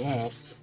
Yes.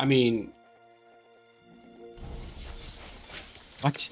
I mean, what?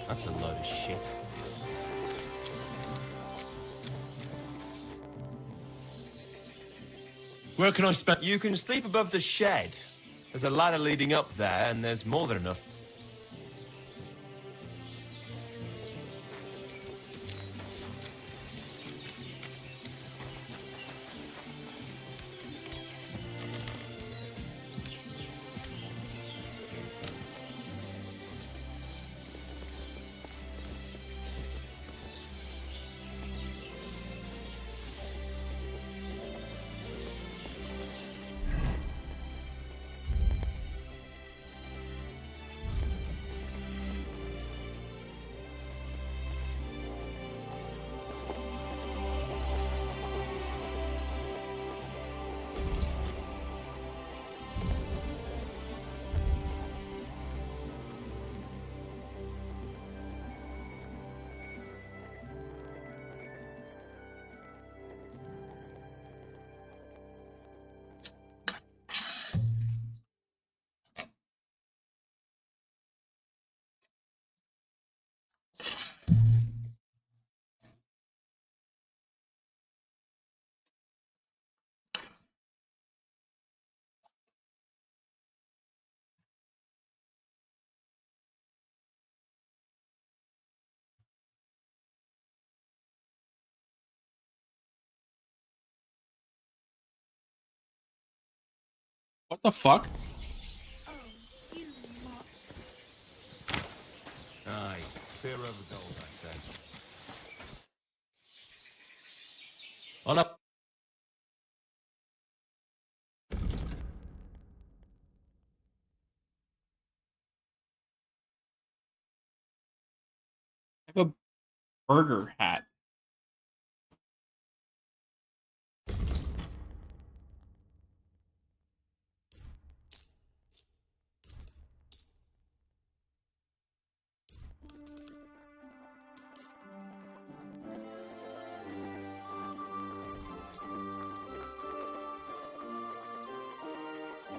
That's a load of shit. Where can I spend? You can sleep above the shed. There's a ladder leading up there, and there's more than enough. What the fuck? Oh, you lot. Aye, fear over gold, I say. On up. I have a burger hat.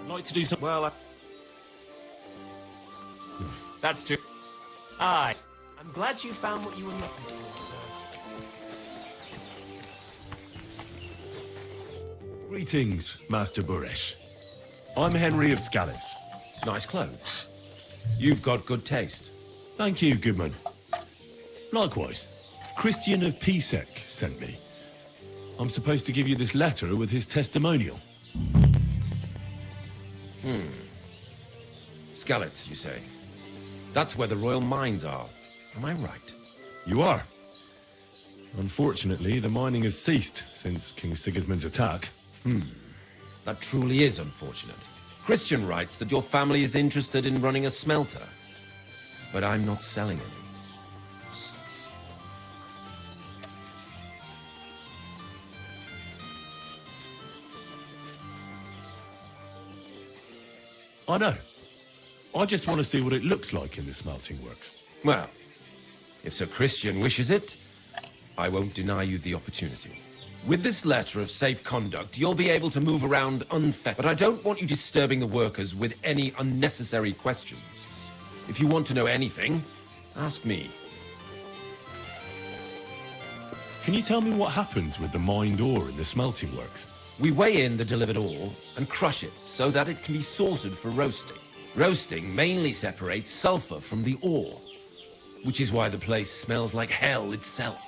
like to do some... Well, that's too... Aye. I'm glad you found what you were looking for, sir. Greetings, Master Buresh. I'm Henry of Scallis. Nice clothes. You've got good taste. Thank you, Goodman. Likewise, Christian of Pisek sent me. I'm supposed to give you this letter with his testimonial. Skallets, you say? That's where the royal mines are. Am I right? You are. Unfortunately, the mining has ceased since King Sigismund's attack. That truly is unfortunate. Christian writes that your family is interested in running a smelter. But I'm not selling any. I know. I just want to see what it looks like in the smelting works. Well, if Sir Christian wishes it, I won't deny you the opportunity. With this letter of safe conduct, you'll be able to move around unfettered. But I don't want you disturbing the workers with any unnecessary questions. If you want to know anything, ask me. Can you tell me what happens with the mined ore in the smelting works? We weigh in the delivered ore and crush it so that it can be sorted for roasting. Roasting mainly separates sulfur from the ore, which is why the place smells like hell itself.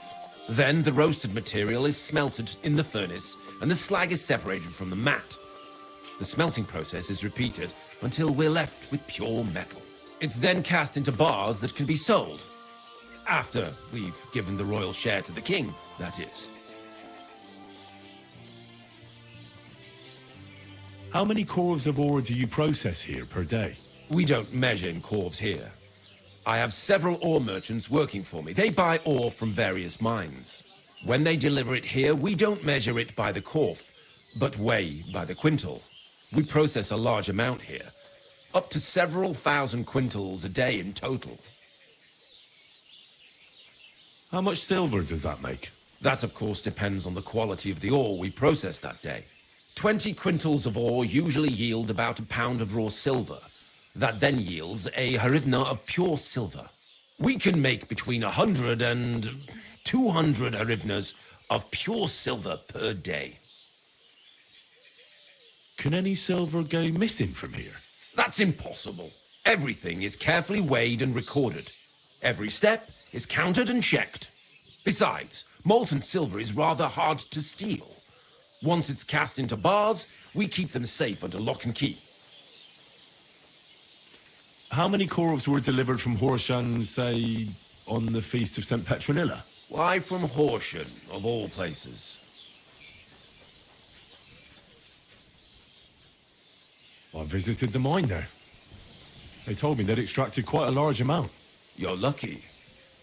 Then the roasted material is smelted in the furnace and the slag is separated from the matte. The smelting process is repeated until we're left with pure metal. It's then cast into bars that can be sold. After we've given the royal share to the king, that is. How many corves of ore do you process here per day? We don't measure in corves here. I have several ore merchants working for me. They buy ore from various mines. When they deliver it here, we don't measure it by the corf, but weigh by the quintal. We process a large amount here, up to several thousand quintals a day in total. How much silver does that make? That, of course, depends on the quality of the ore we process that day. 20 quintals of ore usually yield about a pound of raw silver. That then yields a harivna of pure silver. We can make between 100 and 200 harivnas of pure silver per day. Can any silver go missing from here? That's impossible. Everything is carefully weighed and recorded. Every step is counted and checked. Besides, molten silver is rather hard to steal. Once it's cast into bars, we keep them safe under lock and key. How many corves were delivered from Horshan, say, on the Feast of St. Petronilla? Why from Horsham, of all places? I visited the mine there. They told me they'd extracted quite a large amount. You're lucky.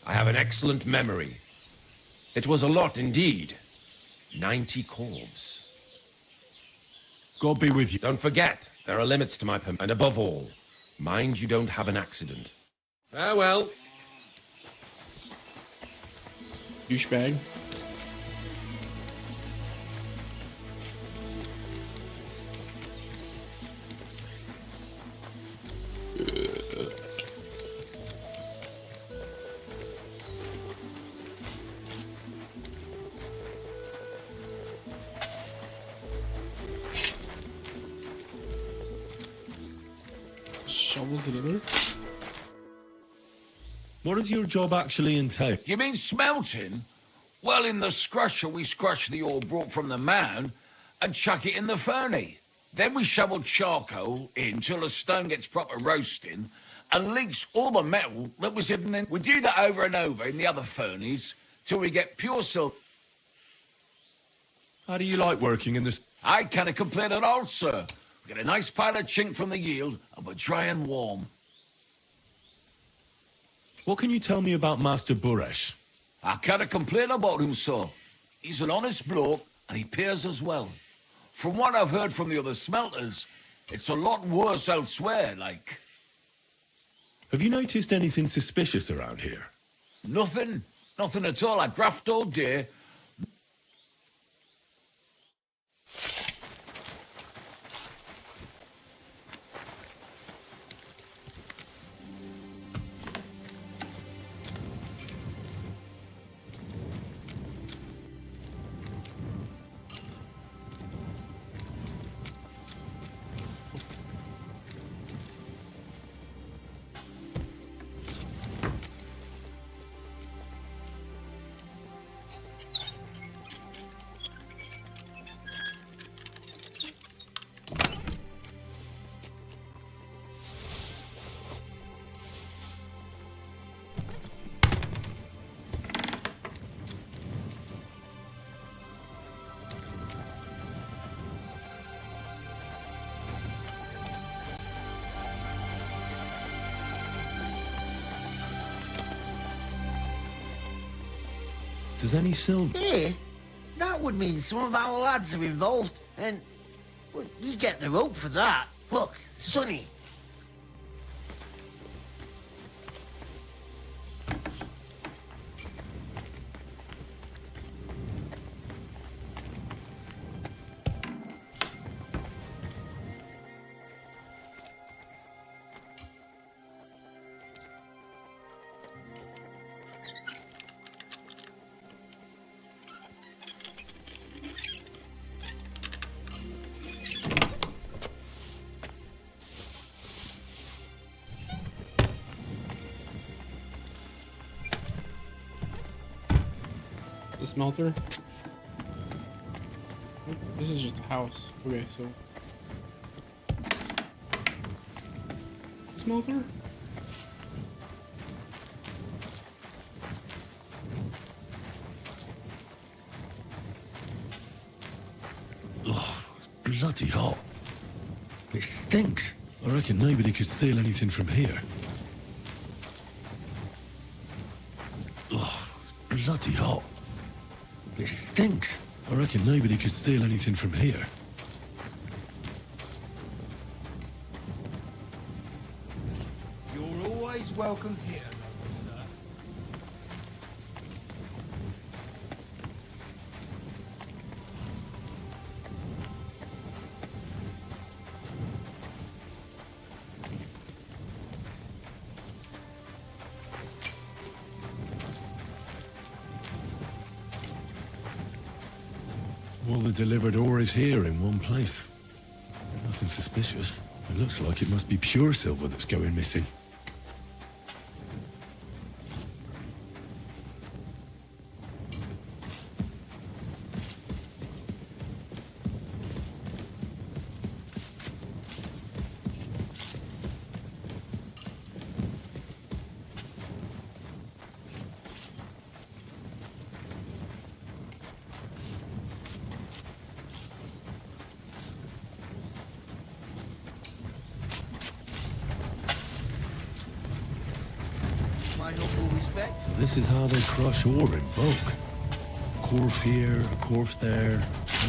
I have an excellent memory. It was a lot indeed. 90 corves. God be with you. Don't forget, there are limits to my permit. And above all, mind you don't have an accident. Farewell. Douchebag. Shovels delivered. What does your job actually entail? You mean smelting? Well, in the scrusher, we scrush the ore brought from the mound and chuck it in the furnace. Then we shovel charcoal in till the stone gets proper roasting and leaks all the metal that was hidden in. We do that over and over in the other furnace till we get pure silver. How do you like working in this? I can't complain at all, sir. We get a nice pile of chink from the yield and we're dry and warm. What can you tell me about Master Buresh? I can't complain about him, sir. He's an honest bloke and he pays us well. From what I've heard from the other smelters, it's a lot worse elsewhere, like. Have you noticed anything suspicious around here? Nothing. Nothing at all. I graft all day. Does any silver... Here? That would mean some of our lads are involved, and well, you get the rope for that. Look, Sonny. The smelter? This is just a house. Okay, so... Smelter? Oh, it's bloody hot. It stinks. I reckon nobody could steal anything from here. Oh, it's bloody hot. It stinks. I reckon nobody could steal anything from here. You're always welcome here, noble sir. All the delivered ore is here in one place. Nothing suspicious. It looks like it must be pure silver that's going missing. My humble respects. This is how they crush ore in bulk. A quarf here, a quarf there.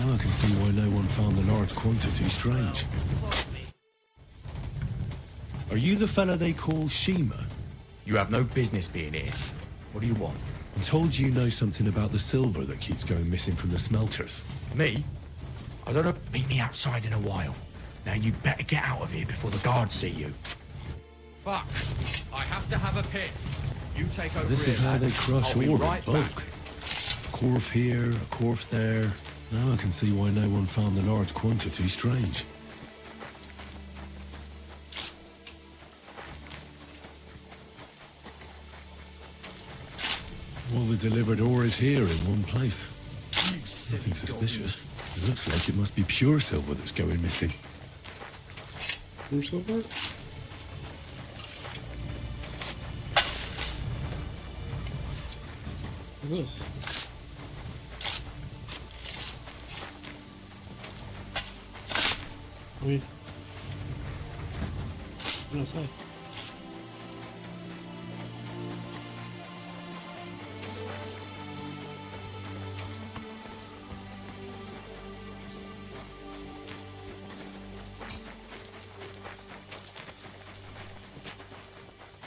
Now I can see why no one found the large quantity strange. Are you the fella they call Shima? You have no business being here. What do you want? I'm told you know something about the silver that keeps going missing from the smelters. Me? I don't know. Meet me outside in a while. Now you better get out of here before the guards see you. Fuck. I have to have a piss. You take over This here, is how lad. they crush I'll be ore in right bulk. back. A quarf here, a quarf there. Now I can see why no one found the large quantity strange. All the delivered ore is here in one place. Nothing suspicious. It looks like it must be pure silver that's going missing. Pure silver? What's this? I mean... What did I say?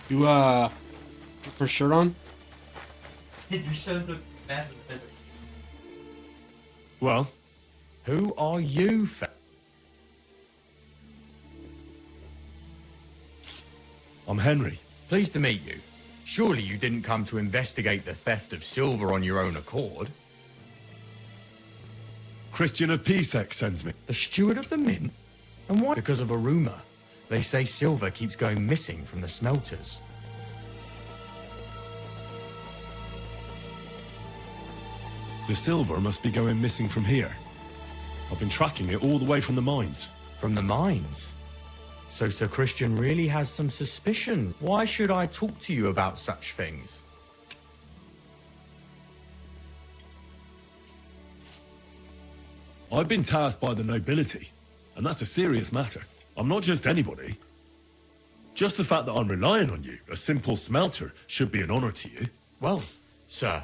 You, put a shirt on? Well, Who are you, I'm Henry. Pleased to meet you. Surely you didn't come to investigate the theft of silver on your own accord. Christian of Pisek sends me. The steward of the mint? And why? Because of a rumor. They say silver keeps going missing from the smelters. The silver must be going missing from here. I've been tracking it all the way from the mines. From the mines? So Sir Christian really has some suspicion. Why should I talk to you about such things? I've been tasked by the nobility, and that's a serious matter. I'm not just anybody. Just the fact that I'm relying on you, a simple smelter, should be an honor to you. Well, sir,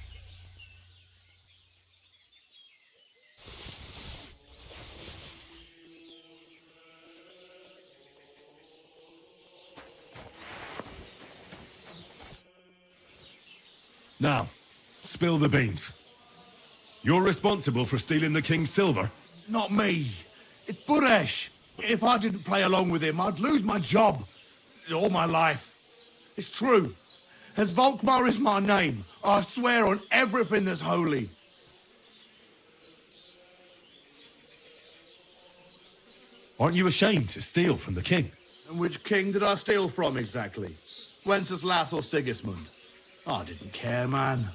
Now, spill the beans. You're responsible for stealing the king's silver? Not me. It's Buresh. If I didn't play along with him, I'd lose my job. All my life. It's true. As Volkmar is my name, I swear on everything that's holy. Aren't you ashamed to steal from the king? And which king did I steal from exactly? Wenceslas or Sigismund? I didn't care, man.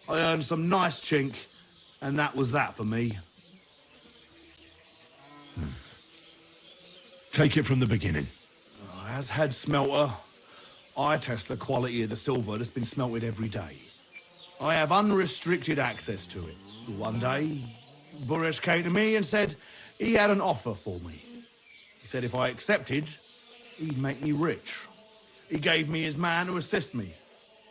I earned some nice chink, and that was that for me. Take it from the beginning. As head smelter, I test the quality of the silver that's been smelted every day. I have unrestricted access to it. One day, Buresh came to me and said he had an offer for me. He said if I accepted, he'd make me rich. He gave me his man to assist me.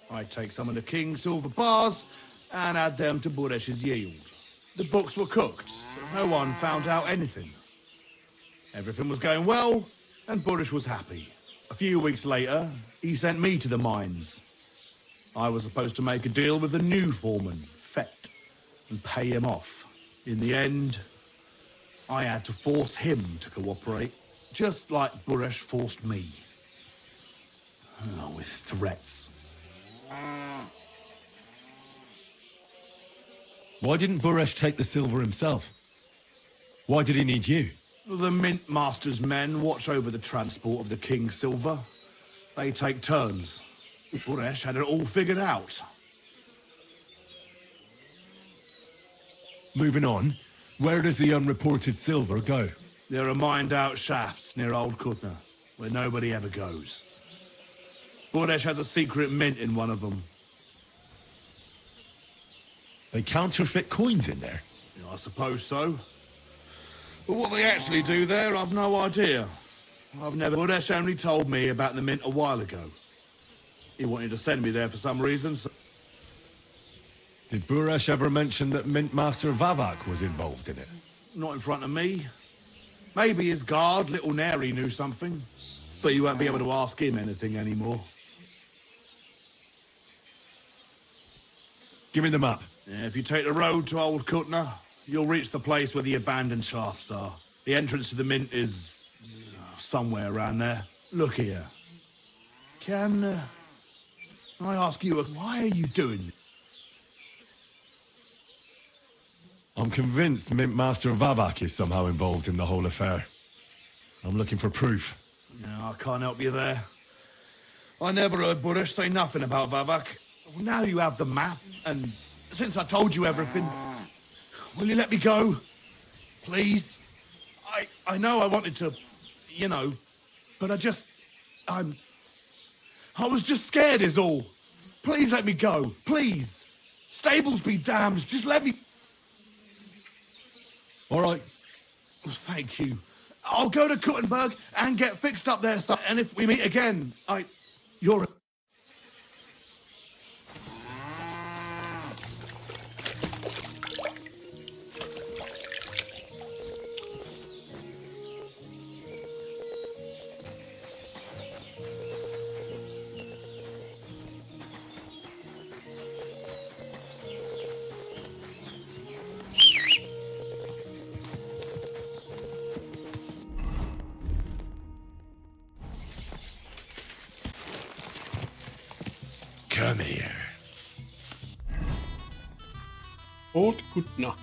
I'd take some of the king's silver bars and add them to Buresh's yield. The books were cooked, so no one found out anything. Everything was going well, and Buresh was happy. A few weeks later, he sent me to the mines. I was supposed to make a deal with the new foreman, Fett, and pay him off. In the end, I had to force him to cooperate, just like Buresh forced me. Oh, with threats. Why didn't Buresh take the silver himself? Why did he need you? The Mint Master's men watch over the transport of the king's silver. They take turns. Buresh had it all figured out. Moving on, where does the unreported silver go? There are mined-out shafts near Old Kutna, where nobody ever goes. Buresh has a secret mint in one of them. They counterfeit coins in there. I suppose so. But what they actually do there, I've no idea. Buresh only told me about the mint a while ago. He wanted to send me there for some reason, so... Did Buresh ever mention that Mint Master Vavak was involved in it? Not in front of me. Maybe his guard, Little Neri, knew something. But you won't be able to ask him anything anymore. Give me the map. Yeah, if you take the road to Old Kutna, you'll reach the place where the abandoned shafts are. The entrance to the mint is... somewhere around there. Look here. Can I ask you, why are you doing this? I'm convinced Mint Master Vavak is somehow involved in the whole affair. I'm looking for proof. No, I can't help you there. I never heard Buresh say nothing about Vavak. Well, now you have the map, and since I told you everything, will you let me go? Please? I know I wanted to, you know, but I was just scared is all. Please let me go, please. Stables be damned, just let me... All right. Oh, thank you. I'll go to Kuttenberg and get fixed up there, son. And if we meet again, you're... Come here. Old Kutna.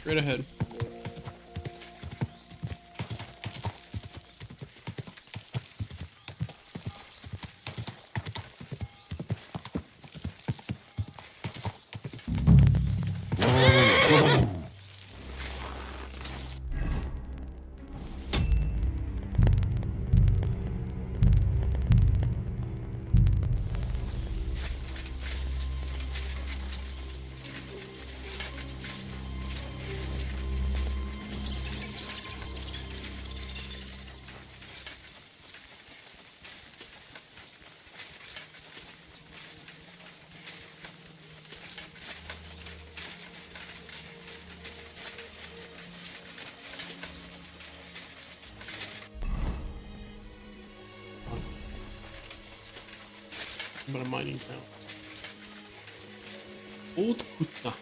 Straight ahead. but a mining town. Old Kutna.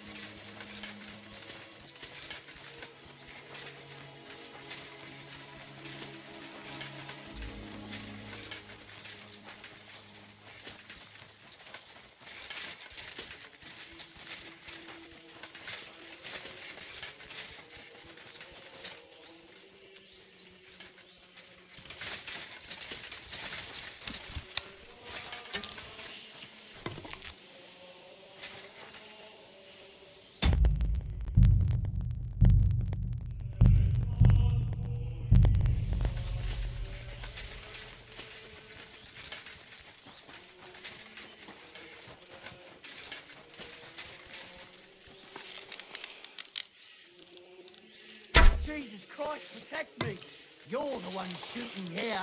Jesus Christ, protect me! You're the one shooting here.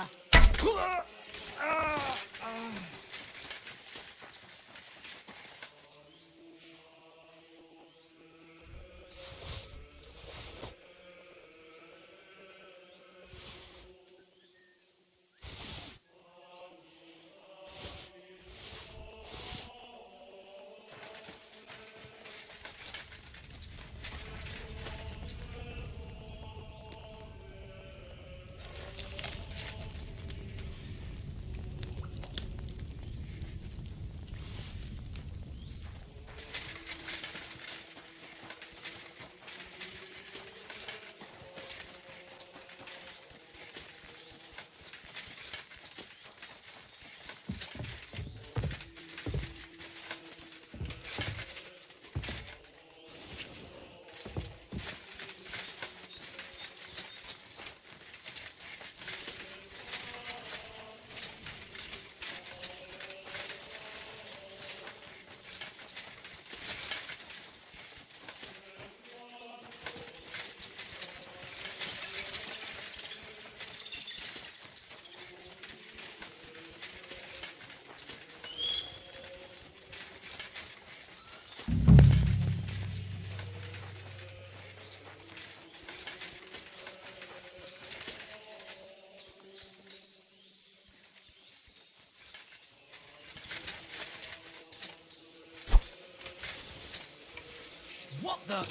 What the?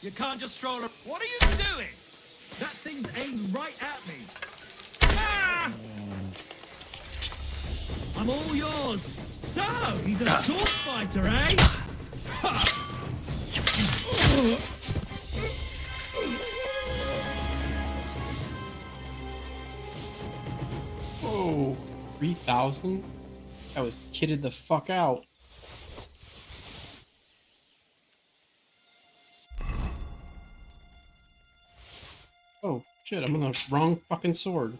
You can't just stroll around. What are you doing? That thing's aimed right at me. Ah! I'm all yours. So, he's a sword fighter, eh? Whoa, 3,000? I was kitted the fuck out. Oh shit, I'm on the wrong fucking sword.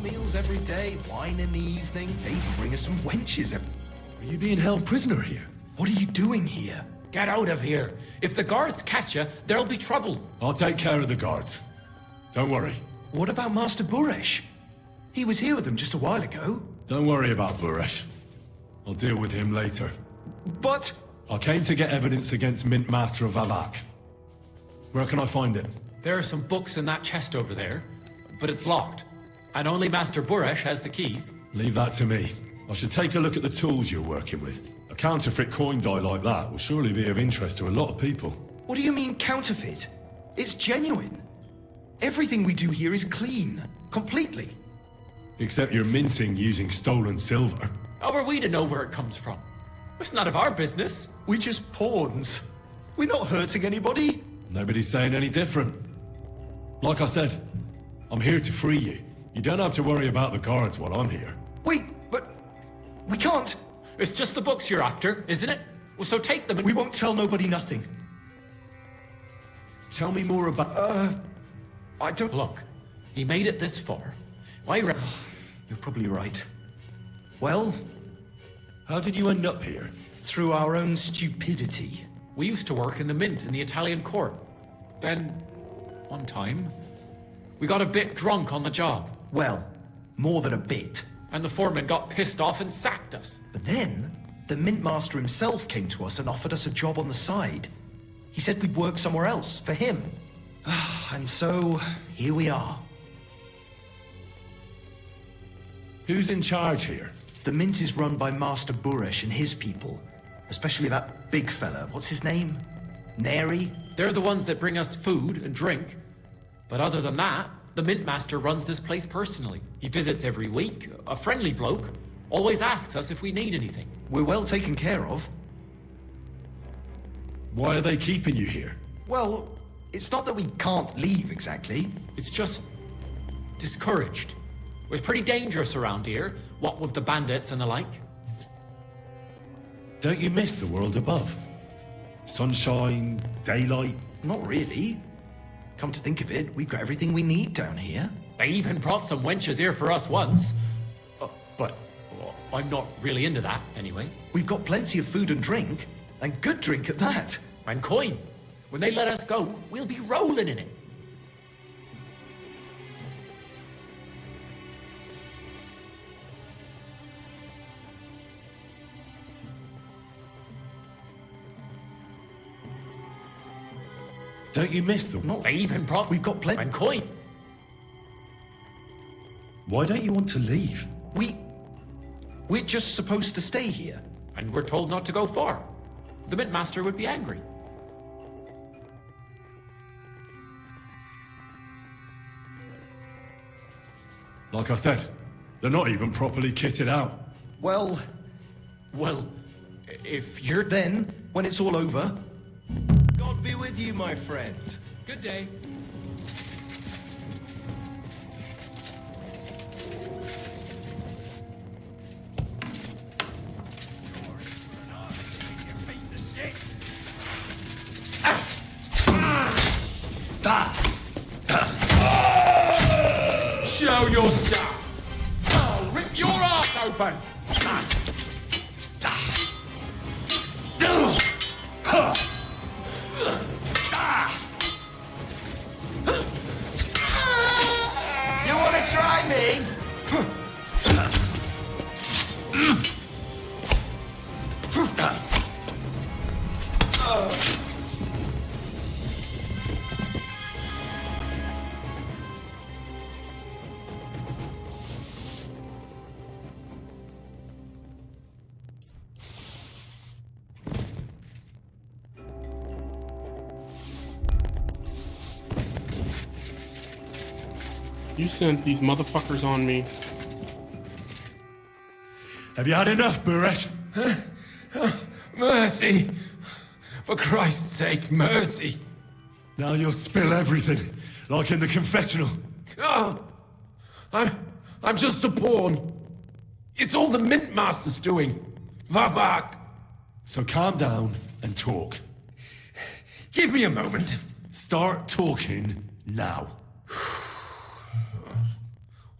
meals every day, wine in the evening. They even bring us some wenches. Are you being held prisoner here? What are you doing here? Get out of here. If the guards catch you, there'll be trouble. I'll take care of the guards. Don't worry. What about Master Buresh? He was here with them just a while ago. Don't worry about Buresh. I'll deal with him later. But... I came to get evidence against Mint Master of Vavak. Where can I find it? There are some books in that chest over there, but it's locked. And only Master Buresh has the keys. Leave that to me. I should take a look at the tools you're working with. A counterfeit coin die like that will surely be of interest to a lot of people. What do you mean counterfeit? It's genuine. Everything we do here is clean. Completely. Except you're minting using stolen silver. How are we to know where it comes from? It's none of our business. We're just pawns. We're not hurting anybody. Nobody's saying any different. Like I said, I'm here to free you. You don't have to worry about the guards while I'm here. Wait, but... we can't. It's just the books you're after, isn't it? Well, so take them and... We won't tell nobody nothing. Tell me more about... I don't... Look, he made it this far. Why... You're probably right. Well... How did you end up here? Through our own stupidity. We used to work in the mint in the Italian court. Then, one time, we got a bit drunk on the job. Well, more than a bit. And the foreman got pissed off and sacked us. But then, the mint master himself came to us and offered us a job on the side. He said we'd work somewhere else, for him. And so, here we are. Who's in charge here? The mint is run by Master Buresh and his people. Especially that big fella. What's his name? Neri? They're the ones that bring us food and drink. But other than that, the mint master runs this place personally. He visits every week, a friendly bloke. Always asks us if we need anything. We're well taken care of. Why are they keeping you here? Well, it's not that we can't leave exactly. It's just discouraged. It's pretty dangerous around here, what with the bandits and the like. Don't you miss the world above? Sunshine, daylight? Not really. Come to think of it, we've got everything we need down here. They even brought some wenches here for us once. But I'm not really into that, anyway. We've got plenty of food and drink, and good drink at that. And coin. When they let us go, we'll be rolling in it. Don't you miss the... Not... They even brought... We've got plenty... And coin. Why don't you want to leave? We're just supposed to stay here. And we're told not to go far. The mint master would be angry. Like I said, they're not even properly kitted out. Well, if you're... Then, when it's all over... God be with you, my friend. Good day. Show your stuff! I'll rip your ass open! You want to try me? You sent these motherfuckers on me. Have you had enough, Buresh? Mercy! For Christ's sake, mercy! Now you'll spill everything, like in the confessional. Oh, I'm just a pawn. It's all the Mint Master's doing. Vavak! So calm down and talk. Give me a moment. Start talking now.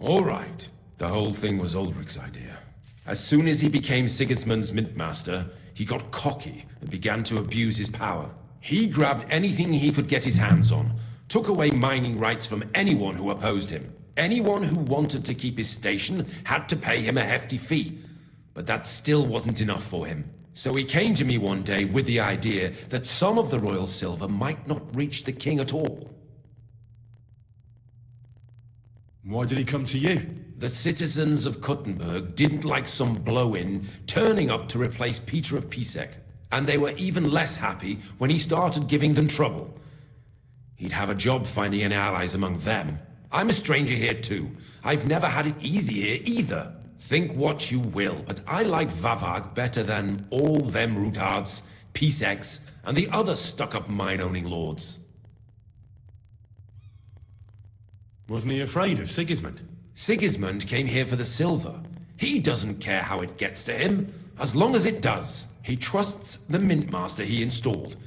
All right. The whole thing was Ulrich's idea. As soon as he became Sigismund's Mintmaster, he got cocky and began to abuse his power. He grabbed anything he could get his hands on, took away mining rights from anyone who opposed him. Anyone who wanted to keep his station had to pay him a hefty fee. But that still wasn't enough for him. So he came to me one day with the idea that some of the royal silver might not reach the king at all. Why did he come to you? The citizens of Kuttenberg didn't like some blow-in turning up to replace Peter of Pisek, and they were even less happy when he started giving them trouble. He'd have a job finding any allies among them. I'm a stranger here too. I've never had it easy here either. Think what you will, but I like Vavag better than all them Rutards, Piseks, and the other stuck-up mine-owning lords. Wasn't he afraid of Sigismund? Sigismund came here for the silver. He doesn't care how it gets to him, as long as it does. He trusts the Mintmaster he installed,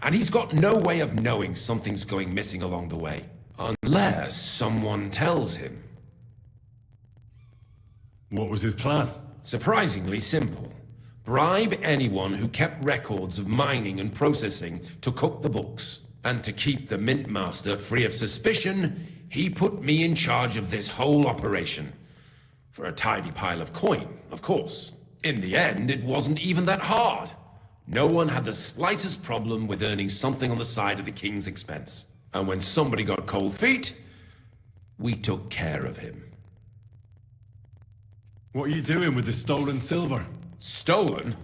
and he's got no way of knowing something's going missing along the way. Unless someone tells him. What was his plan? Surprisingly simple. Bribe anyone who kept records of mining and processing to cook the books. And to keep the Mintmaster free of suspicion, he put me in charge of this whole operation. For a tidy pile of coin, of course. In the end, it wasn't even that hard. No one had the slightest problem with earning something on the side of the king's expense. And when somebody got cold feet, we took care of him. What are you doing with the stolen silver? Stolen?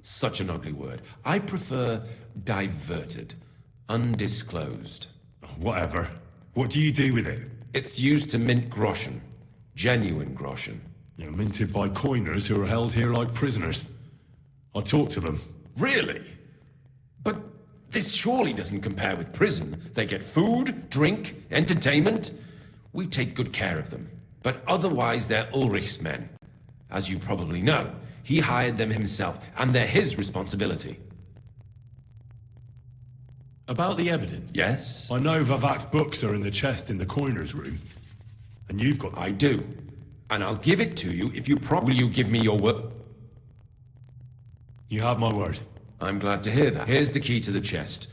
Such an ugly word. I prefer diverted. Undisclosed. Whatever. What do you do with it? It's used to mint groschen. Genuine groschen. You're minted by coiners who are held here like prisoners. I talked to them. Really? But this surely doesn't compare with prison. They get food, drink, entertainment. We take good care of them. But otherwise they're Ulrich's men. As you probably know, he hired them himself, and they're his responsibility. About the evidence? Yes? I know Vavak's books are in the chest in the coiner's room. And you've got them. I do. And I'll give it to you if you Will you give me your word? You have my word. I'm glad to hear that. Here's the key to the chest.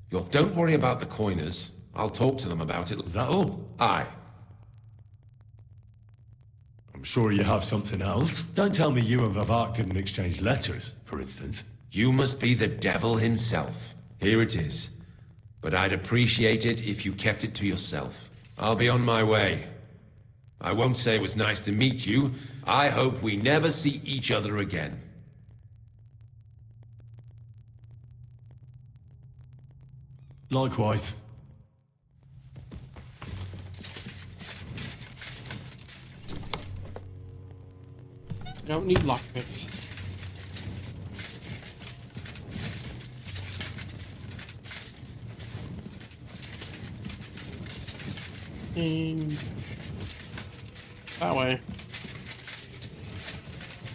Don't worry about the coiners. I'll talk to them about it. Is that all? Aye. I'm sure you have something else. Don't tell me you and Vavak didn't exchange letters, for instance. You must be the devil himself. Here it is. But I'd appreciate it if you kept it to yourself. I'll be on my way. I won't say it was nice to meet you. I hope we never see each other again. Likewise. I don't need lockpicks. That way.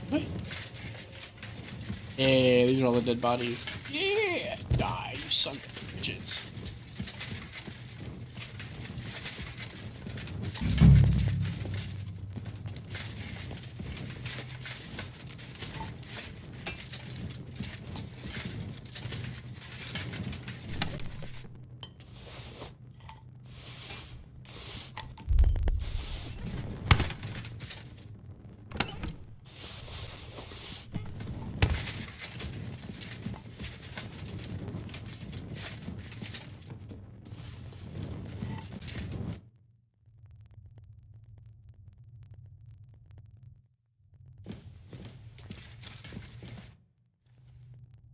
What? Yeah, these are all the dead bodies. Yeah, die, you son of bitches.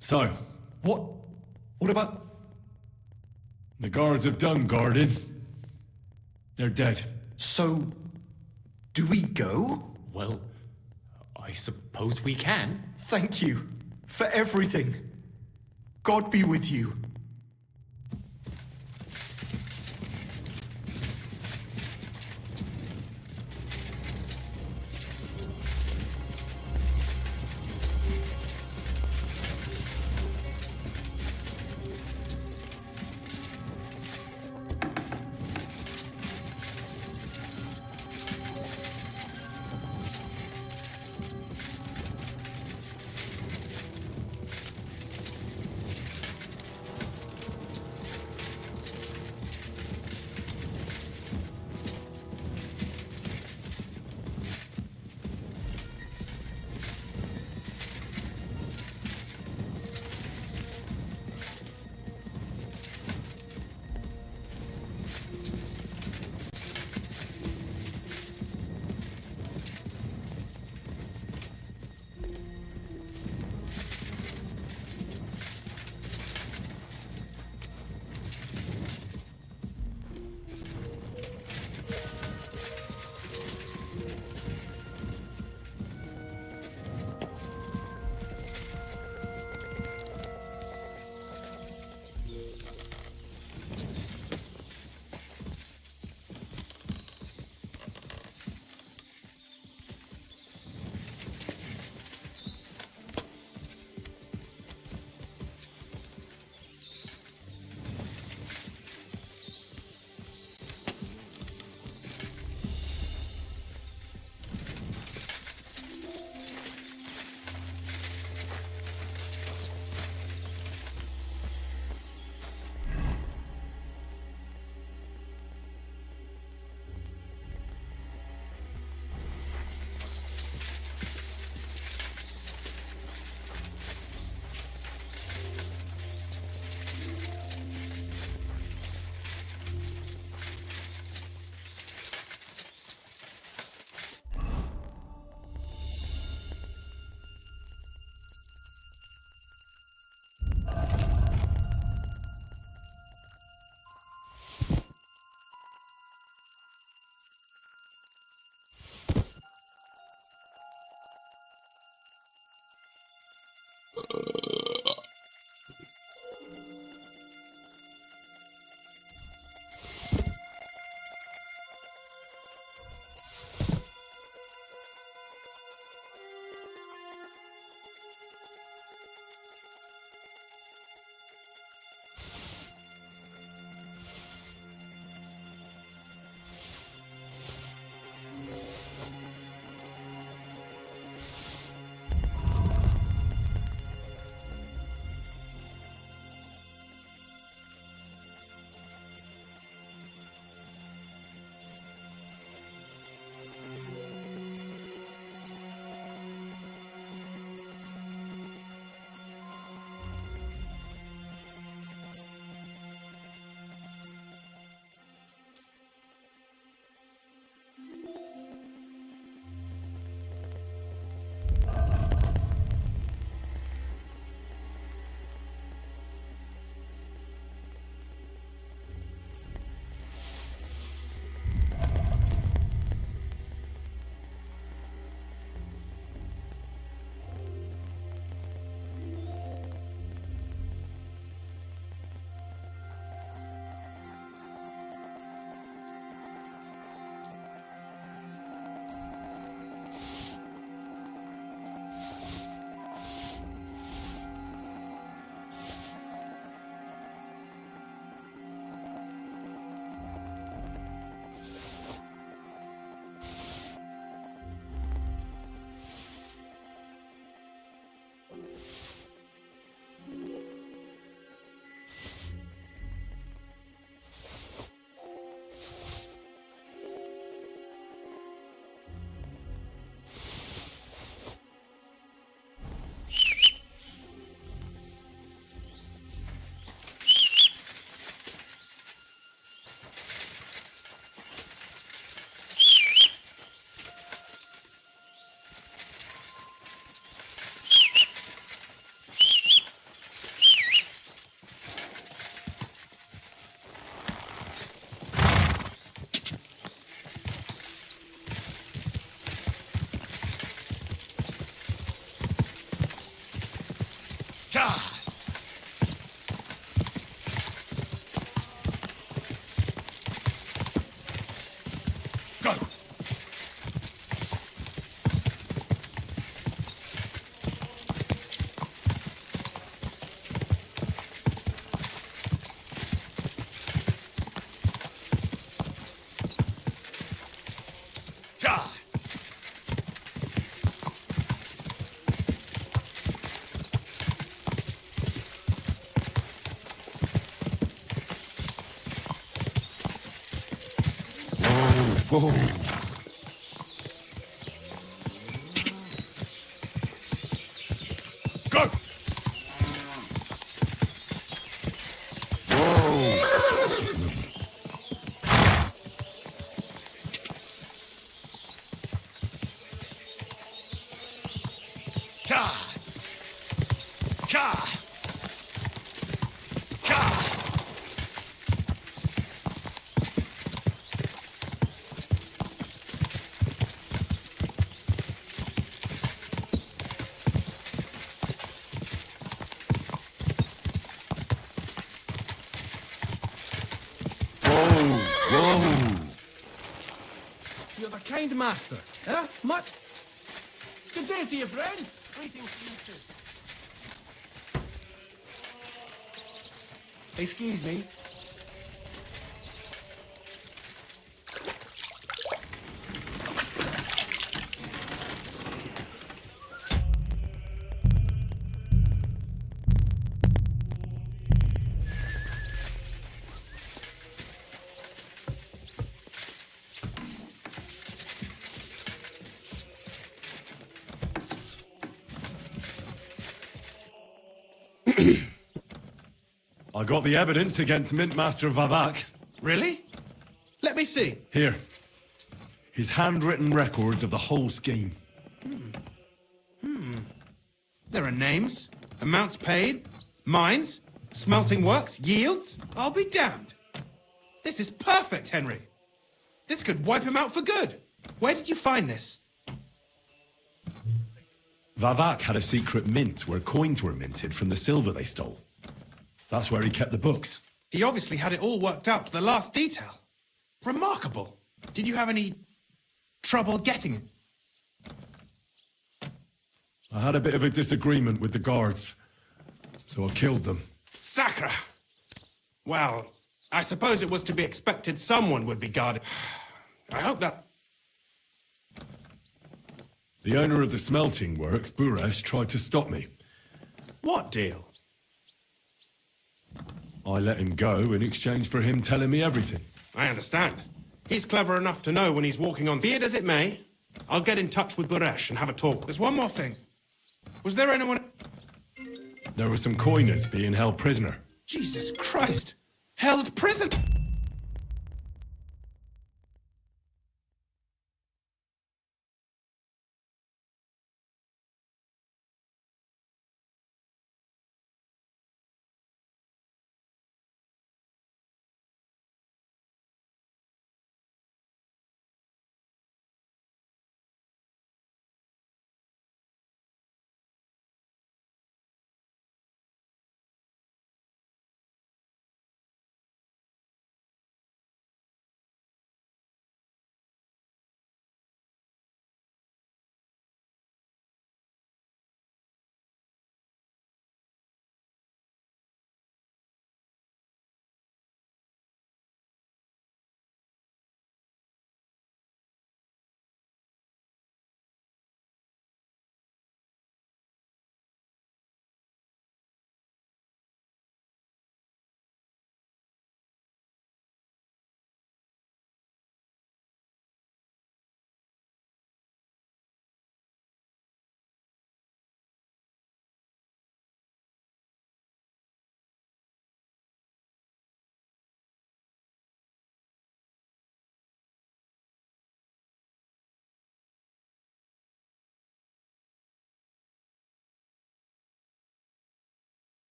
So, What about... the guards have done guarding. They're dead. So, do we go? Well, I suppose we can. Thank you for everything. God be with you. God. Go. God. Whoa. Go. God. God. God. Whoa. You're the kind master, eh? Much. Good day to you, friend. Greetings to you too. Excuse me. I got the evidence against Mintmaster Vavak. Really? Let me see. Here. His handwritten records of the whole scheme. There are names, amounts paid, mines, smelting works, yields. I'll be damned. This is perfect, Henry. This could wipe him out for good. Where did you find this? Vavak had a secret mint where coins were minted from the silver they stole. That's where he kept the books. He obviously had it all worked out to the last detail. Remarkable. Did you have any trouble getting it? I had a bit of a disagreement with the guards, so I killed them. Sacre! Well, I suppose it was to be expected someone would be guarded. I hope that... The owner of the smelting works, Buresh, tried to stop me. What deal? I let him go in exchange for him telling me everything. I understand. He's clever enough to know when he's walking on. Be it as it may, I'll get in touch with Buresh and have a talk. There's one more thing. Was there anyone... There were some coiners being held prisoner. Jesus Christ! Held prison...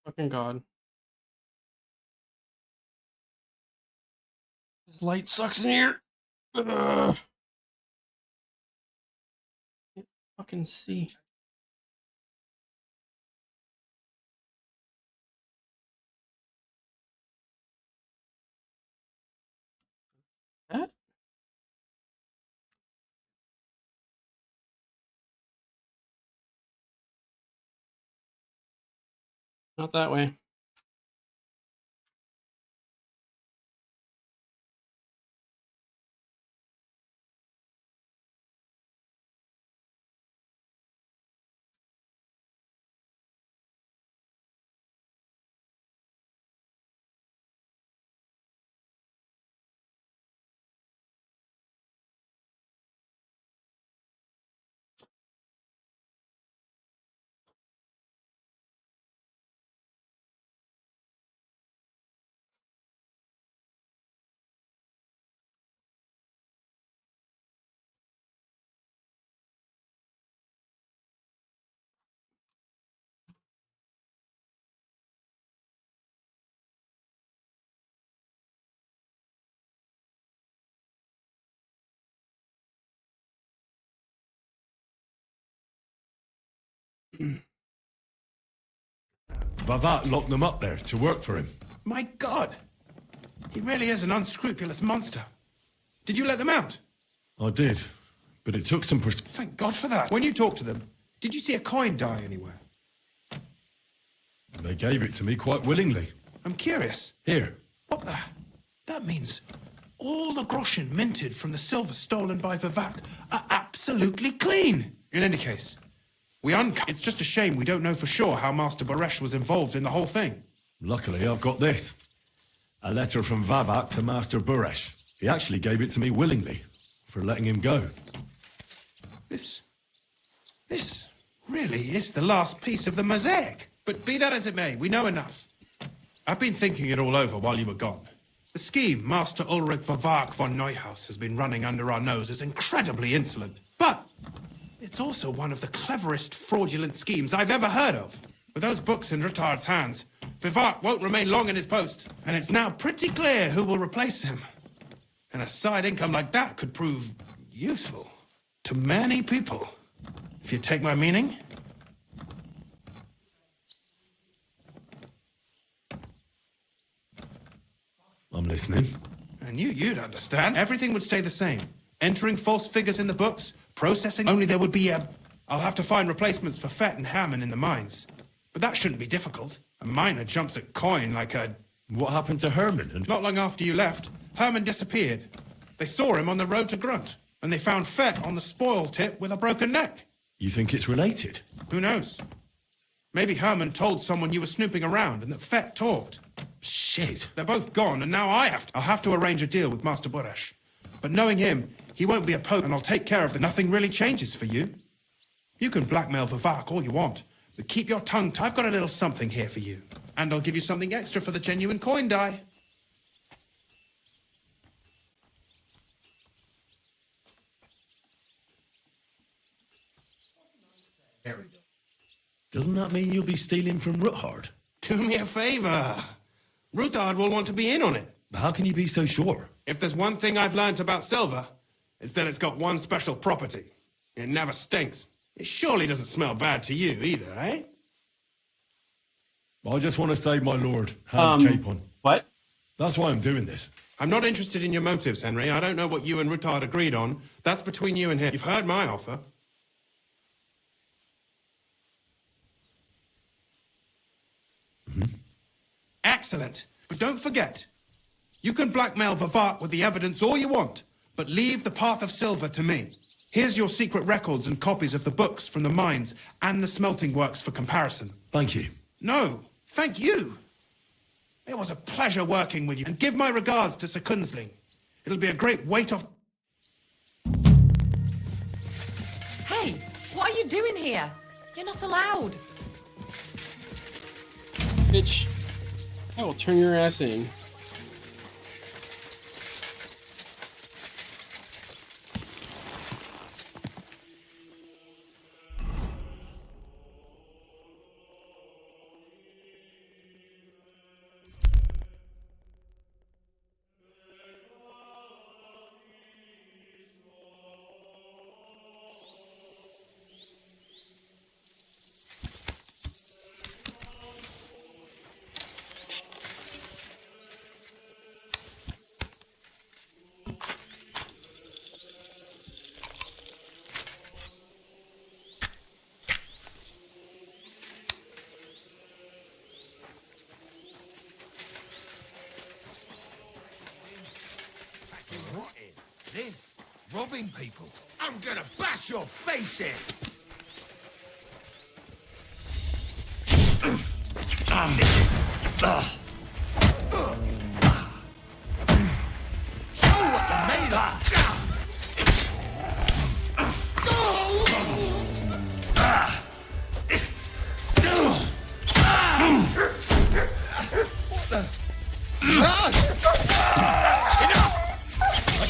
Fucking God. This light sucks in here. Ugh. Can't fucking see. That? Not that way. Bavat locked them up there to work for him. My God! He really is an unscrupulous monster. Did you let them out? I did, but it took some Thank God for that. When you talked to them, did you see a coin die anywhere? They gave it to me quite willingly. I'm curious. Here. What the? That means all the groschen minted from the silver stolen by Vivat are absolutely clean. In any case, It's just a shame we don't know for sure how Master Baresh was involved in the whole thing. Luckily, I've got this. A letter from Vavak to Master Buresh. He actually gave it to me willingly, for letting him go. This really is the last piece of the mosaic. But be that as it may, we know enough. I've been thinking it all over while you were gone. The scheme Master Ulrich Vavak von Neuhaus has been running under our nose is incredibly insolent. But it's also one of the cleverest fraudulent schemes I've ever heard of. With those books in Rittard's hands, Vivart won't remain long in his post, and it's now pretty clear who will replace him. And a side income like that could prove useful to many people, if you take my meaning. I'm listening. I knew you'd understand. Everything would stay the same. Entering false figures in the books, processing, only there would be I'll have to find replacements for Fett and Hammond in the mines. But that shouldn't be difficult. A miner jumps at coin like a... What happened to Herman? Not long after you left, Herman disappeared. They saw him on the road to Grunt, and they found Fett on the spoil tip with a broken neck. You think it's related? Who knows? Maybe Herman told someone you were snooping around and that Fett talked. Shit. They're both gone, and now I'll have to arrange a deal with Master Buresh. But knowing him, he won't be a pope, and I'll take care of that. Nothing really changes for you. You can blackmail Vivak all you want, but keep your tongue tight. I've got a little something here for you. And I'll give you something extra for the genuine coin die. Doesn't that mean you'll be stealing from Ruthard? Do me a favor. Ruthard will want to be in on it. How can you be so sure? If there's one thing I've learnt about silver, it's that it's got one special property. It never stinks. It surely doesn't smell bad to you either, eh? I just want to save my lord, Hans Capon. What? That's why I'm doing this. I'm not interested in your motives, Henry. I don't know what you and Ruthard agreed on. That's between you and him. You've heard my offer. Excellent. But don't forget, you can blackmail Vivart with the evidence all you want, but leave the path of silver to me. Here's your secret records and copies of the books from the mines and the smelting works for comparison. Thank you. No, thank you. It was a pleasure working with you, and give my regards to Sir Kunzling. It'll be a great weight off... Hey, what are you doing here? You're not allowed. Bitch, I will turn your ass in. This, robbing people. I'm gonna bash your face in. Show what you're made of.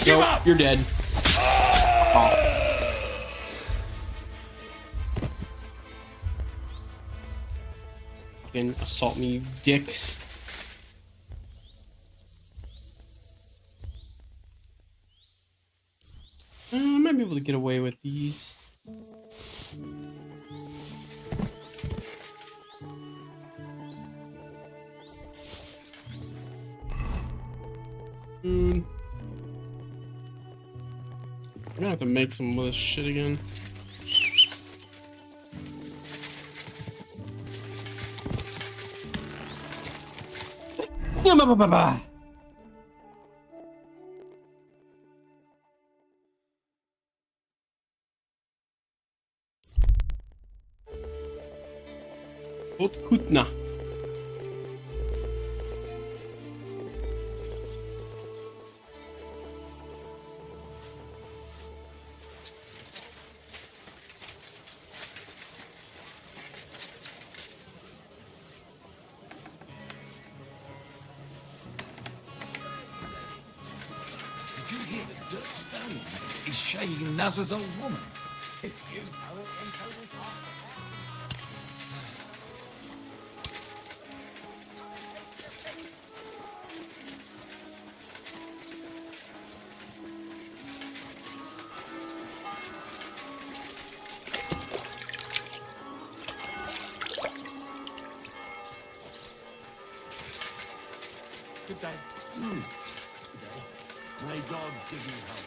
Nope, you're dead. Fucking assault me, you dicks. I might be able to get away with these. I'm gonna have to make some of this shit again. Pod Kutna. Did you hear the dirt stone? He's shagging Nazar's old woman. If you know it, then so does I. Good day. May God give you help.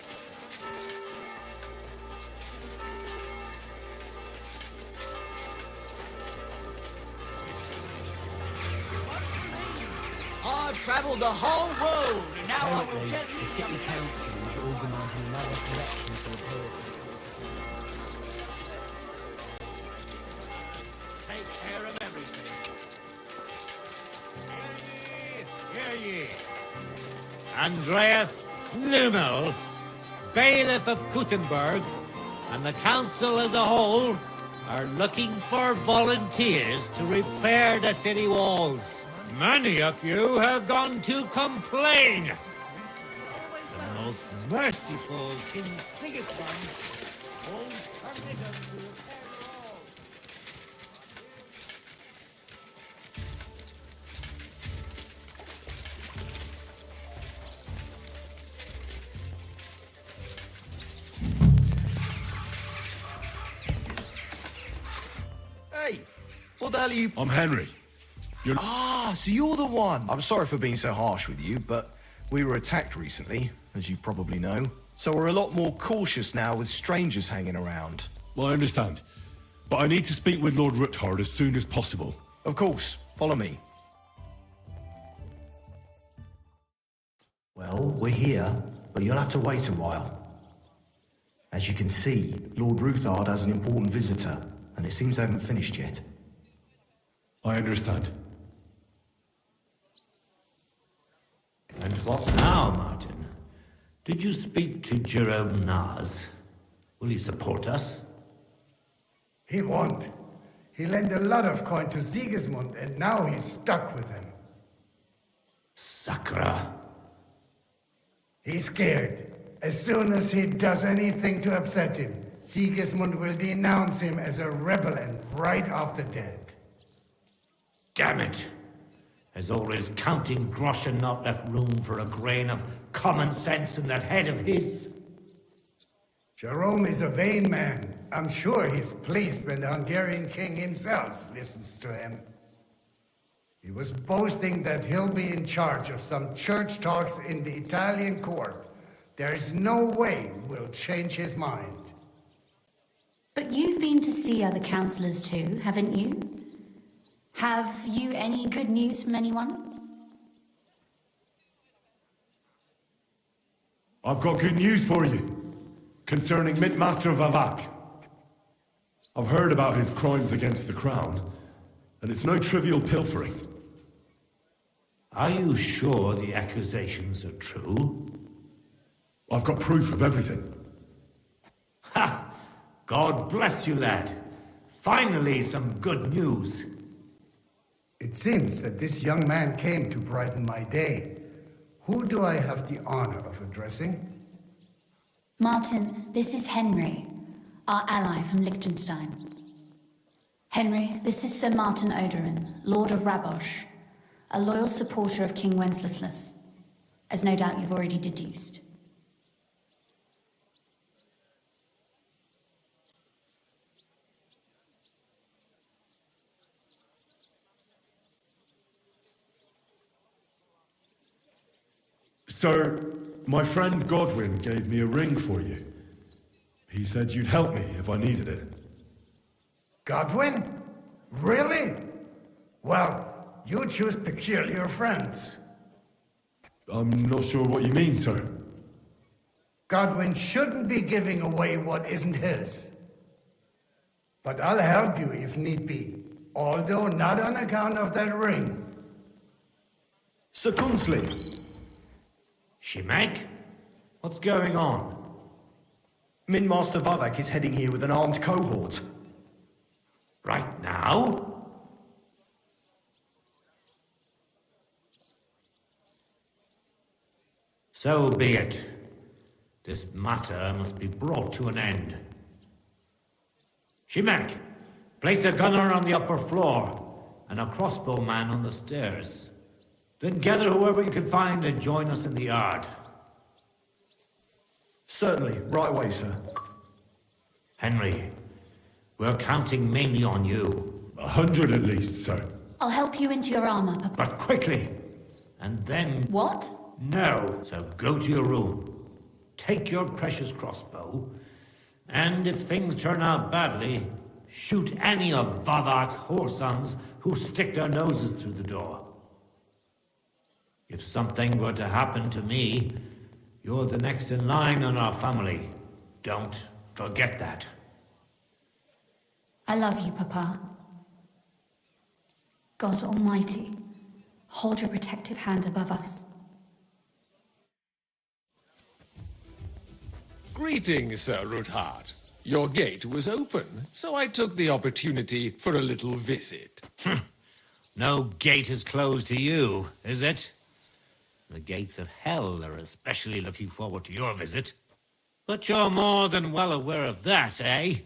I've travelled the whole road, and now I will Apparently, tell you the city council is organising another collection for the person. Take care of everything. Hear ye. Andreas Blumel, bailiff of Gutenberg, and the council as a whole are looking for volunteers to repair the city walls. Many of you have gone to complain. The most merciful King Sigismund won't permit us to repair the walls. Hey, what the hell are you... I'm Henry. You're... Ah, so you're the one. I'm sorry for being so harsh with you, but we were attacked recently, as you probably know. So we're a lot more cautious now with strangers hanging around. Well, I understand. But I need to speak with Lord Ruthard as soon as possible. Of course, follow me. Well, we're here, but you'll have to wait a while. As you can see, Lord Ruthard has an important visitor, and it seems they haven't finished yet. I understand. And what now, Martin? Did you speak to Jerome Naz? Will he support us? He won't. He lent a lot of coin to Sigismund, and now he's stuck with him. Sakra. He's scared. As soon as he does anything to upset him, Sigismund will denounce him as a rebel and right off the dead. Damn it! Has all his counting groschen not left room for a grain of common sense in that head of his? Jerome is a vain man. I'm sure he's pleased when the Hungarian king himself listens to him. He was boasting that he'll be in charge of some church talks in the Italian court. There's no way we'll change his mind. But you've been to see other councillors too, haven't you? Have you any good news from anyone? I've got good news for you concerning Mint-Master Vavak. I've heard about his crimes against the crown, and it's no trivial pilfering. Are you sure the accusations are true? I've got proof of everything. Ha! God bless you, lad. Finally, some good news. It seems that this young man came to brighten my day. Who do I have the honor of addressing? Martin, this is Henry, our ally from Liechtenstein. Henry, this is Sir Martin Odorin, Lord of Rabosh, a loyal supporter of King Wenceslas, as no doubt you've already deduced. Sir, my friend Godwin gave me a ring for you. He said you'd help me if I needed it. Godwin? Really? Well, you choose peculiar friends. I'm not sure what you mean, sir. Godwin shouldn't be giving away what isn't his. But I'll help you if need be. although not on account of that ring. Sir Kunsley. Shimek? What's going on? Min Master Vavak is heading here with an armed cohort. Right now? So be it. This matter must be brought to an end. Shimek, place a gunner on the upper floor and a crossbowman on the stairs. Then gather whoever you can find and join us in the yard. Certainly, right away, sir. Henry, we're counting mainly on you. 100 at least, sir. I'll help you into your armor, Papa. But quickly! And then... What? No. So go to your room. Take your precious crossbow. And if things turn out badly, shoot any of Vavak's whoresons who stick their noses through the door. If something were to happen to me, you're the next in line in our family. Don't forget that. I love you, Papa. God Almighty, hold your protective hand above us. Greetings, Sir Ruthard. Your gate was open, so I took the opportunity for a little visit. No gate is closed to you, is it? The gates of hell are especially looking forward to your visit. But you're more than well aware of that, eh?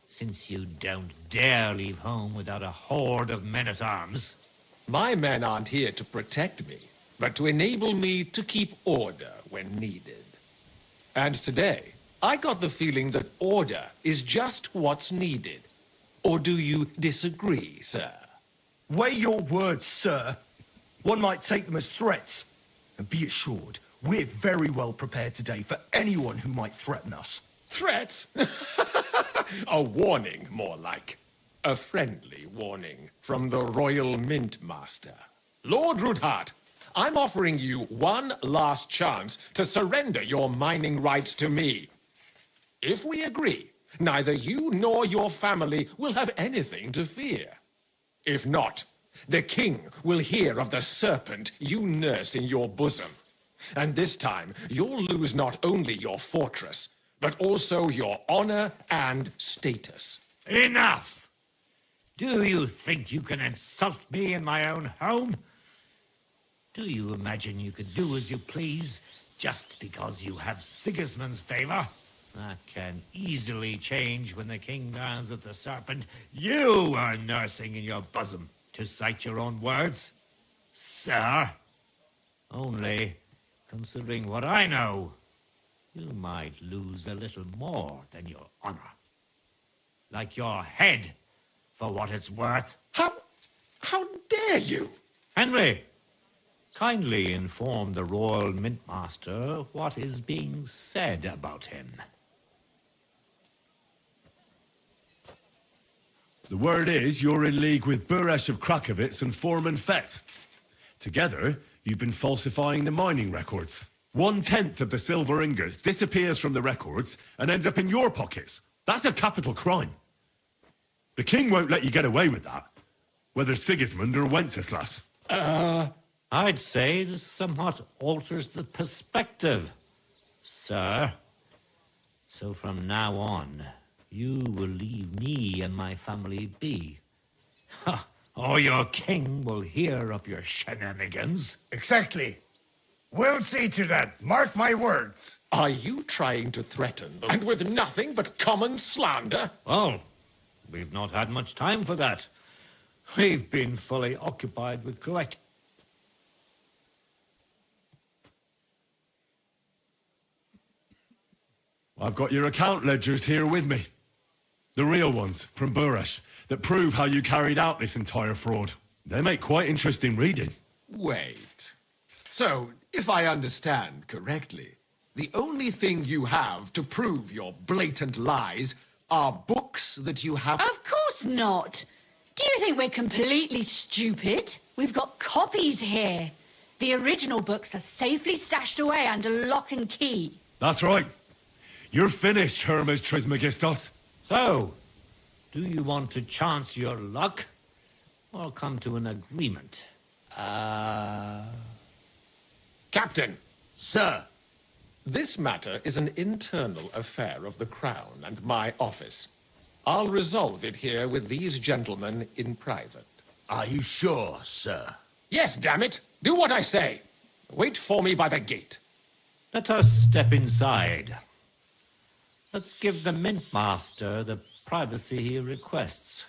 Since you don't dare leave home without a horde of men-at-arms. My men aren't here to protect me, but to enable me to keep order when needed. And today, I got the feeling that order is just what's needed. Or do you disagree, sir? Weigh your words, sir. One might take them as threats. And be assured, we're very well prepared today for anyone who might threaten us. Threats? A warning, more like. A friendly warning from the Royal Mint Master. Lord Ruthard, I'm offering you one last chance to surrender your mining rights to me. If we agree, neither you nor your family will have anything to fear. If not, the king will hear of the serpent you nurse in your bosom. And this time, you'll lose not only your fortress, but also your honor and status. Enough! Do you think you can insult me in my own home? Do you imagine you could do as you please just because you have Sigismund's favor? That can easily change when the king learns of the serpent you are nursing in your bosom, to cite your own words, sir. Only, considering what I know, you might lose a little more than your honor. Like your head, for what it's worth. How dare you? Henry, kindly inform the Royal Mint Master what is being said about him. The word is you're in league with Buresh of Krakowitz and Foreman Fett. Together, you've been falsifying the mining records. 1/10 of the silver ingots disappears from the records and ends up in your pockets. That's a capital crime. The king won't let you get away with that, whether Sigismund or Wenceslas. I'd say this somewhat alters the perspective, sir. So from now on, you will leave me and my family be. Or your king will hear of your shenanigans. Exactly. We'll see to that. Mark my words. Are you trying to threaten them? And with nothing but common slander? Well, we've not had much time for that. We've been fully occupied with collect. I've got your account ledgers here with me. The real ones, from Buresh, that prove how you carried out this entire fraud. They make quite interesting reading. Wait. So, if I understand correctly, the only thing you have to prove your blatant lies are books that you have... Of course not. Do you think we're completely stupid? We've got copies here. The original books are safely stashed away under lock and key. That's right. You're finished, Hermes Trismegistos. So, do you want to chance your luck? or come to an agreement? Captain! Sir! This matter is an internal affair of the Crown and my office. I'll resolve it here with these gentlemen in private. Are you sure, sir? Yes, damn it! Do what I say! Wait for me by the gate. Let us step inside. Let's give the Mint Master the privacy he requests.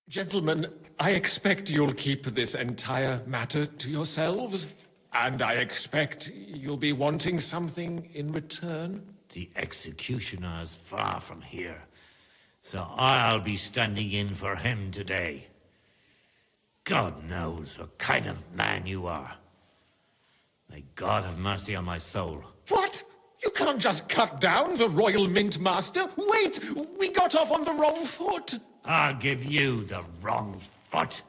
Gentlemen, I expect you'll keep this entire matter to yourselves. And I expect you'll be wanting something in return. The executioner is far from here, so I'll be standing in for him today. God knows what kind of man you are. May God have mercy on my soul. What? You can't just cut down the Royal Mint Master. Wait! We got off on the wrong foot. I'll give you the wrong foot.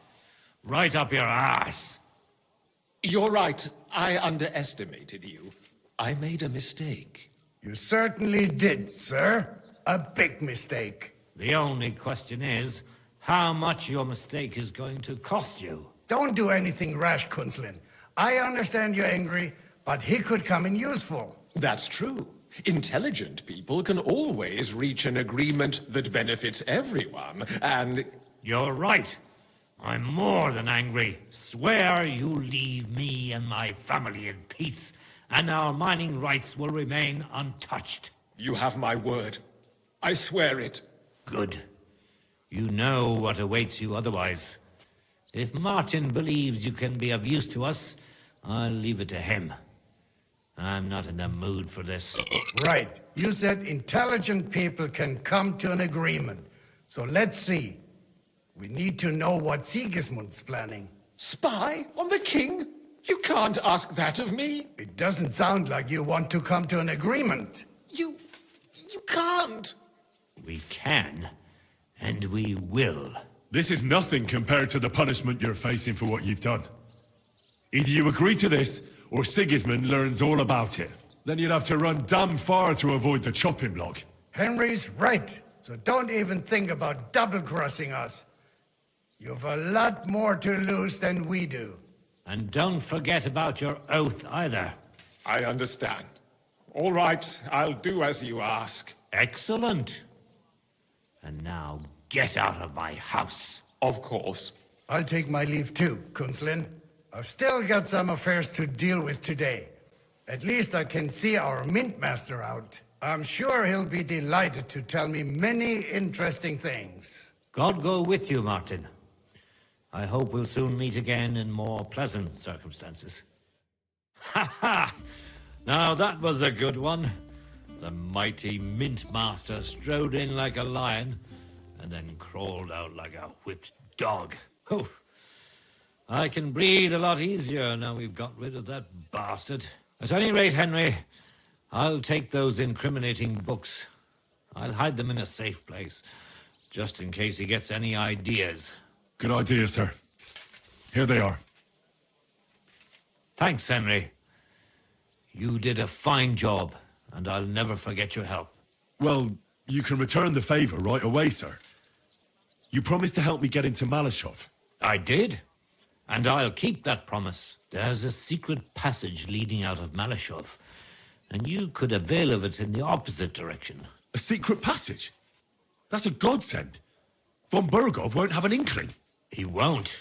Right up your ass. You're right. I underestimated you. I made a mistake. You certainly did, sir. A big mistake. The only question is, how much your mistake is going to cost you. Don't do anything rash, Kunslin. I understand you're angry, but he could come in useful. That's true. Intelligent people can always reach an agreement that benefits everyone, and... You're right. I'm more than angry. Swear you leave me and my family in peace, and our mining rights will remain untouched. You have my word. I swear it. Good. You know what awaits you otherwise. If Martin believes you can be of use to us, I'll leave it to him. I'm not in the mood for this. Right. You said intelligent people can come to an agreement. So let's see. We need to know what Sigismund's planning. Spy on the king? You can't ask that of me. It doesn't sound like you want to come to an agreement. You can't. We can, and we will. This is nothing compared to the punishment you're facing for what you've done. Either you agree to this, or Sigismund learns all about it. Then you'd have to run damn far to avoid the chopping block. Henry's right. So don't even think about double-crossing us. You've a lot more to lose than we do. And don't forget about your oath either. I understand. All right, I'll do as you ask. Excellent. And now get out of my house. Of course. I'll take my leave too, Kunslin. I've still got some affairs to deal with today. At least I can see our Mint Master out. I'm sure he'll be delighted to tell me many interesting things. God go with you, Martin. I hope we'll soon meet again in more pleasant circumstances. Ha ha! Now that was a good one. The mighty Mint Master strode in like a lion and then crawled out like a whipped dog. Oh, I can breathe a lot easier now we've got rid of that bastard. At any rate, Henry, I'll take those incriminating books. I'll hide them in a safe place, just in case he gets any ideas. Good idea, sir. Here they are. Thanks, Henry. You did a fine job, and I'll never forget your help. Well, you can return the favor right away, sir. You promised to help me get into Malashov. I did, and I'll keep that promise. There's a secret passage leading out of Malashov, and you could avail of it in the opposite direction. A secret passage? That's a godsend. Von Burgov won't have an inkling. He won't.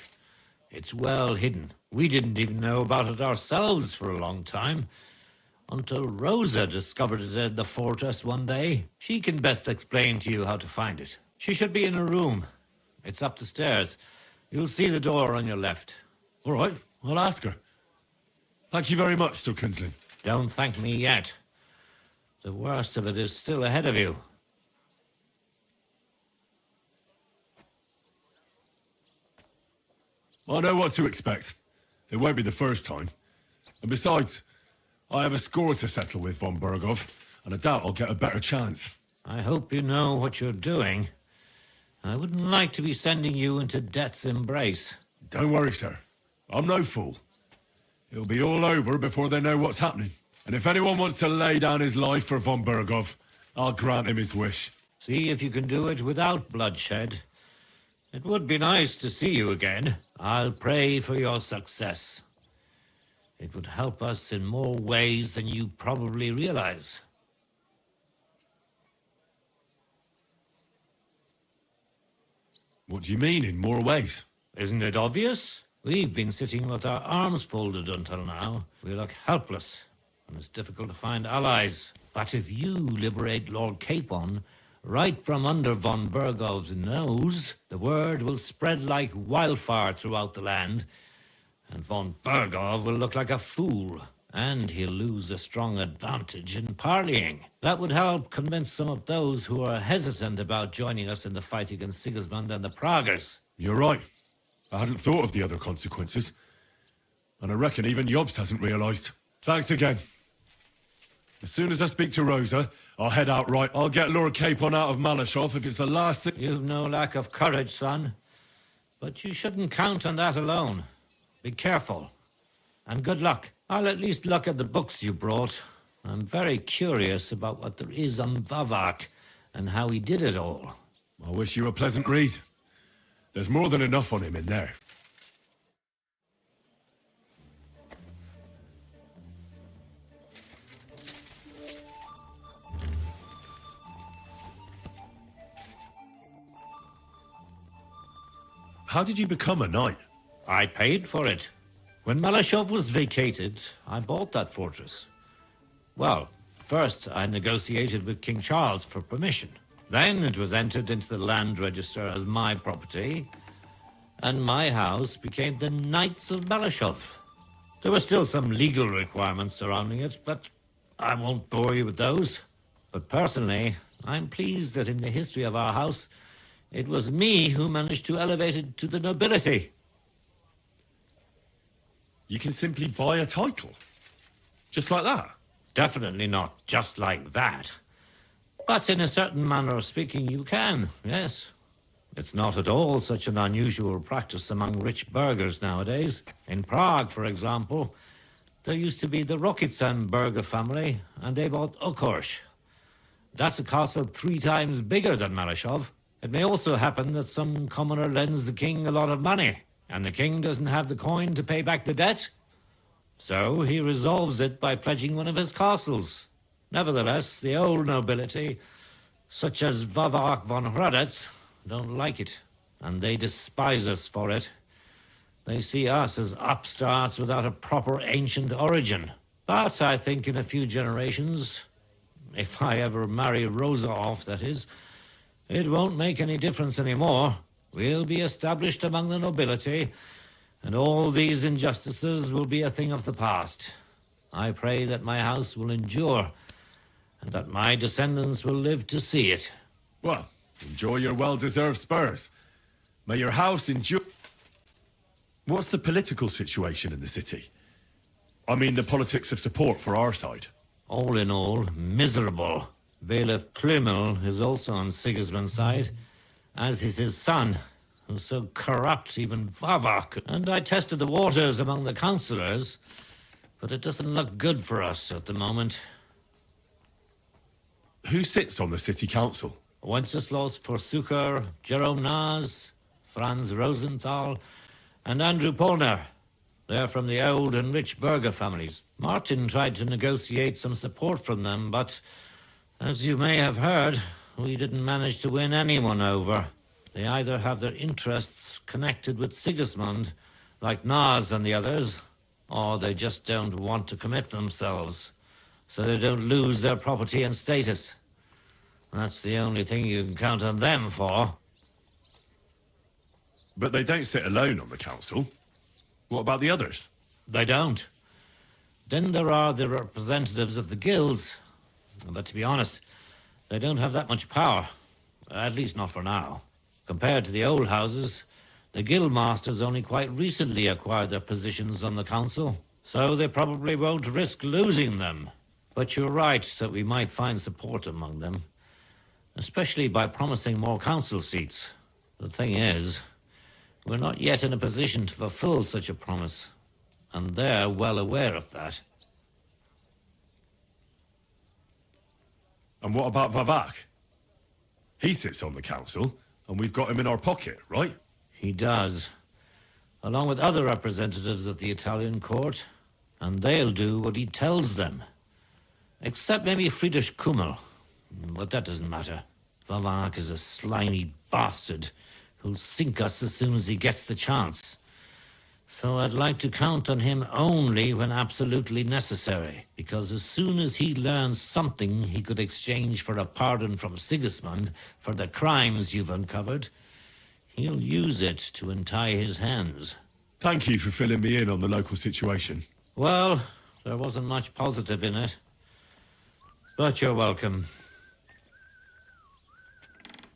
It's well hidden. We didn't even know about it ourselves for a long time. Until Rosa discovered it in the fortress one day. She can best explain to you how to find it. She should be in her room. It's up the stairs. You'll see the door on your left. All right, I'll ask her. Thank you very much, Sir Kunslin. Don't thank me yet. The worst of it is still ahead of you. I know what to expect. It won't be the first time. And besides, I have a score to settle with Von Burgov, and I doubt I'll get a better chance. I hope you know what you're doing. I wouldn't like to be sending you into death's embrace. Don't worry, sir. I'm no fool. It'll be all over before they know what's happening. And if anyone wants to lay down his life for Von Burgov, I'll grant him his wish. See if you can do it without bloodshed. It would be nice to see you again. I'll pray for your success. It would help us in more ways than you probably realize. What do you mean, in more ways? Isn't it obvious? We've been sitting with our arms folded until now. We look helpless, and it's difficult to find allies. But if you liberate Lord Capon, right from under von Burgov's nose, the word will spread like wildfire throughout the land, and von Burgov will look like a fool, and he'll lose a strong advantage in parleying. That would help convince some of those who are hesitant about joining us in the fight against Sigismund and the Praguers. You're right. I hadn't thought of the other consequences. And I reckon even Jobst hasn't realised. Thanks again. As soon as I speak to Rosa, I'll head out right. I'll get Lord Capon out of Malashov if it's the last thing... You've no lack of courage, son. But you shouldn't count on that alone. Be careful. And good luck. I'll at least look at the books you brought. I'm very curious about what there is on Vavak and how he did it all. I wish you a pleasant read. There's more than enough on him in there. How did you become a knight? I paid for it. When Malashov was vacated, I bought that fortress. Well, first I negotiated with King Charles for permission. Then it was entered into the land register as my property, and my house became the Knights of Malashov. There were still some legal requirements surrounding it, but I won't bore you with those. But personally, I'm pleased that in the history of our house, it was me who managed to elevate it to the nobility. You can simply buy a title? Just like that? Definitely not just like that. But in a certain manner of speaking, you can, yes. It's not at all such an unusual practice among rich burghers nowadays. In Prague, for example, there used to be the Rokitsan burgher family, and they bought Okorsh. That's a castle 3 times bigger than Malashov. It may also happen that some commoner lends the king a lot of money, and the king doesn't have the coin to pay back the debt. So he resolves it by pledging one of his castles. Nevertheless, the old nobility, such as Vavak von Hradec, don't like it, and they despise us for it. They see us as upstarts without a proper ancient origin. But I think in a few generations, if I ever marry Rosa off, that is, it won't make any difference anymore. We'll be established among the nobility, and all these injustices will be a thing of the past. I pray that my house will endure, and that my descendants will live to see it. Well, enjoy your well-deserved spurs. May your house endure... What's the political situation in the city? I mean the politics of support for our side. All in all, miserable. Bailiff Plymel is also on Sigismund's side, as is his son, who's so corrupt even Vavak. And I tested the waters among the councillors, but it doesn't look good for us at the moment. Who sits on the city council? Wenceslas Forsuker, Jerome Naz, Franz Rosenthal, and Andrew Polner. They're from the old and rich burgher families. Martin tried to negotiate some support from them, but as you may have heard, we didn't manage to win anyone over. They either have their interests connected with Sigismund, like Naz and the others, or they just don't want to commit themselves, so they don't lose their property and status. That's the only thing you can count on them for. But they don't sit alone on the council. What about the others? They don't. Then there are the representatives of the guilds. But to be honest, they don't have that much power. At least not for now. Compared to the old houses, the guild masters only quite recently acquired their positions on the council, so they probably won't risk losing them. But you're right that we might find support among them, especially by promising more council seats. The thing is, we're not yet in a position to fulfill such a promise, and they're well aware of that. And what about Vavak? He sits on the council, and we've got him in our pocket, right? He does, along with other representatives of the Italian court, and they'll do what he tells them. Except maybe Friedrich Kummel, but that doesn't matter. Vavak is a slimy bastard who'll sink us as soon as he gets the chance. So I'd like to count on him only when absolutely necessary, because as soon as he learns something he could exchange for a pardon from Sigismund for the crimes you've uncovered, he'll use it to untie his hands. Thank you for filling me in on the local situation. Well, there wasn't much positive in it. But you're welcome.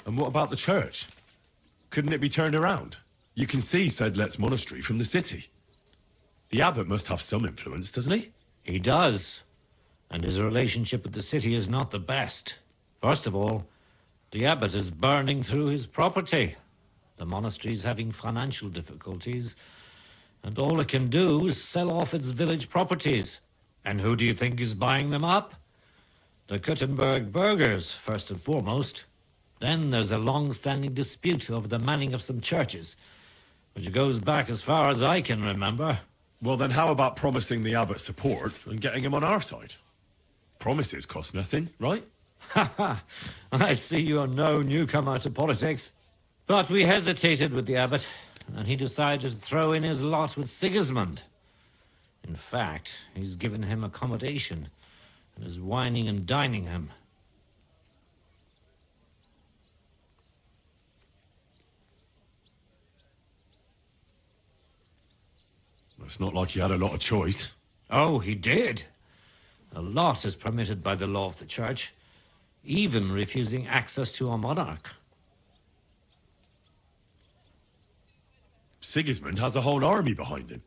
And what about the church? Couldn't it be turned around? You can see Sedlet's monastery from the city. The abbot must have some influence, doesn't he? He does. And his relationship with the city is not the best. First of all, the abbot is burning through his property. The monastery's having financial difficulties, and all it can do is sell off its village properties. And who do you think is buying them up? The Kuttenberg burghers, first and foremost. Then there's a long-standing dispute over the manning of some churches, which goes back as far as I can remember. Well, then how about promising the abbot support and getting him on our side? Promises cost nothing, right? Ha ha! I see you're no newcomer to politics. But we hesitated with the abbot, and he decided to throw in his lot with Sigismund. In fact, he's given him accommodation and is wining and dining him. It's not like he had a lot of choice. Oh, he did. A lot is permitted by the law of the church, even refusing access to a monarch. Sigismund has a whole army behind him.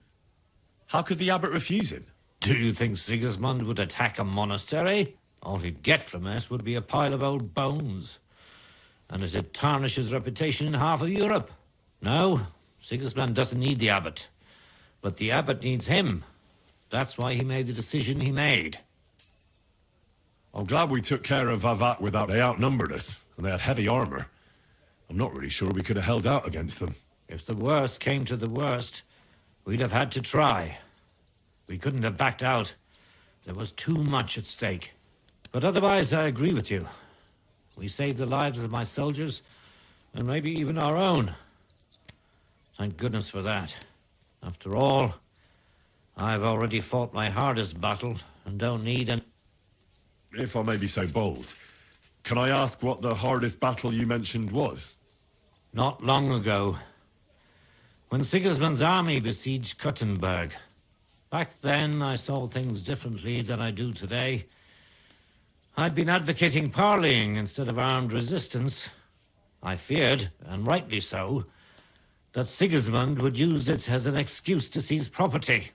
How could the abbot refuse him? Do you think Sigismund would attack a monastery? All he'd get from it would be a pile of old bones. And it'd tarnish his reputation in half of Europe. No, Sigismund doesn't need the abbot. But the abbot needs him. That's why he made the decision he made. I'm glad we took care of Vavak without they outnumbered us, and they had heavy armor. I'm not really sure we could have held out against them. If the worst came to the worst, we'd have had to try. We couldn't have backed out. There was too much at stake. But otherwise, I agree with you. We saved the lives of my soldiers, and maybe even our own. Thank goodness for that. After all, I've already fought my hardest battle and don't need an... If I may be so bold, can I ask what the hardest battle you mentioned was? Not long ago, when Sigismund's army besieged Kuttenberg. Back then, I saw things differently than I do today. I'd been advocating parleying instead of armed resistance. I feared, and rightly so, that Sigismund would use it as an excuse to seize property.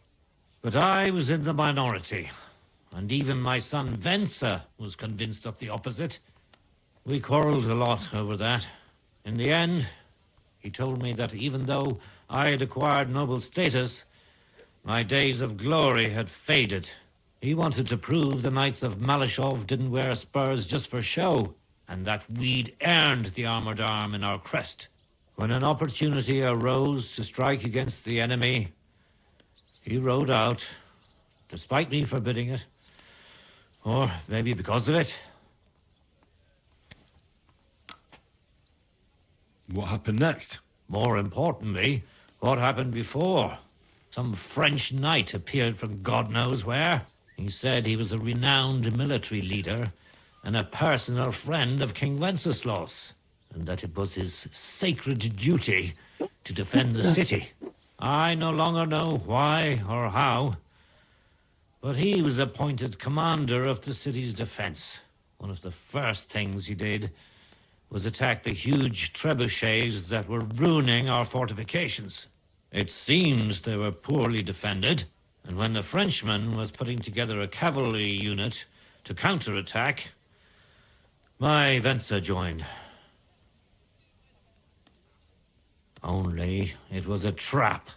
But I was in the minority, and even my son Venser was convinced of the opposite. We quarreled a lot over that. In the end, he told me that even though I had acquired noble status, my days of glory had faded. He wanted to prove the Knights of Malashov didn't wear spurs just for show, and that we'd earned the armored arm in our crest. When an opportunity arose to strike against the enemy, he rode out, despite me forbidding it, or maybe because of it. What happened next? More importantly, what happened before? Some French knight appeared from God knows where. He said he was a renowned military leader and a personal friend of King Wenceslas, and that it was his sacred duty to defend the city. I no longer know why or how, but he was appointed commander of the city's defense. One of the first things he did was attack the huge trebuchets that were ruining our fortifications. It seems they were poorly defended, and when the Frenchman was putting together a cavalry unit to counterattack, my Venser joined. Only it was a trap,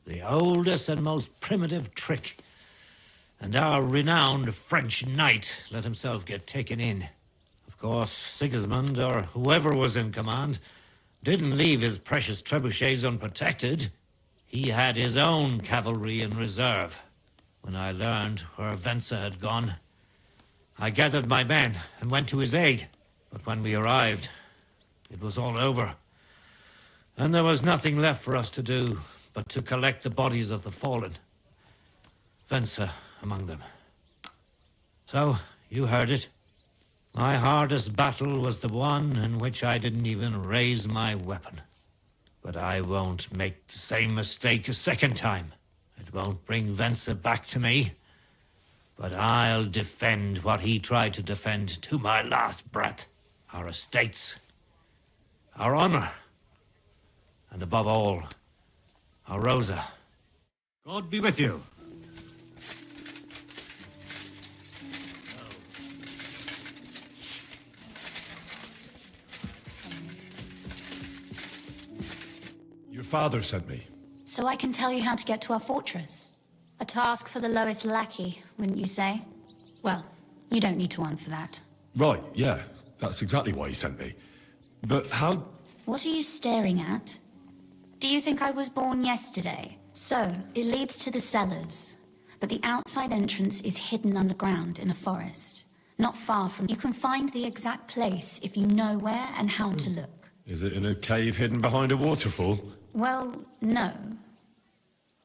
the oldest and most primitive trick, and our renowned French knight let himself get taken in. Of course, Sigismund, or whoever was in command, didn't leave his precious trebuchets unprotected. He had his own cavalry in reserve. When I learned where Venser had gone, I gathered my men and went to his aid. But when we arrived, it was all over. And there was nothing left for us to do but to collect the bodies of the fallen. Venser among them. So, you heard it. My hardest battle was the one in which I didn't even raise my weapon. But I won't make the same mistake a second time. It won't bring Venser back to me. But I'll defend what he tried to defend to my last breath. Our estates, our honor, and above all, our Rosa. God be with you. Your father sent me. So I can tell you how to get to our fortress. A task for the lowest lackey, wouldn't you say? Well, you don't need to answer that. Right, yeah. That's exactly why he sent me. But how... What are you staring at? Do you think I was born yesterday? So, it leads to the cellars. But the outside entrance is hidden underground in a forest. Not far from... You can find the exact place if you know where and how to look. Is it in a cave hidden behind a waterfall? Well, no.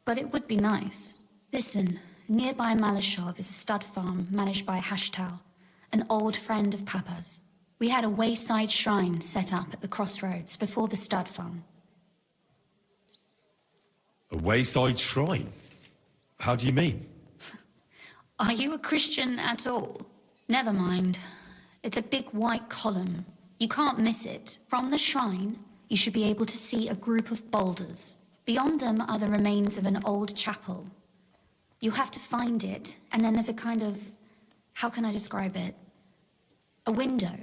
But it would be nice. Listen, nearby Malashov is a stud farm managed by Hashtal, an old friend of Papa's. We had a wayside shrine set up at the crossroads before the stud farm. A wayside shrine? How do you mean? Are you a Christian at all? Never mind. It's a big white column. You can't miss it. From the shrine, you should be able to see a group of boulders. Beyond them are the remains of an old chapel. You have to find it, and then there's a kind of... How can I describe it? A window.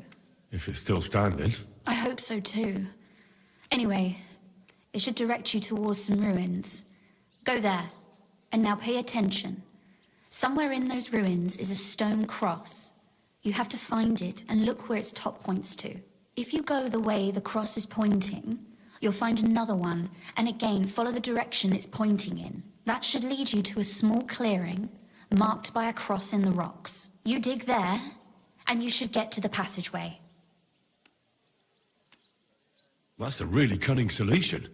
If it's still standing. I hope so too. Anyway, it should direct you towards some ruins. Go there. And now pay attention. Somewhere in those ruins is a stone cross. You have to find it and look where its top points to. If you go the way the cross is pointing, you'll find another one, and again follow the direction it's pointing in. That should lead you to a small clearing marked by a cross in the rocks. You dig there, and you should get to the passageway. That's a really cunning solution.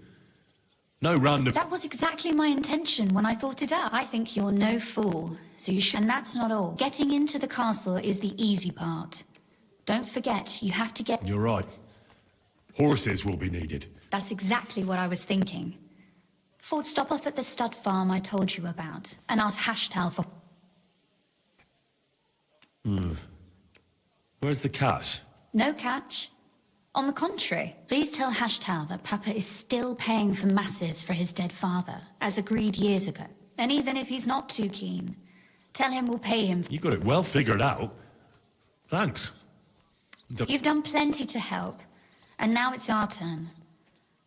No random... That was exactly my intention when I thought it up. I think you're no fool, so you should... And that's not all. Getting into the castle is the easy part. Don't forget, you have to get... You're right. Horses will be needed. That's exactly what I was thinking. Ford, stop off at the stud farm I told you about, and ask Hashtal for... Where's the cash? No catch. On the contrary, please tell Hashtal that Papa is still paying for masses for his dead father, as agreed years ago. And even if he's not too keen, tell him we'll pay him... You got it well figured out. Thanks. You've done plenty to help, and now it's our turn.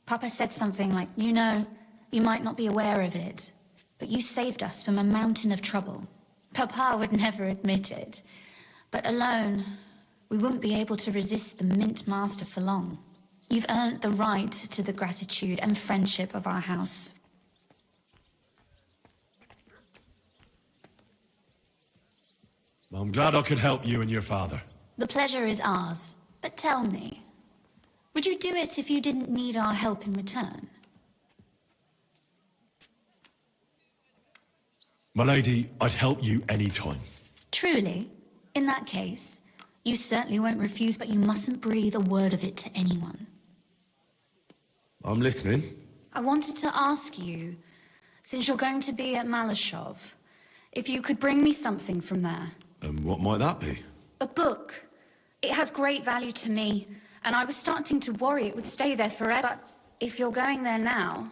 Papa said something like, you know, you might not be aware of it, but you saved us from a mountain of trouble. Papa would never admit it, but alone, we wouldn't be able to resist the Mint Master for long. You've earned the right to the gratitude and friendship of our house. I'm glad I could help you and your father. The pleasure is ours, but tell me, would you do it if you didn't need our help in return? My lady, I'd help you any time. Truly? In that case, you certainly won't refuse, but you mustn't breathe a word of it to anyone. I'm listening. I wanted to ask you, since you're going to be at Malashov, if you could bring me something from there. And what might that be? A book. It has great value to me, and I was starting to worry it would stay there forever. But if you're going there now...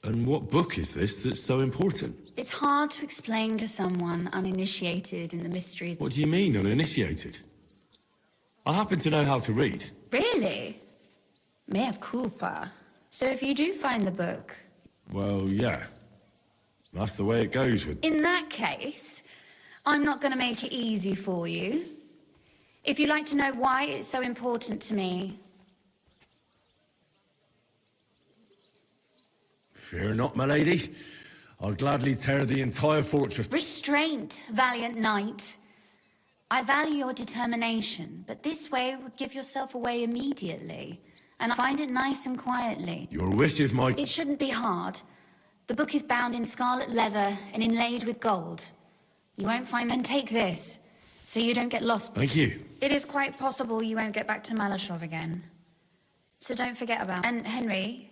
And what book is this that's so important? It's hard to explain to someone uninitiated in the mysteries. What do you mean, uninitiated? I happen to know how to read. Really? Mea culpa. So if you do find the book... Well, yeah. That's the way it goes with... In that case, I'm not going to make it easy for you. If you'd like to know why it's so important to me... Fear not, my lady. I'll gladly tear the entire fortress. Restraint, valiant knight. I value your determination, but this way would give yourself away immediately. And I find it nice and quietly. Your wish is my... It shouldn't be hard. The book is bound in scarlet leather and inlaid with gold. You won't find... And take this, so you don't get lost. Thank you. It is quite possible you won't get back to Malashov again. So don't forget about... And Henry...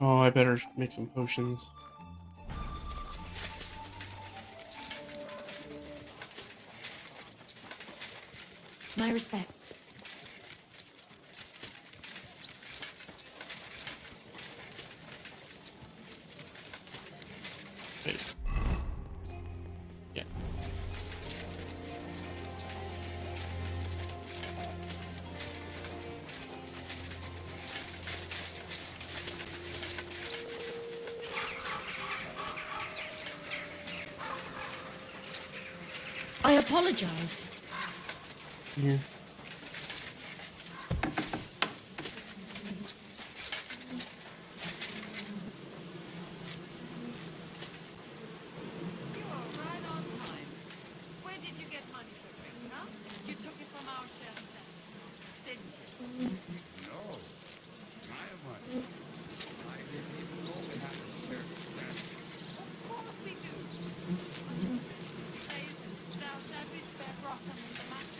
Oh, I better make some potions. My respects. Wait. Yeah. I apologize. Here. Where did you get money for drink, huh? You took it from our shelf then, didn't you? No. My money. I didn't even know we had a service there. Of course we do. Thou shalt be spare Rossum in the match.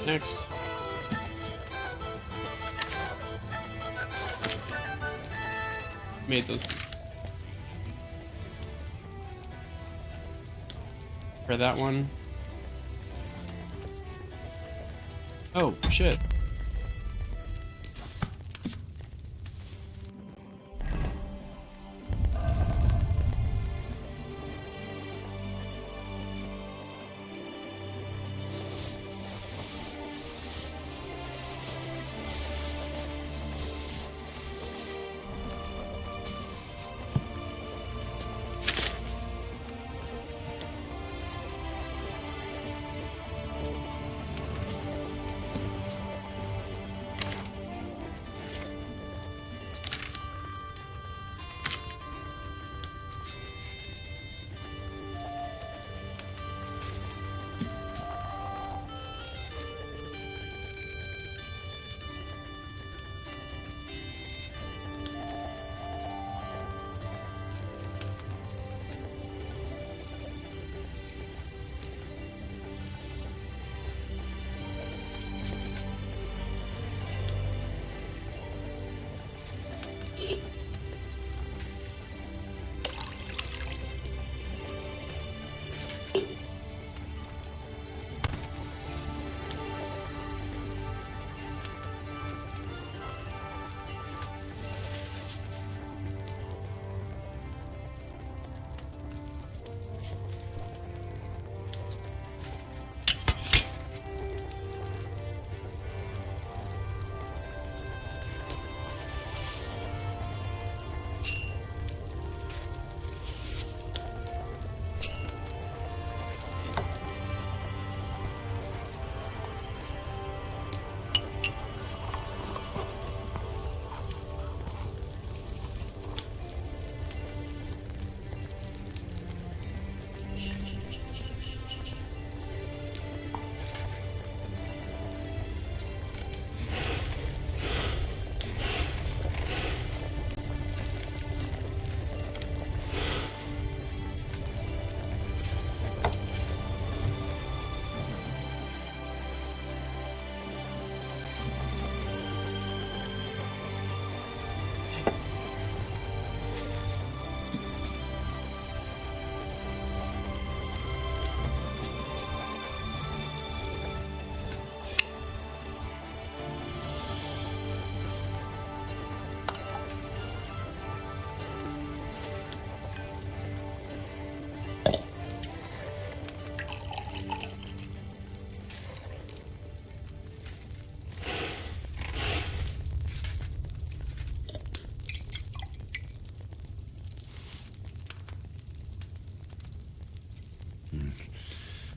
next? Made those. For that one. Oh, shit.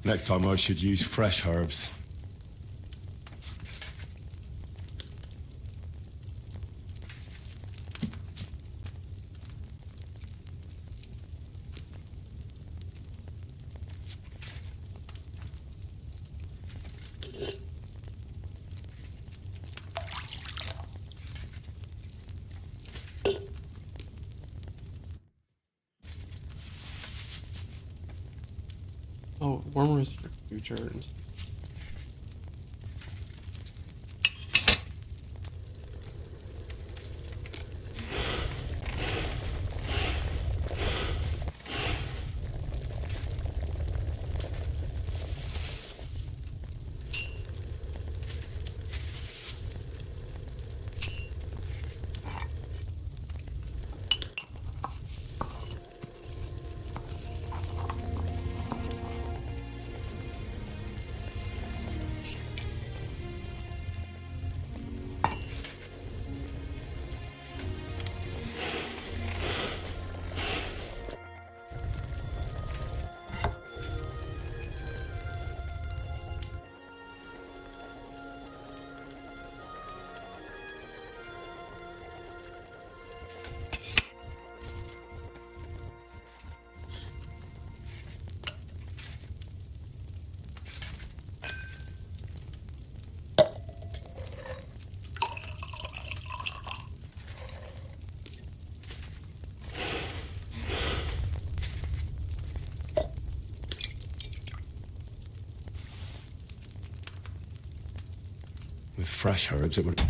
Next time I should use fresh herbs. Oh, warmers for futures. With fresh herbs, it would...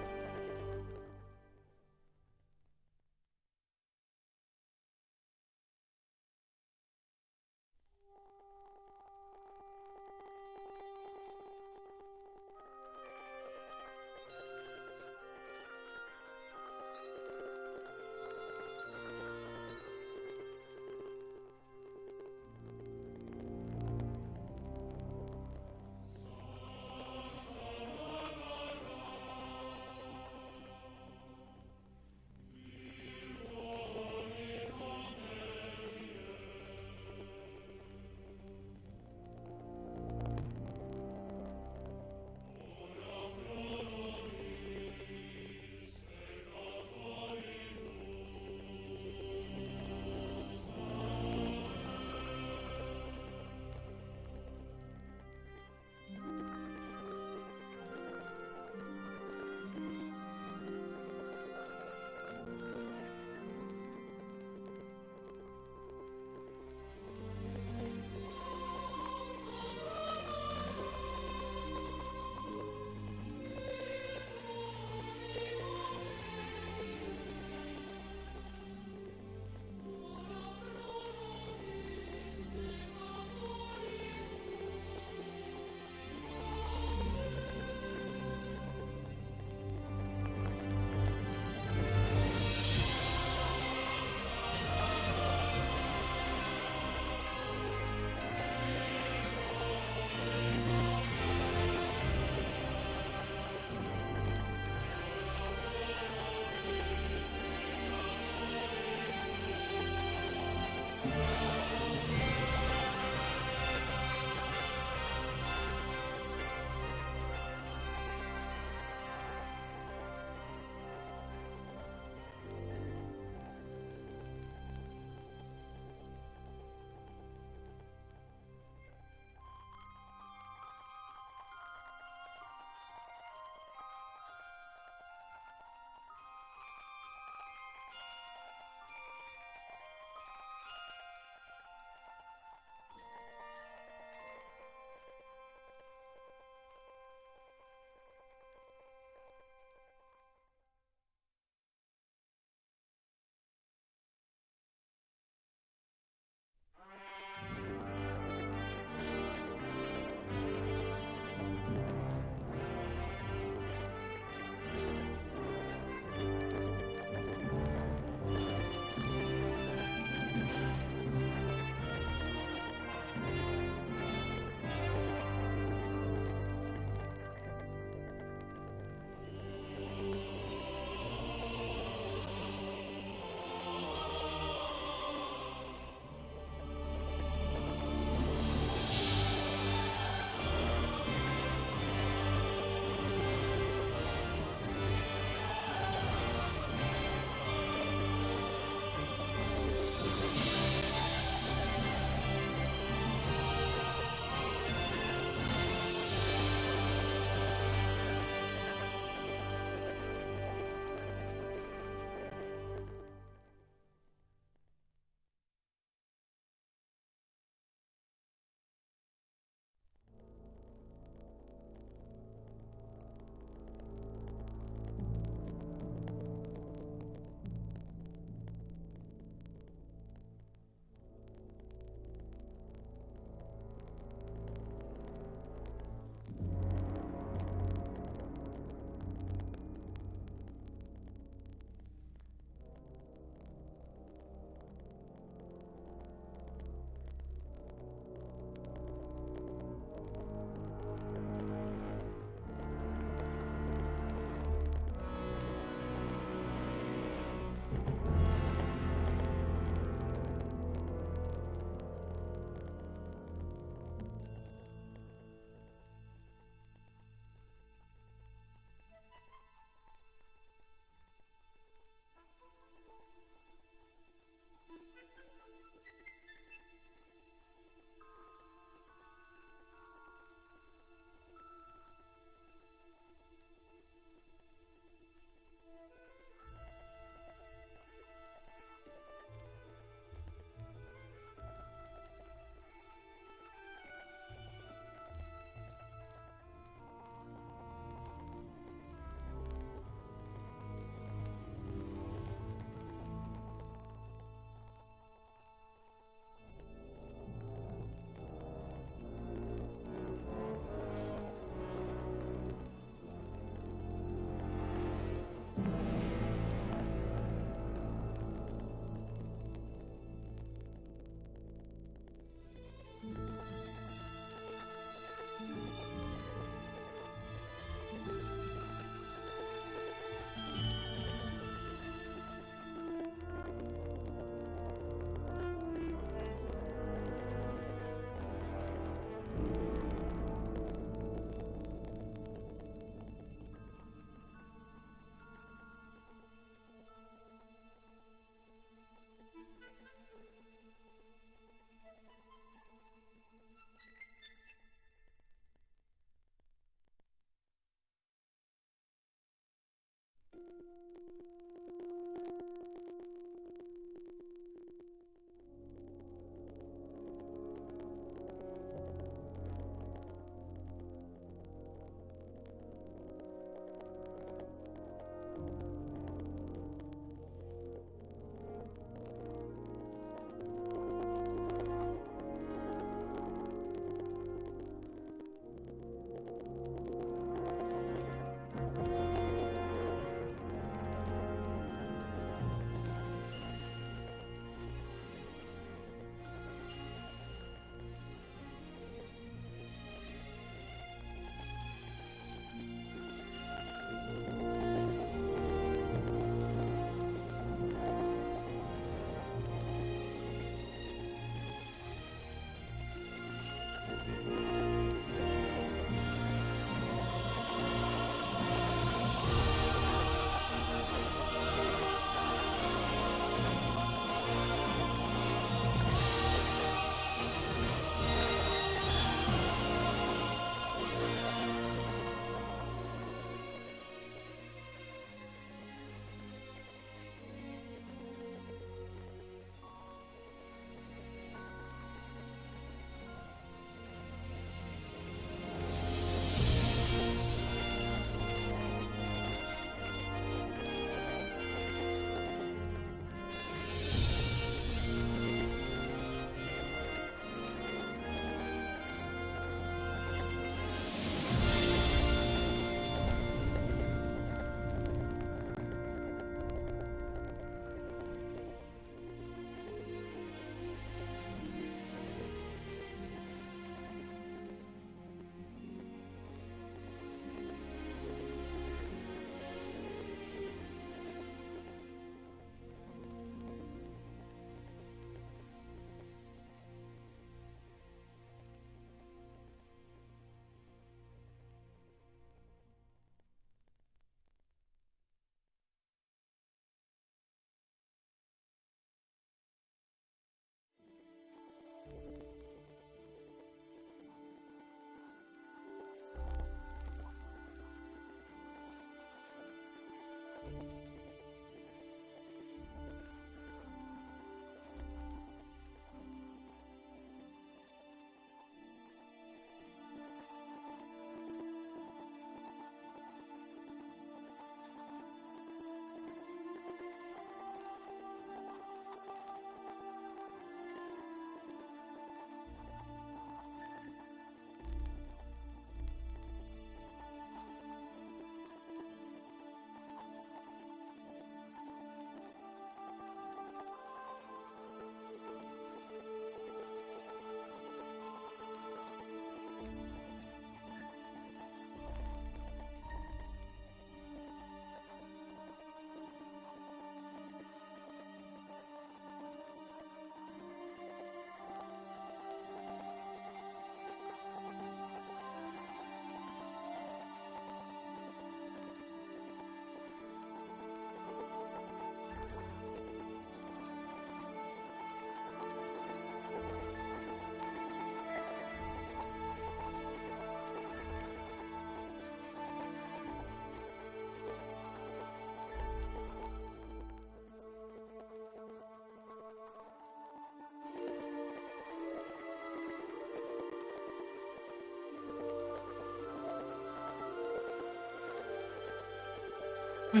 Oh.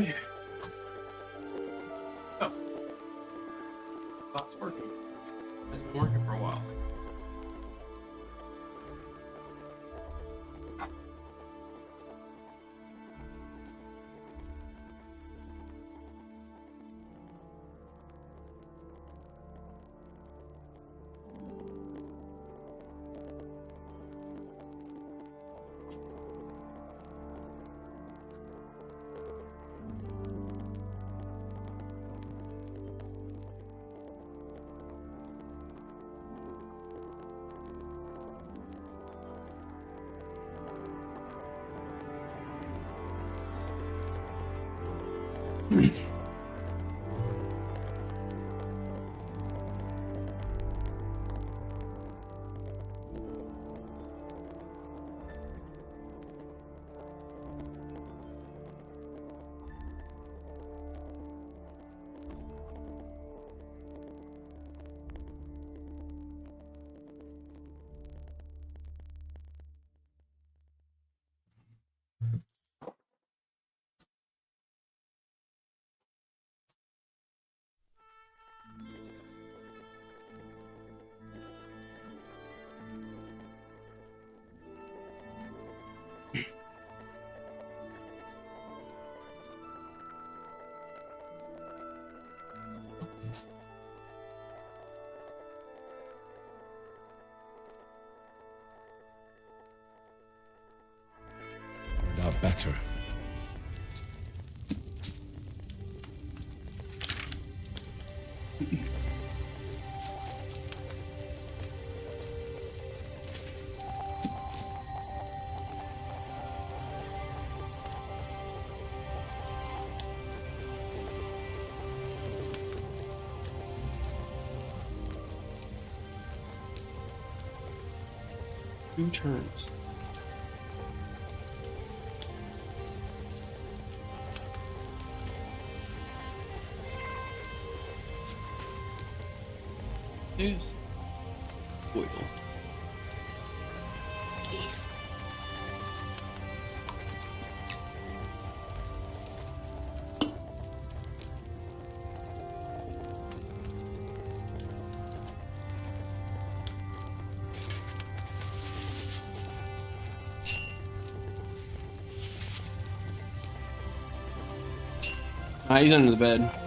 That's working. It's been working for a while. Turned out better. Two turns. Yes. Oil. He's under the bed.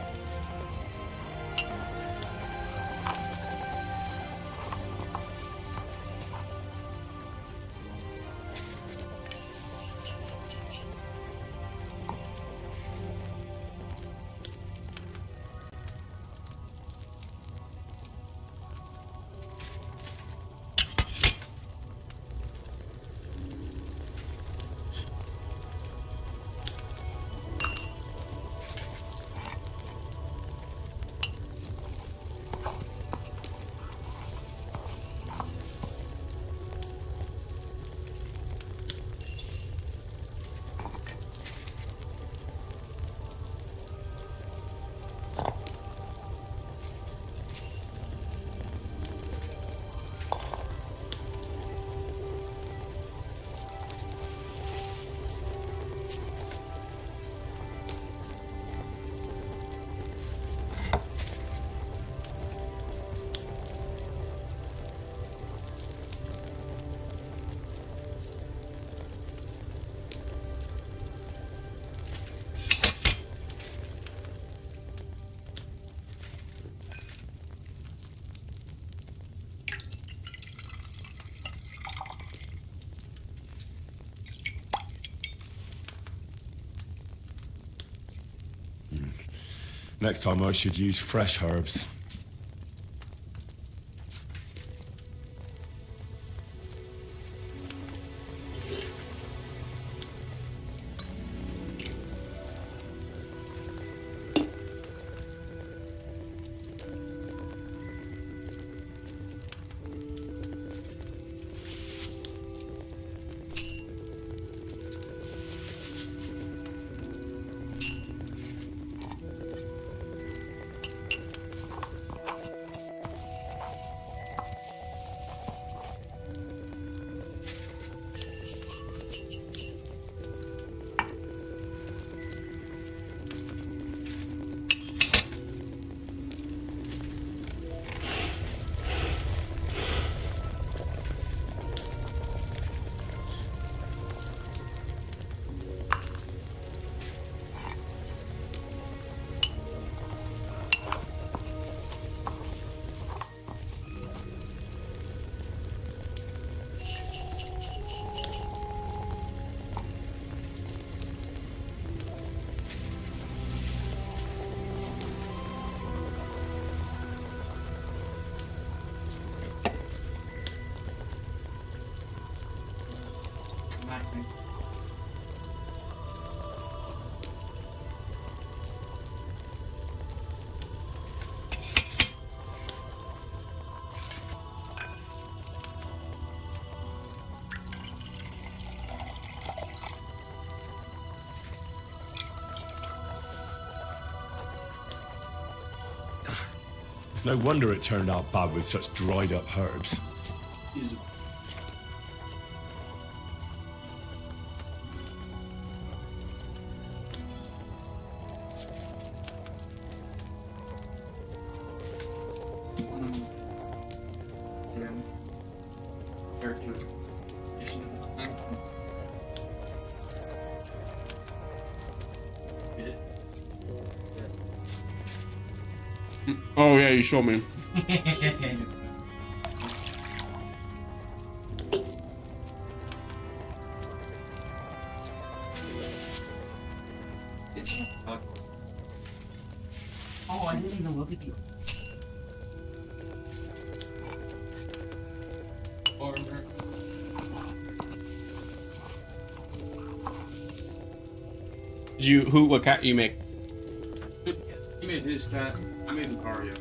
Next time I should use fresh herbs. Automatically. It's no wonder it turned out bad with such dried up herbs. Easy. Oh yeah, you showed me. Oh, I didn't even look at you. Did you what cat you make? He made his cat. I made Lucario.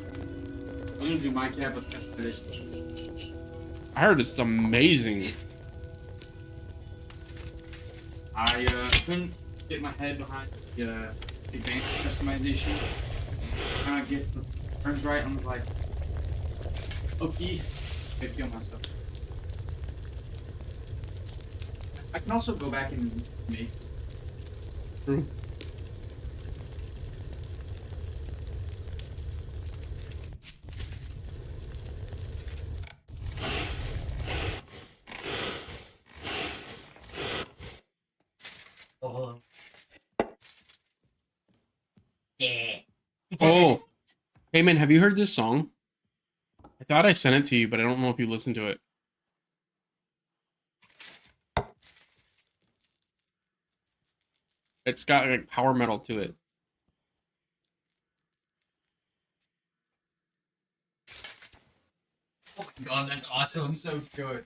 I'm gonna do my cat, but that's finished. I heard it's amazing. I couldn't get my head behind the advanced customization. Trying to get the turns right, I was like, okay, I kill myself. I can also go back and make. True. Yeah. Oh, hey man, have you heard this song? I thought I sent it to you, but I don't know if you listened to it. It's got like power metal to it. Oh my god, that's awesome. That's so good.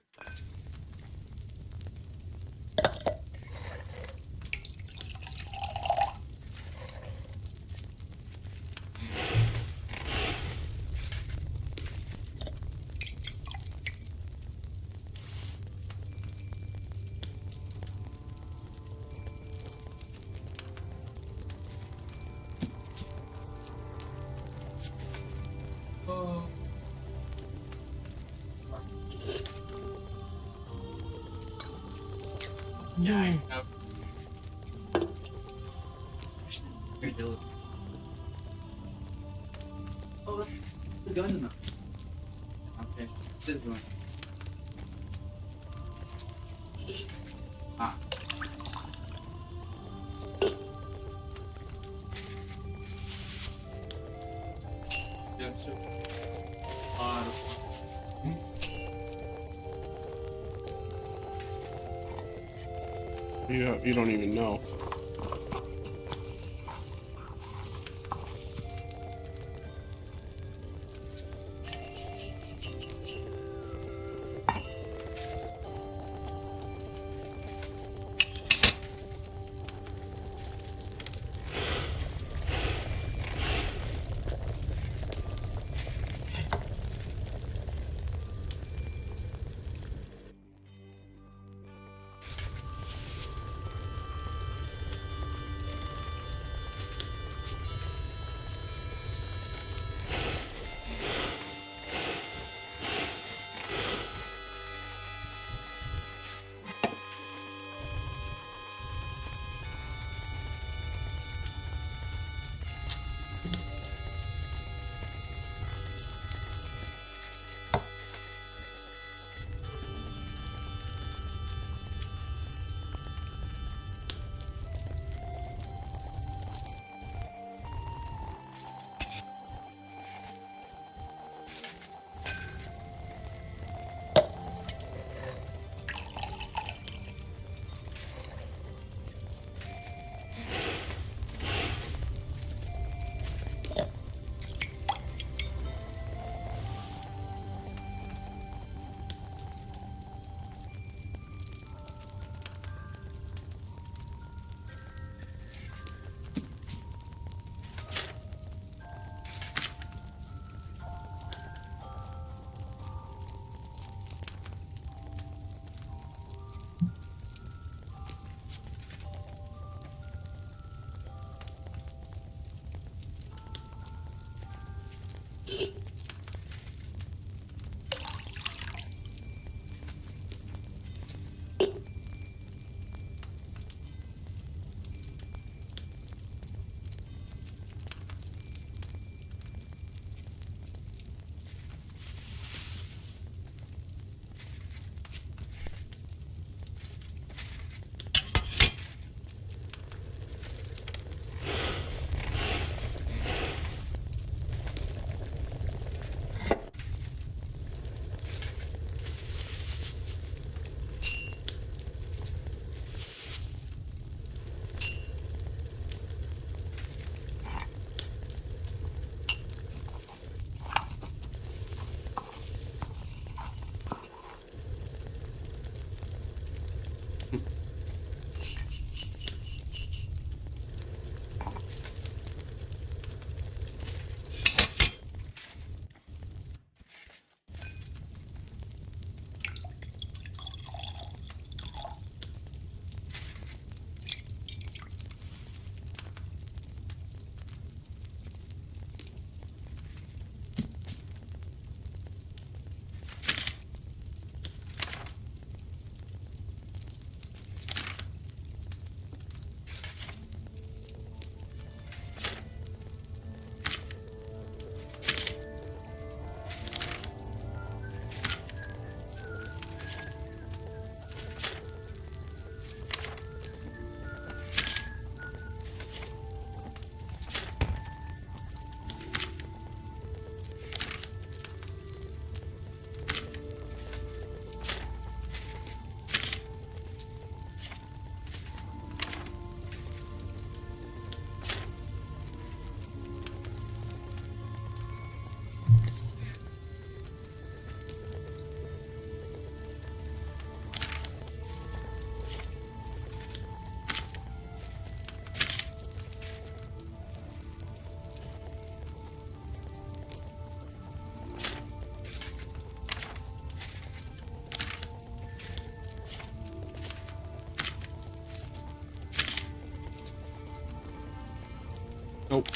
Oh. Yeah, I know. Oh, look, the gun in them. Okay, this is going. Ah. Yeah, so. You don't even know. Nope.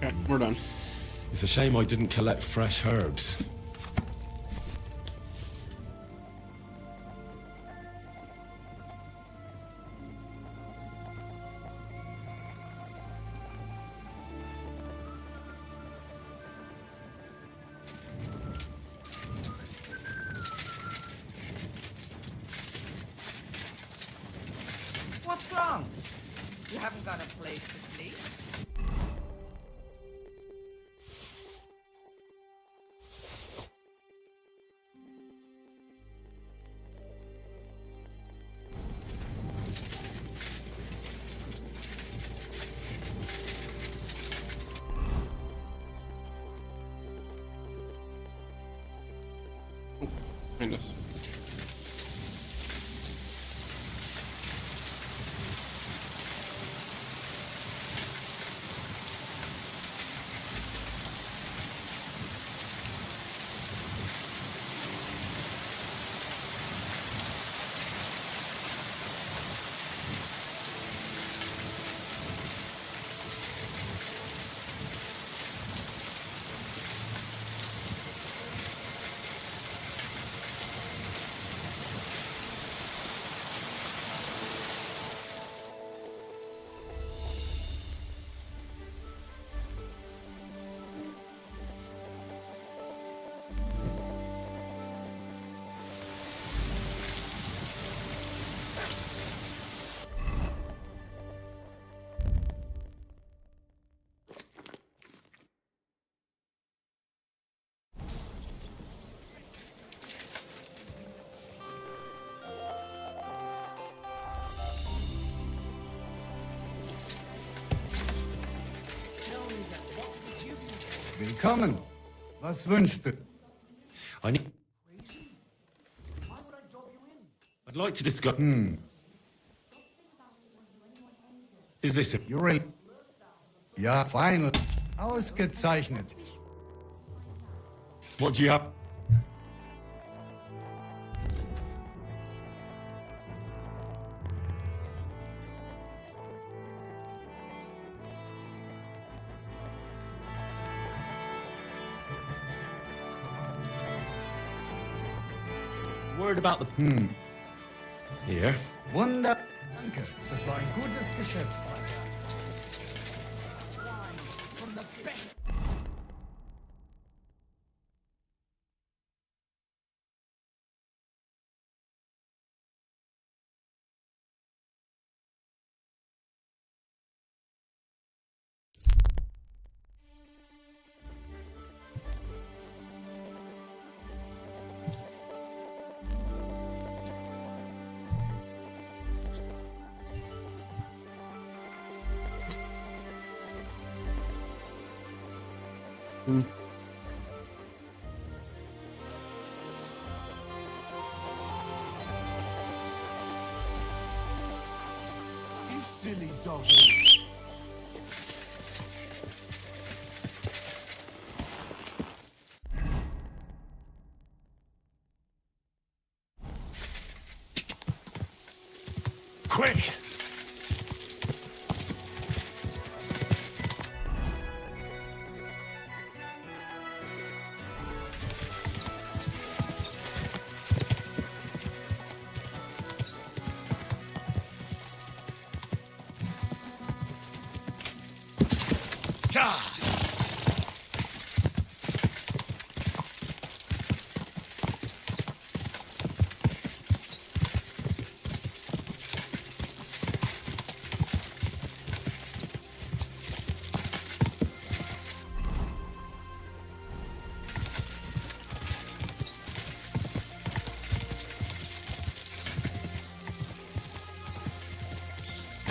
Okay, we're done. It's a shame I didn't collect fresh herbs. What's wrong? You haven't got a place to sleep? Behind us. Willkommen. Was wünschst du? I'd like to discuss. Is this it? You're in. Ja, final. Ausgezeichnet. What do you have? Word about the. Here. Wunder. Danke, das war ein gutes Geschäft, Alter. From the best. You silly doggy. Quick!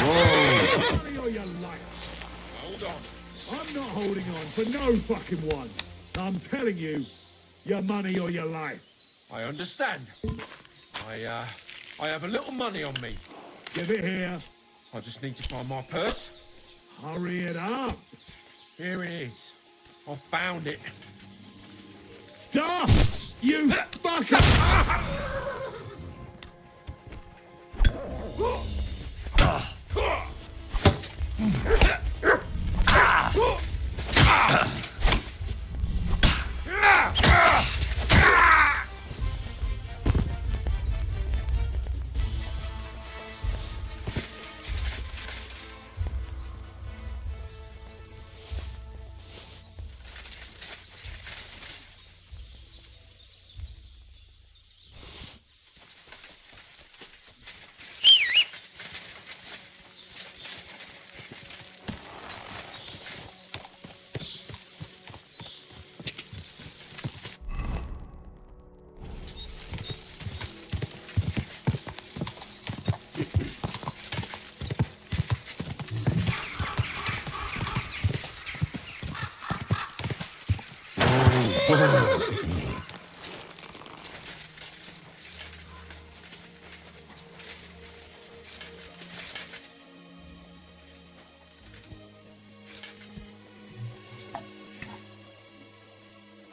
Money or your life? Hold on. I'm not holding on for no fucking one. I'm telling you, your money or your life. I understand. I have a little money on me. Give it here. I just need to find my purse. Hurry it up. Here it is. I found it. Stop! You fucker!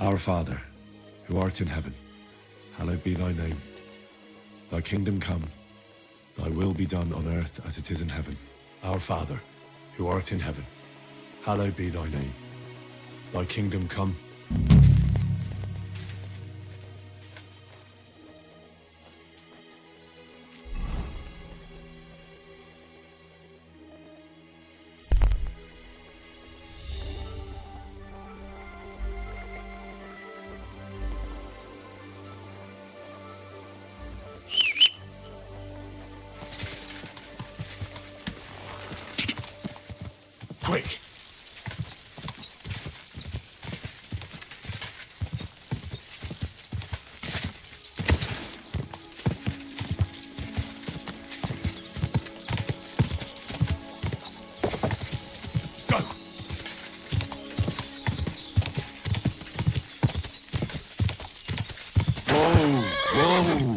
Our Father, who art in heaven, hallowed be thy name. Thy kingdom come, thy will be done on earth as it is in heaven. Our Father, who art in heaven, hallowed be thy name. Thy kingdom come. Quick! Go! Whoa! Whoa!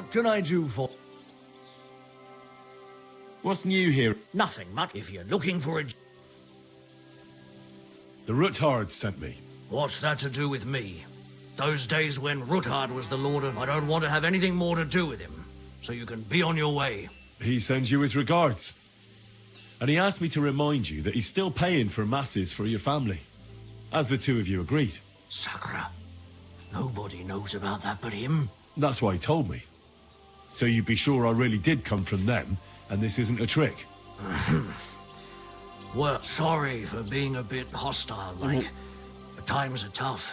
What can I do for... What's new here? Nothing much. If you're looking for a... The Ruthard sent me. What's that to do with me? Those days when Ruthard was the Lord of... I don't want to have anything more to do with him. So you can be on your way. He sends you his regards. And he asked me to remind you that he's still paying for masses for your family. As the two of you agreed. Sakura. Nobody knows about that but him. That's why he told me. So you'd be sure I really did come from them, and this isn't a trick. Well, sorry for being a bit hostile-like. But times are tough.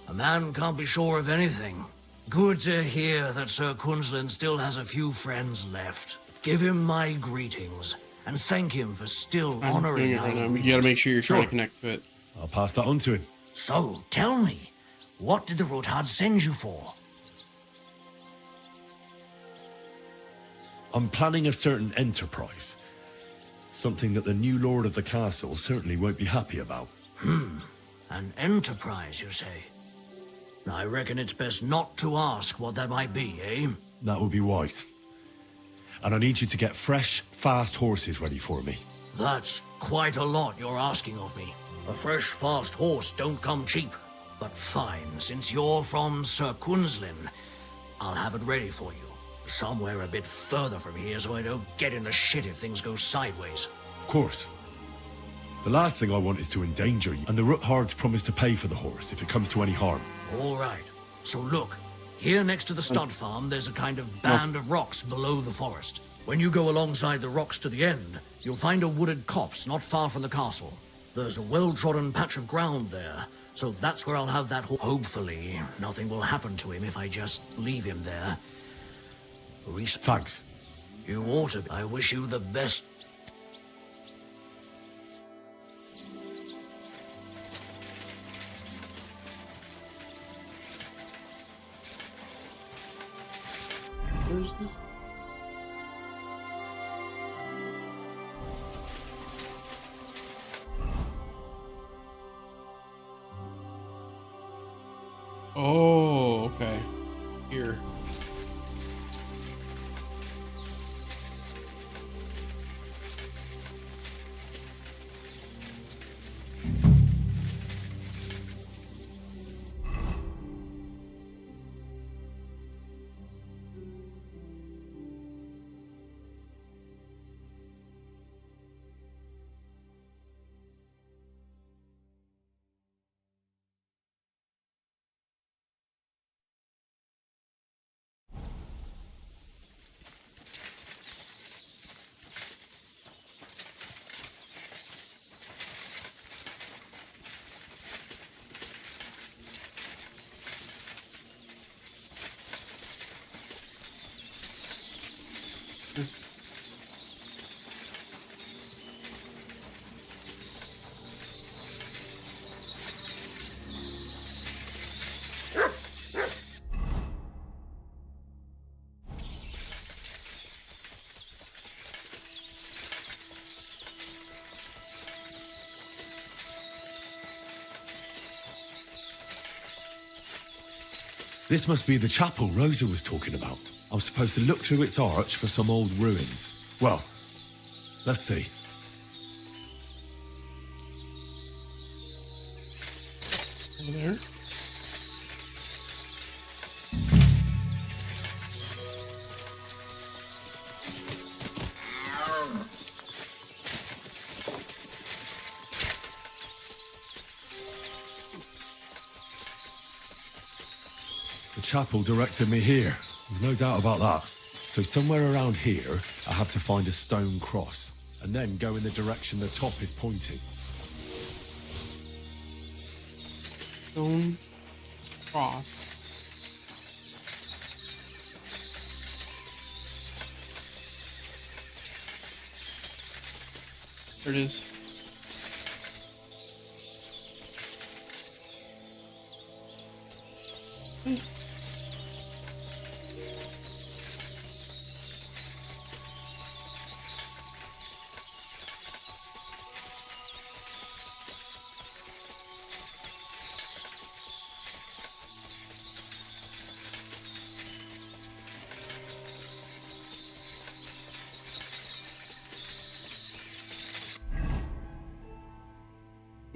A man can't be sure of anything. Good to hear that Sir Quinlan still has a few friends left. Give him my greetings, and thank him for still honoring our agreement. You gotta make sure you're trying to connect to it. I'll pass that on to him. So, tell me, what did the Ruthard send you for? I'm planning a certain enterprise. Something that the new lord of the castle certainly won't be happy about. An enterprise, you say? I reckon it's best not to ask what that might be, eh? That would be wise. And I need you to get fresh, fast horses ready for me. That's quite a lot you're asking of me. A fresh, fast horse don't come cheap. But fine, since you're from Sir Quinlan, I'll have it ready for you. Somewhere a bit further from here so I don't get in the shit if things go sideways. Of course. The last thing I want is to endanger you, and the Ruthards promise to pay for the horse if it comes to any harm. All right. So look, here next to the stud farm, there's a kind of band of rocks below the forest. When you go alongside the rocks to the end, you'll find a wooded copse not far from the castle. There's a well-trodden patch of ground there, so that's where I'll have that horse. Hopefully, nothing will happen to him if I just leave him there. Thanks. You ought to. I wish you the best. Where's this? Oh, okay. Here. This must be the chapel Rosa was talking about. I was supposed to look through its arch for some old ruins. Well, let's see. Over there. The chapel directed me here. There's no doubt about that. So somewhere around here, I have to find a stone cross, and then go in the direction the top is pointing. Stone cross. There it is.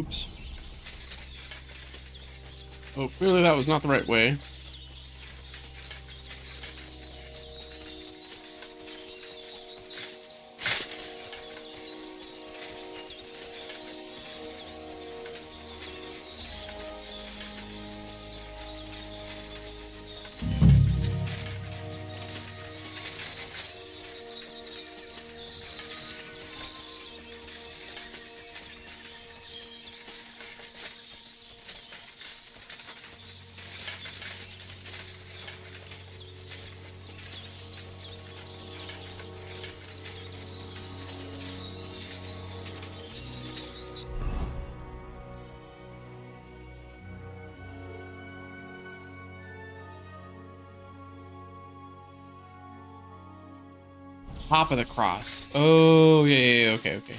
Oops. Oh, clearly that was not the right way. Top of the cross. Oh, yeah, okay, okay.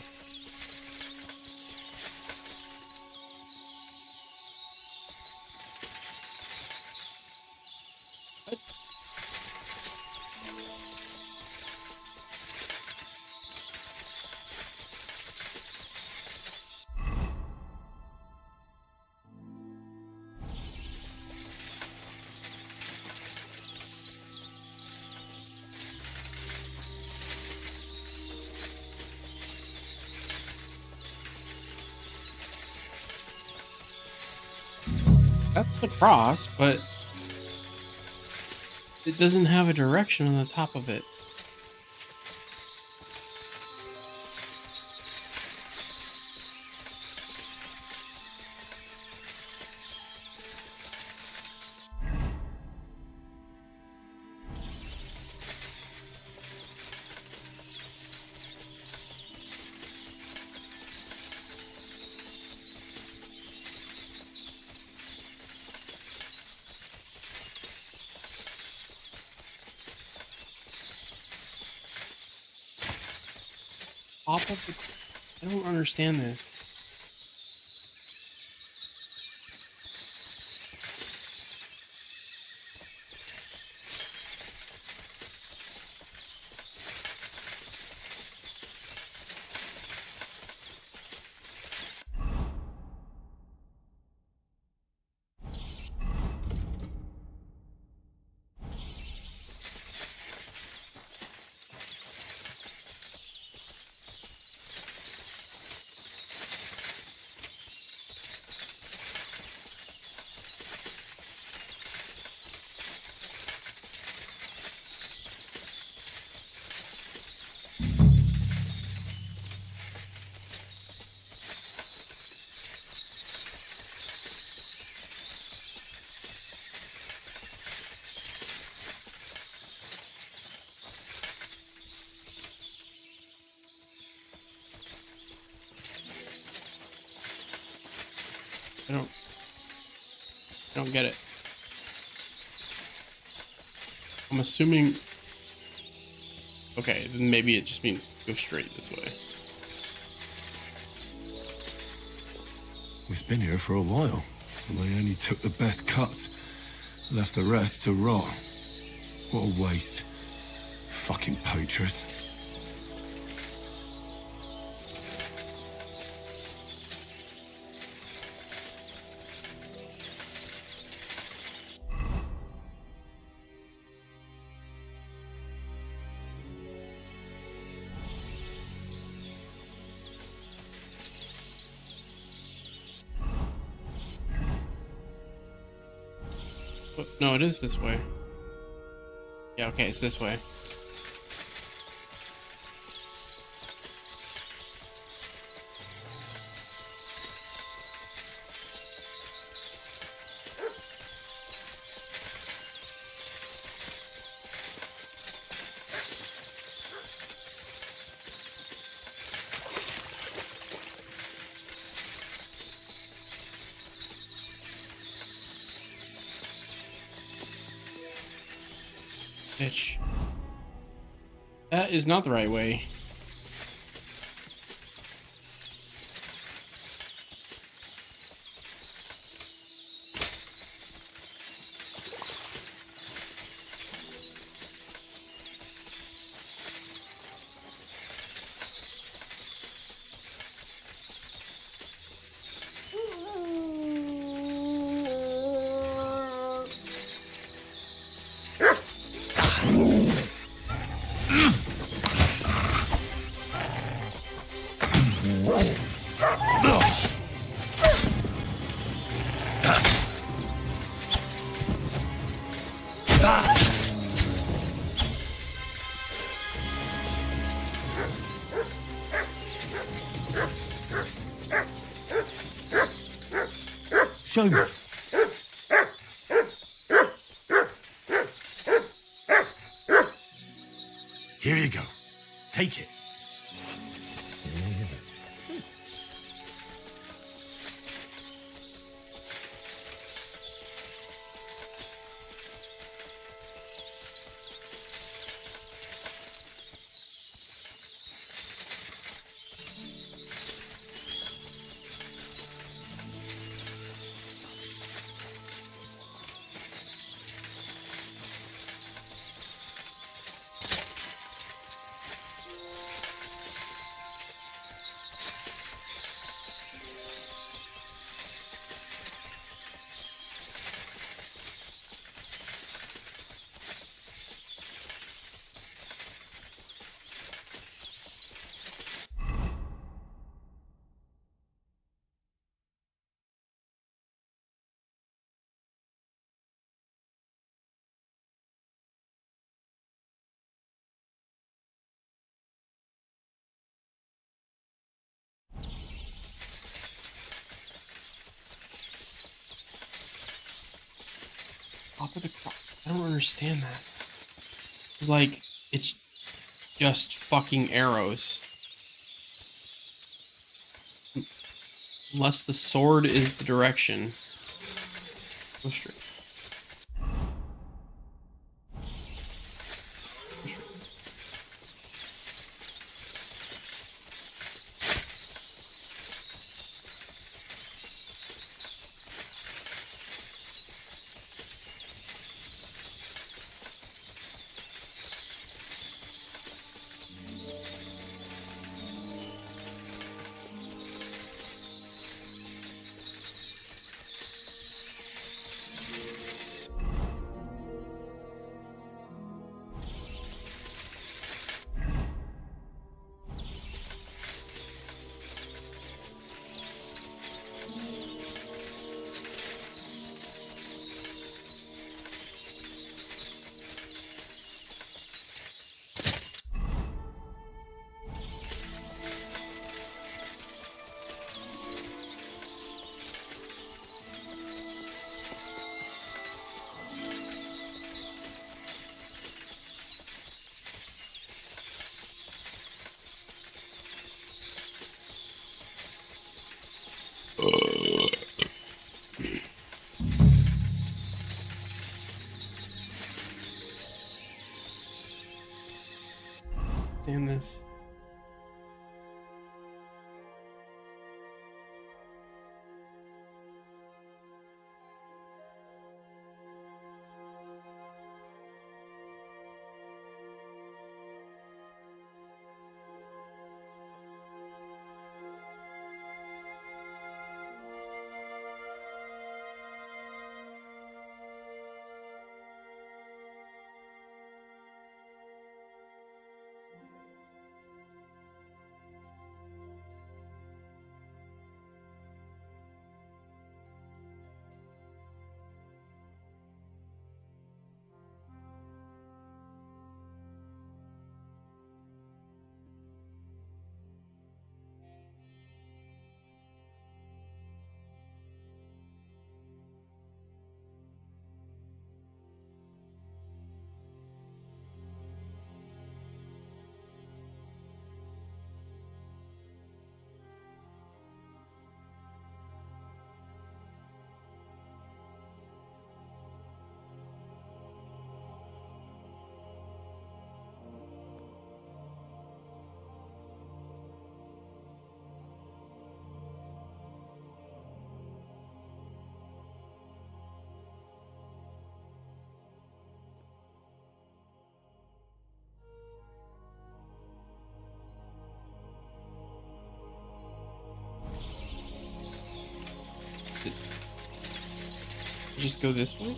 That's the cross, but it doesn't have a direction on the top of it. Top of the... I don't understand this. I don't get it. I'm assuming... Okay, then maybe it just means go straight this way. We've been here for a while, and they only took the best cuts, left the rest to rot. What a waste. Fucking poachers. No, it is this way. Yeah, okay, it's this way. Bitch. That is not the right way. Show me. Here you go. Take it. Top of the crop. I don't understand that. It's like, it's just fucking arrows. Unless the sword is the direction. Go straight. Damn this. Just go this way?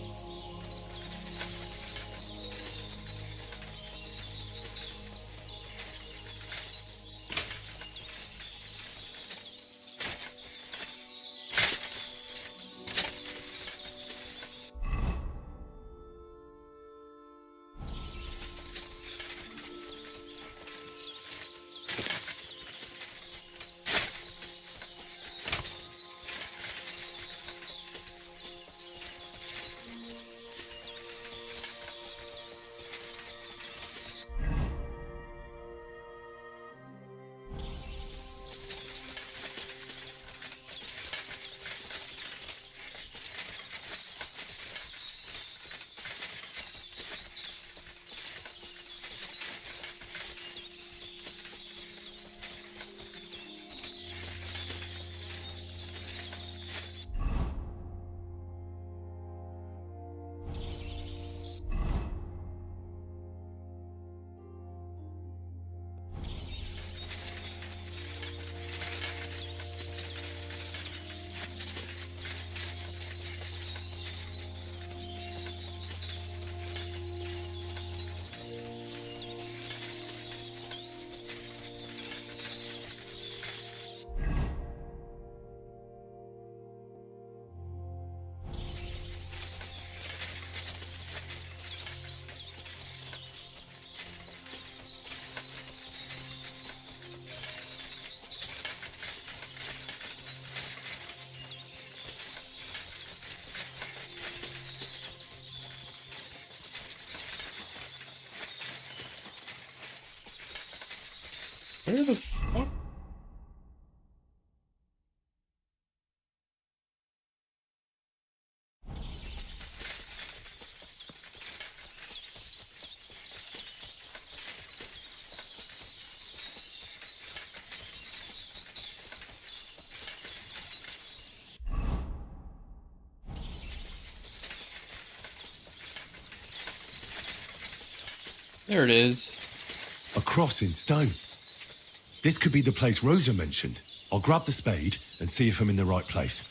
Where the fuck? There it is. A cross in stone. This could be the place Rosa mentioned. I'll grab the spade and see if I'm in the right place.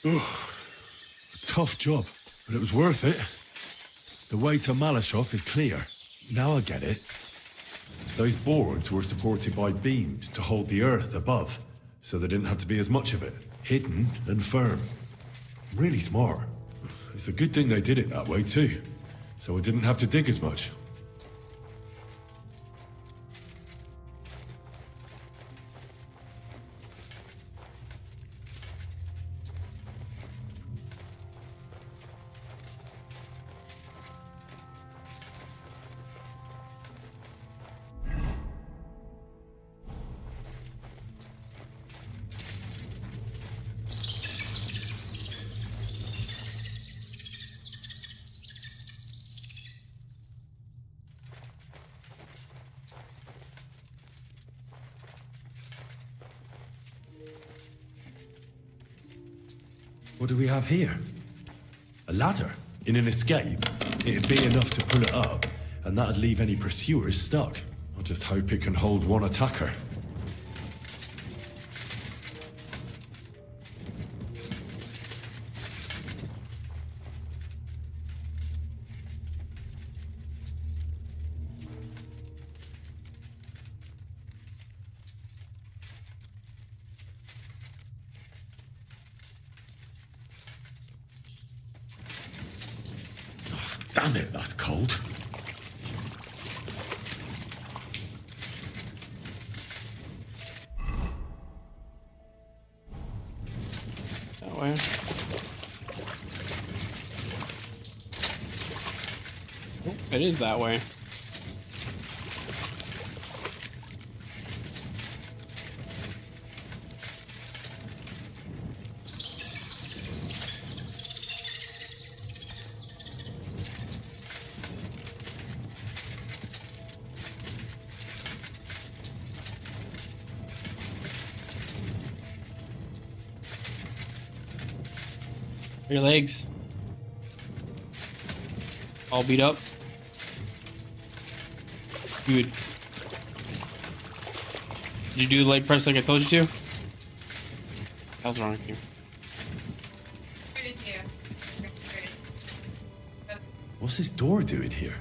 Ugh. A tough job, but it was worth it. The way to Malashov is clear. Now I get it. Those boards were supported by beams to hold the earth above, so there didn't have to be as much of it. Hidden and firm. Really smart. It's a good thing they did it that way too, so I didn't have to dig as much. What do we have here? A ladder? In an escape, it'd be enough to pull it up, and that'd leave any pursuers stuck. I just hope it can hold one attacker. Damn it, that's cold. That way. Oh, it is that way. Your legs. All beat up. Good. Did you do the leg press like I told you to? What the hell's wrong with you? What's this door doing here?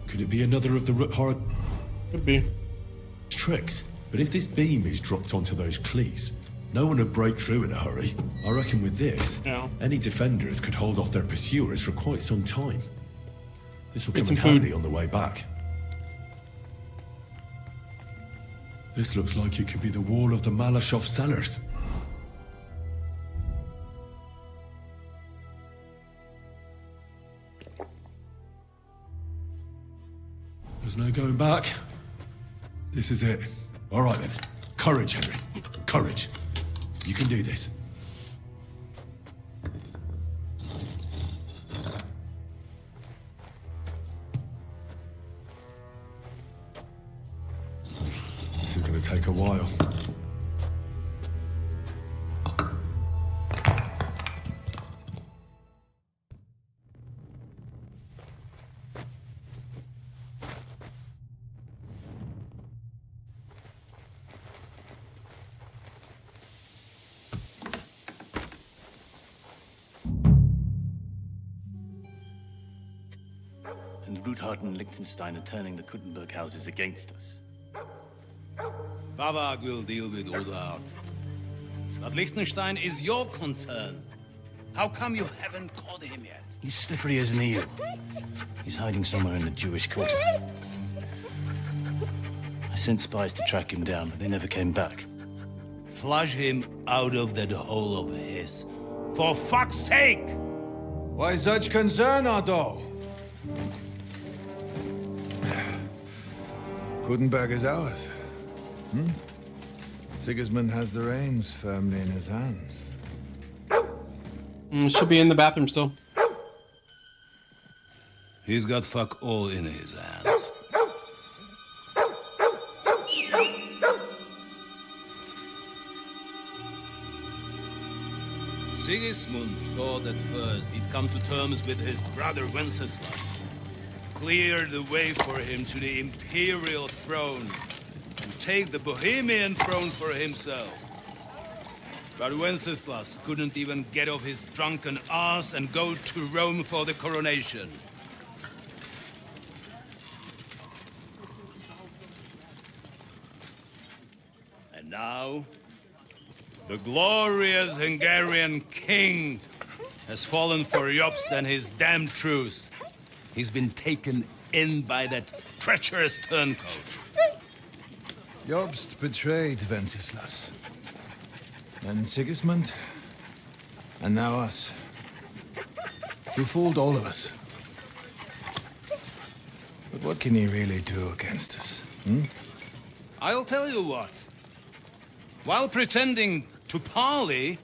Could it be another of the Ruthard? Could be. Tricks. But if this beam is dropped onto those cleats, no one would break through in a hurry. I reckon with this, any defenders could hold off their pursuers for quite some time. This will come in handy on the way back. This looks like it could be the wall of the Malashov cellars. There's no going back. This is it. All right then. Courage, Henry. Courage. You can do this. This is going to take a while. And Ruthard and Liechtenstein are turning the Kuttenberg houses against us. Bavag will deal with Ruthard. But Liechtenstein is your concern. How come you haven't caught him yet? He's slippery as an eel. He's hiding somewhere in the Jewish quarter. I sent spies to track him down, but they never came back. Flush him out of that hole of his. For fuck's sake! Why such concern, Otto? Gutenberg is ours. Sigismund has the reins firmly in his hands. Should be in the bathroom still. He's got fuck all in his hands. Sigismund thought at first he'd come to terms with his brother Wenceslas, clear the way for him to the imperial throne, and take the Bohemian throne for himself. But Wenceslas couldn't even get off his drunken ass and go to Rome for the coronation. And now, the glorious Hungarian king has fallen for Jobst and his damned truce. He's been taken in by that treacherous turncoat. Jobst betrayed Wenceslas. Then Sigismund. And now us. You fooled all of us. But what can he really do against us? I'll tell you what. While pretending to parley,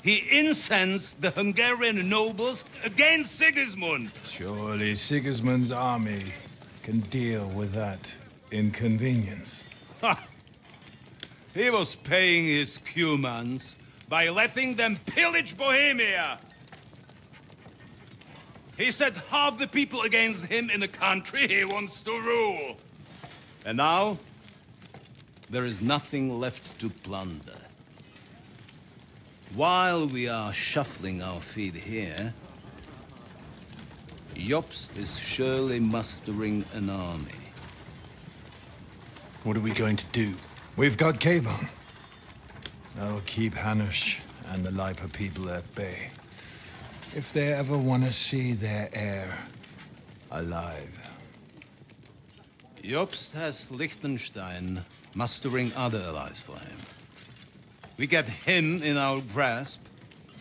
he incensed the Hungarian nobles against Sigismund. Surely Sigismund's army can deal with that inconvenience. Ha! He was paying his Cumans by letting them pillage Bohemia. He set half the people against him in the country he wants to rule. And now, there is nothing left to plunder. While we are shuffling our feet here, Jobst is surely mustering an army. What are we going to do? We've got Cabon. That'll keep Hanush and the Lipa people at bay. If they ever want to see their heir alive. Jobst has Liechtenstein mustering other allies for him. We get him in our grasp,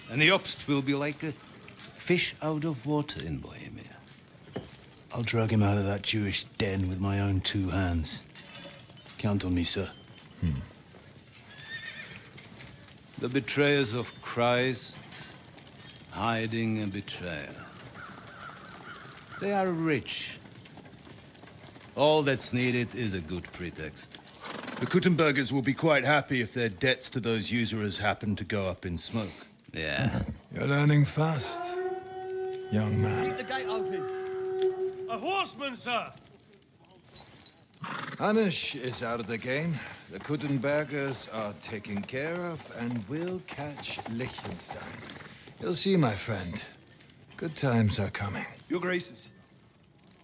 and Jobst will be like a fish out of water in Bohemia. I'll drag him out of that Jewish den with my own two hands. Count on me, sir. The betrayers of Christ, hiding a betrayer. They are rich. All that's needed is a good pretext. The Kuttenbergers will be quite happy if their debts to those usurers happen to go up in smoke. Yeah. You're learning fast, young man. Keep the gate open. A horseman, sir! Hanush is out of the game. The Kuttenbergers are taken care of, and we'll catch Liechtenstein. You'll see, my friend. Good times are coming. Your Graces,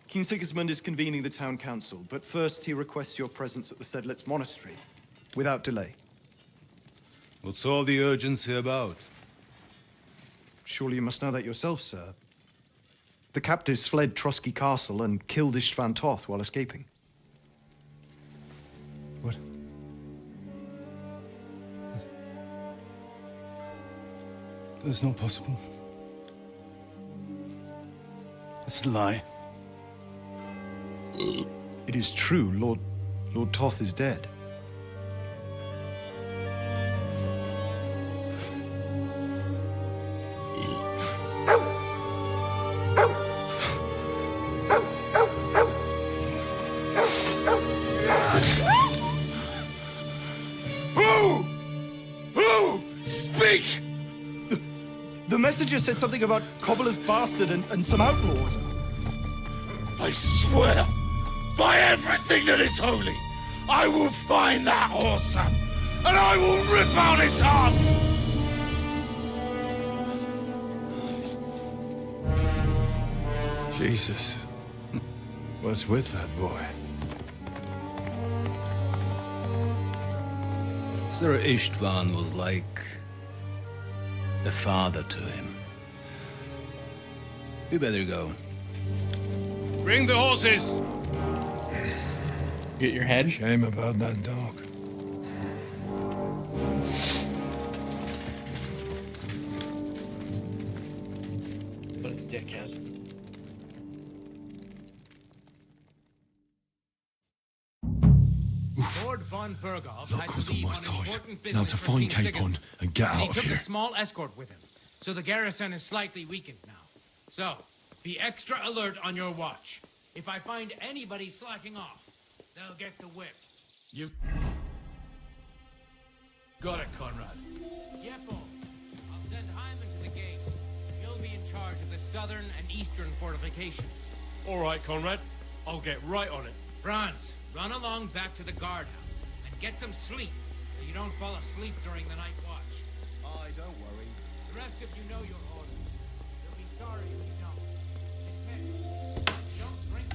King Sigismund is convening the town council, but first he requests your presence at the Sedlitz monastery, without delay. What's all the urgency about? Surely you must know that yourself, sir. The captives fled Trotsky Castle and killed Istvan Toth while escaping. What? That's not possible. That's a lie. It is true, Lord Toth is dead. Who? Speak! The messenger said something about Cobbler's bastard and some outlaws. I swear, by everything that is holy, I will find that whoreson, and I will rip out his heart! Jesus. What's with that boy? Sir Istvan was like a father to him. We better go. Bring the horses! Get your head? Shame about that dog. What a dickhead. Lord von Berghoff Luck had was to on leave my on side. important Now business to for find King Capon Sigurd. and get And out he of took here. a small escort with him, so the garrison is slightly weakened now. So, be extra alert on your watch. If I find anybody slacking off, they'll get the whip. You got it, Conrad. Yepo, I'll send Hyman to the gate. He'll be in charge of the southern and eastern fortifications. All right, Conrad. I'll get right on it. Franz, run along back to the guardhouse and get some sleep so you don't fall asleep during the night watch. Aye, don't worry. The rest of you know your orders. You'll be sorry if you don't. Dismissed. Don't drink.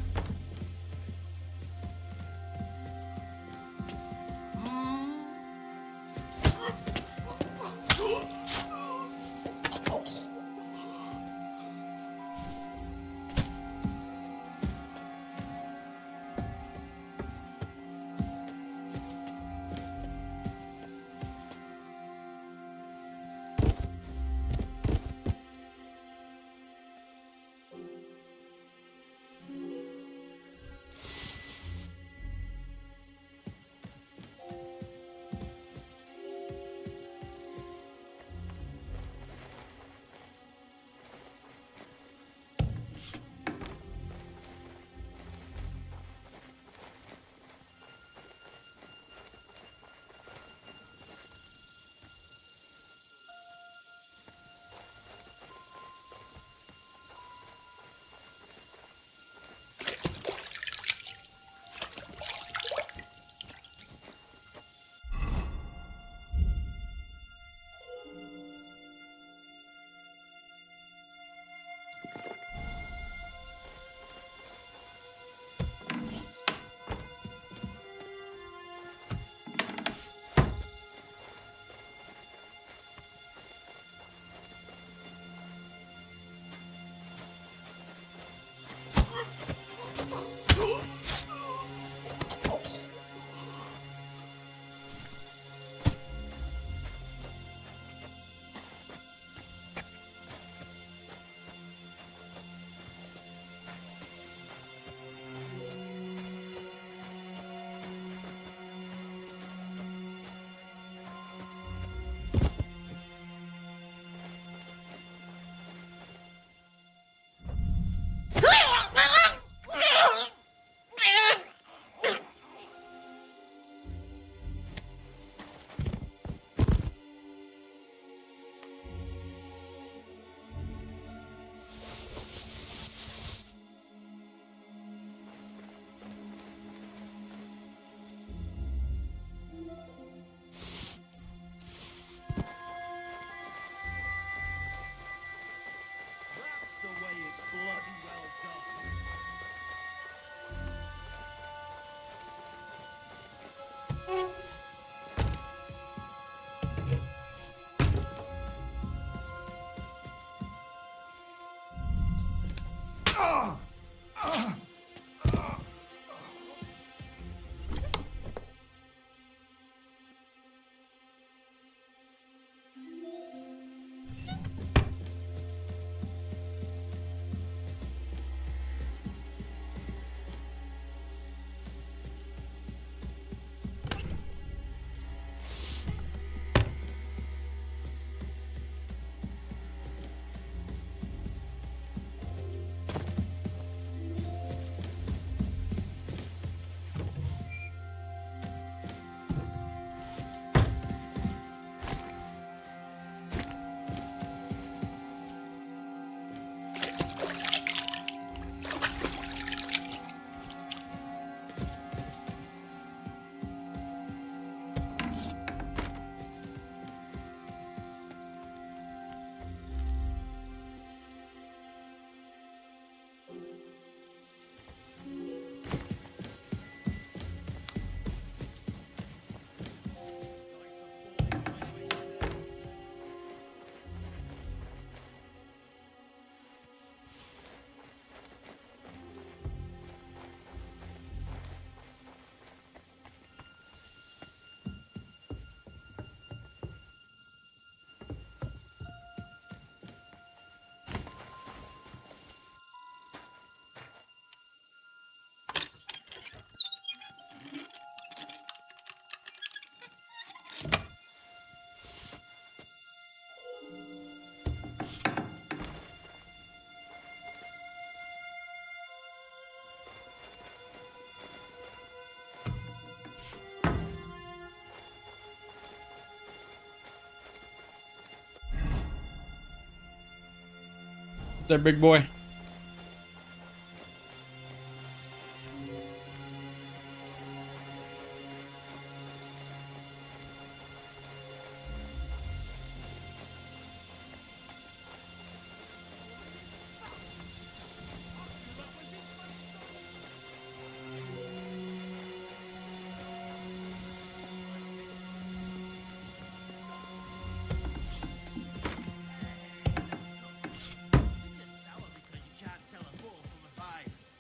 What's that, big boy?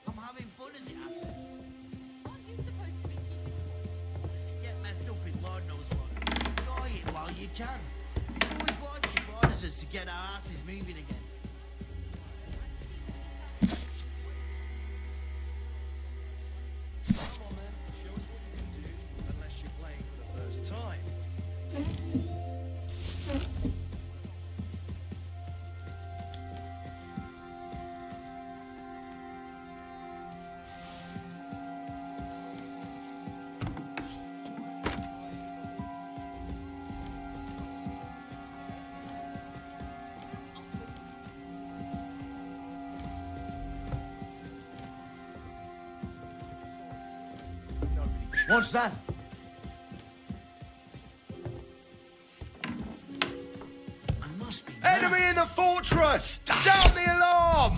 I'm having fun as it happens. Aren't you supposed to be keeping get messed up in Lord knows what. Enjoy it while you can. We've always liked the orders us to get our asses moving again. Come on then, show us what you can do, unless you're playing for the first time. What's that? Enemy in the fortress! Sound the alarm!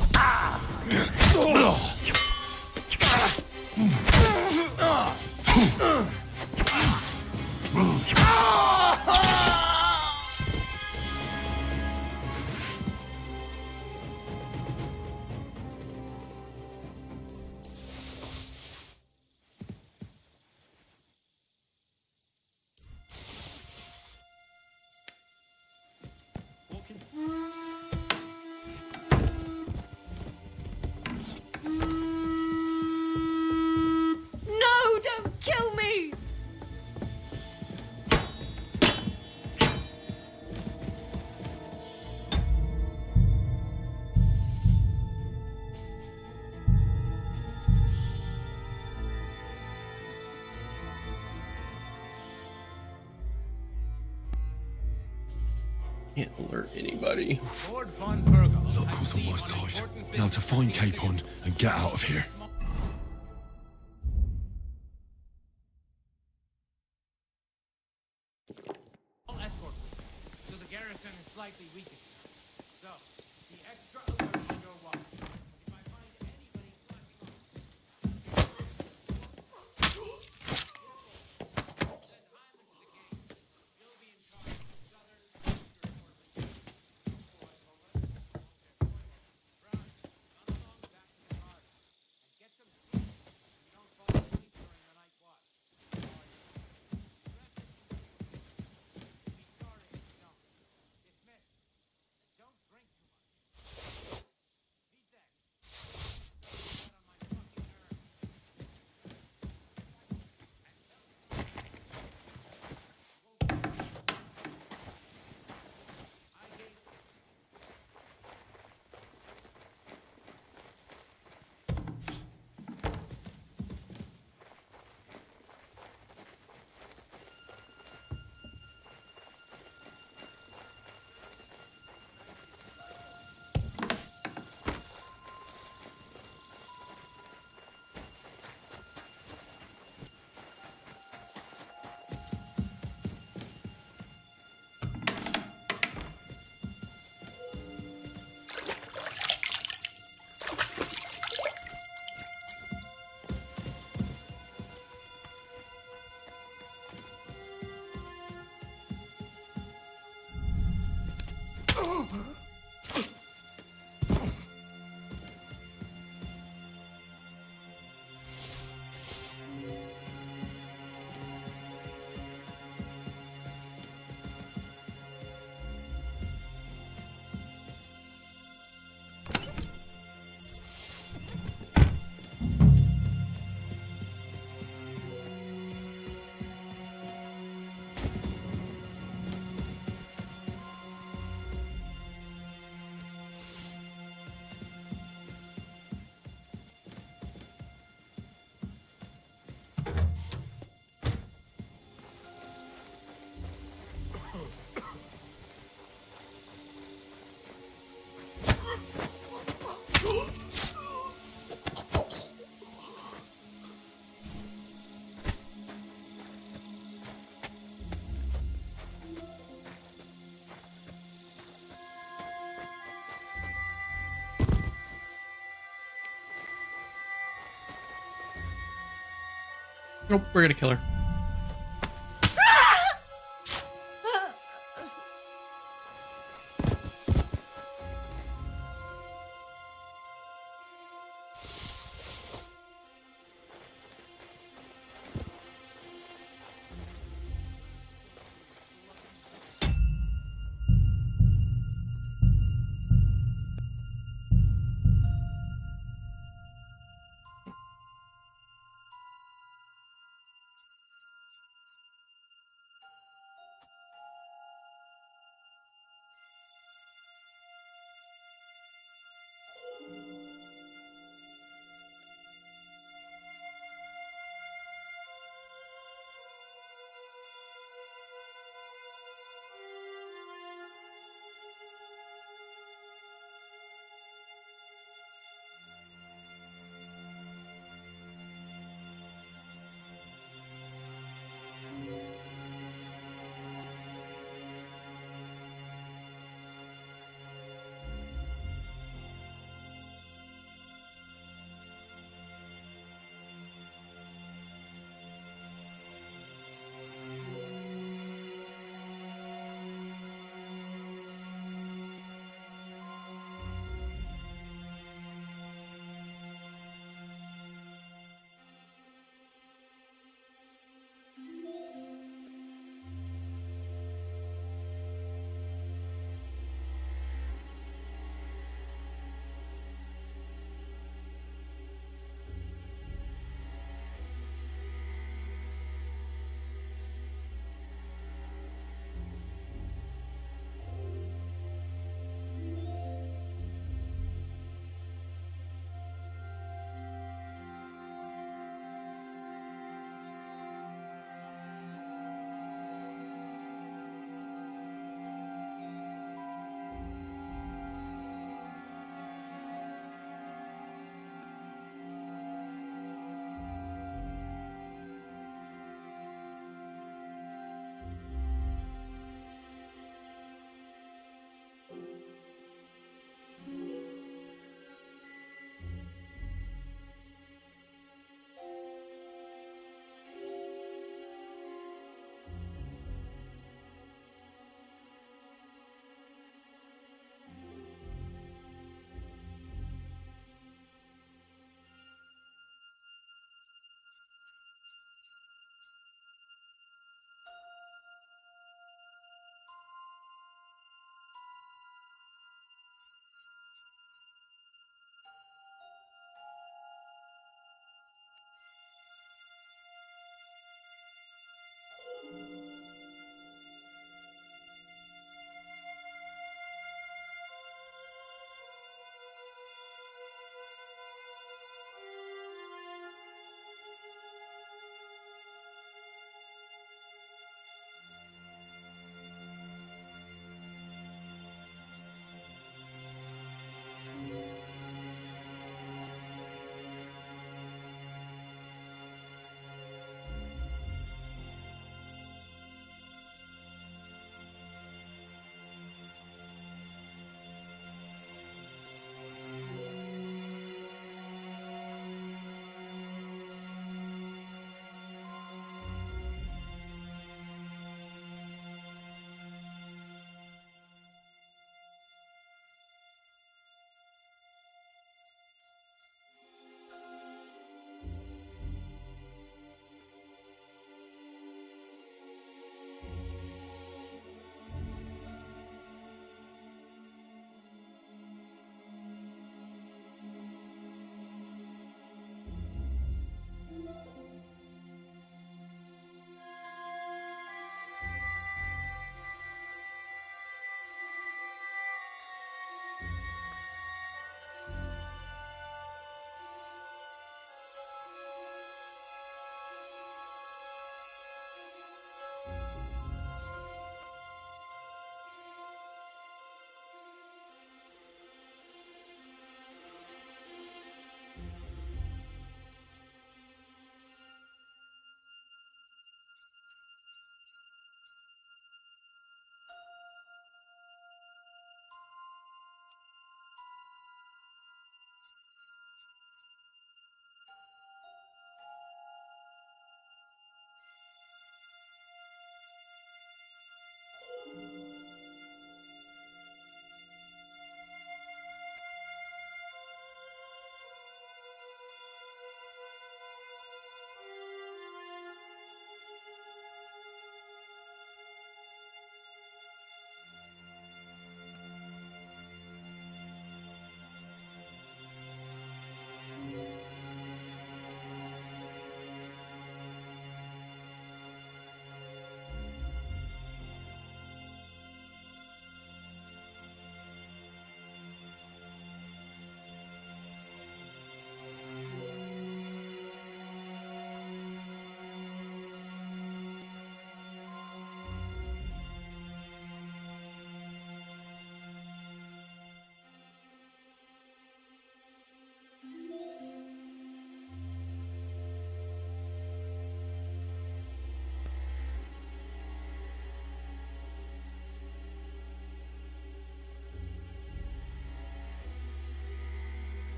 No, don't kill me! Can't alert anybody. Look what's on my side. Now to find Capon and get out of here. All escort, so the garrison is slightly weakened. So, be extra alert on your watch. If I find anybody flashing off, Nope, we're gonna kill her.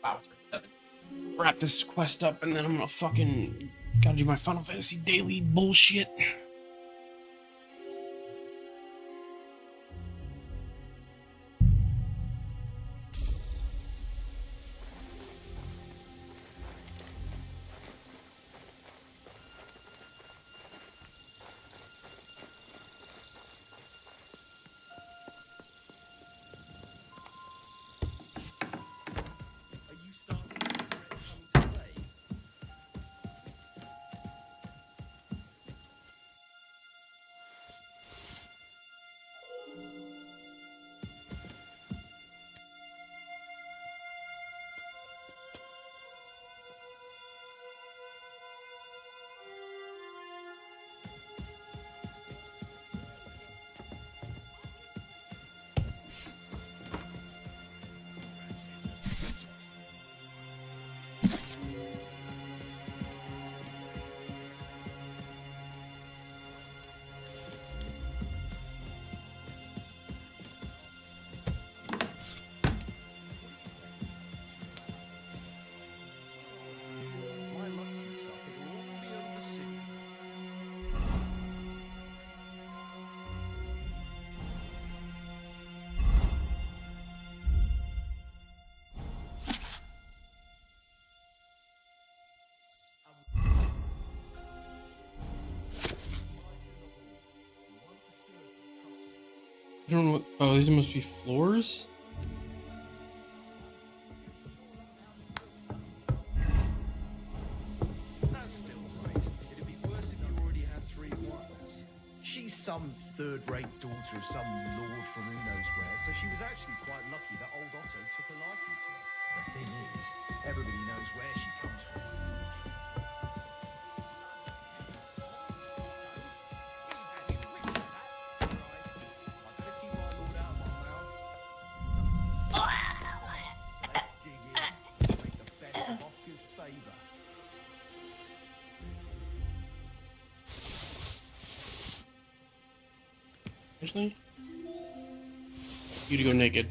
Wow, 37. Wrap this quest up, and then I'm gonna fucking gotta do my Final Fantasy daily bullshit. I don't know what. Oh, these must be floors? She's some third-rate daughter of some lord from who knows where, so she was actually quite lucky that old Otto took a liking to her. The thing is, everybody knows where she comes from. Actually, you to go naked.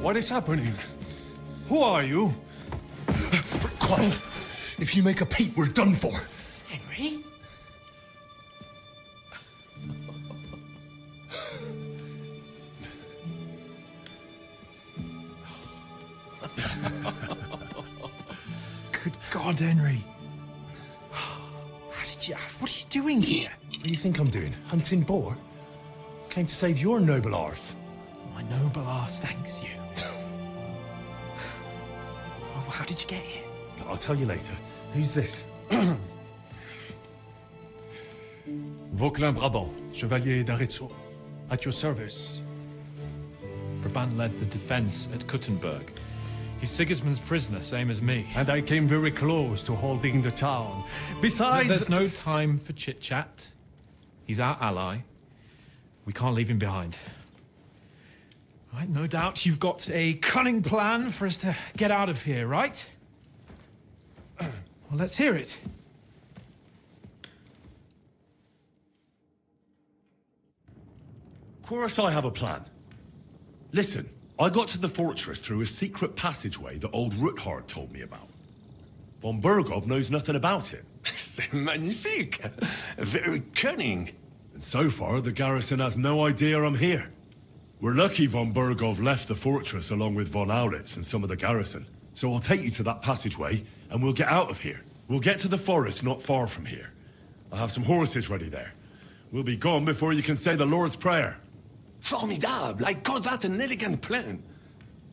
What is happening? Who are you? Quiet. If you make a peep, we're done for. Henry? Good God, Henry. How did you... What are you doing here? What do you think I'm doing? Hunting boar? Came to save your noble arse. My noble arse thanks you. Oh, how did you get here? I'll tell you later. Who's this? Vauquelin Brabant, Chevalier d'Arezzo. At your service. Brabant led the defense at Kuttenberg. He's Sigismund's prisoner, same as me. And I came very close to holding the town. Besides... There's no time for chit-chat. He's our ally. We can't leave him behind. Right, no doubt you've got a cunning plan for us to get out of here, right? Well, let's hear it. Of course I have a plan. Listen, I got to the fortress through a secret passageway that old Ruthard told me about. Von Burgov knows nothing about it. C'est magnifique! Very cunning. And so far, the garrison has no idea I'm here. We're lucky Von Burgov left the fortress along with Von Aulitz and some of the garrison. So I'll take you to that passageway, and we'll get out of here. We'll get to the forest not far from here. I have some horses ready there. We'll be gone before you can say the Lord's Prayer. Formidable! I call that an elegant plan.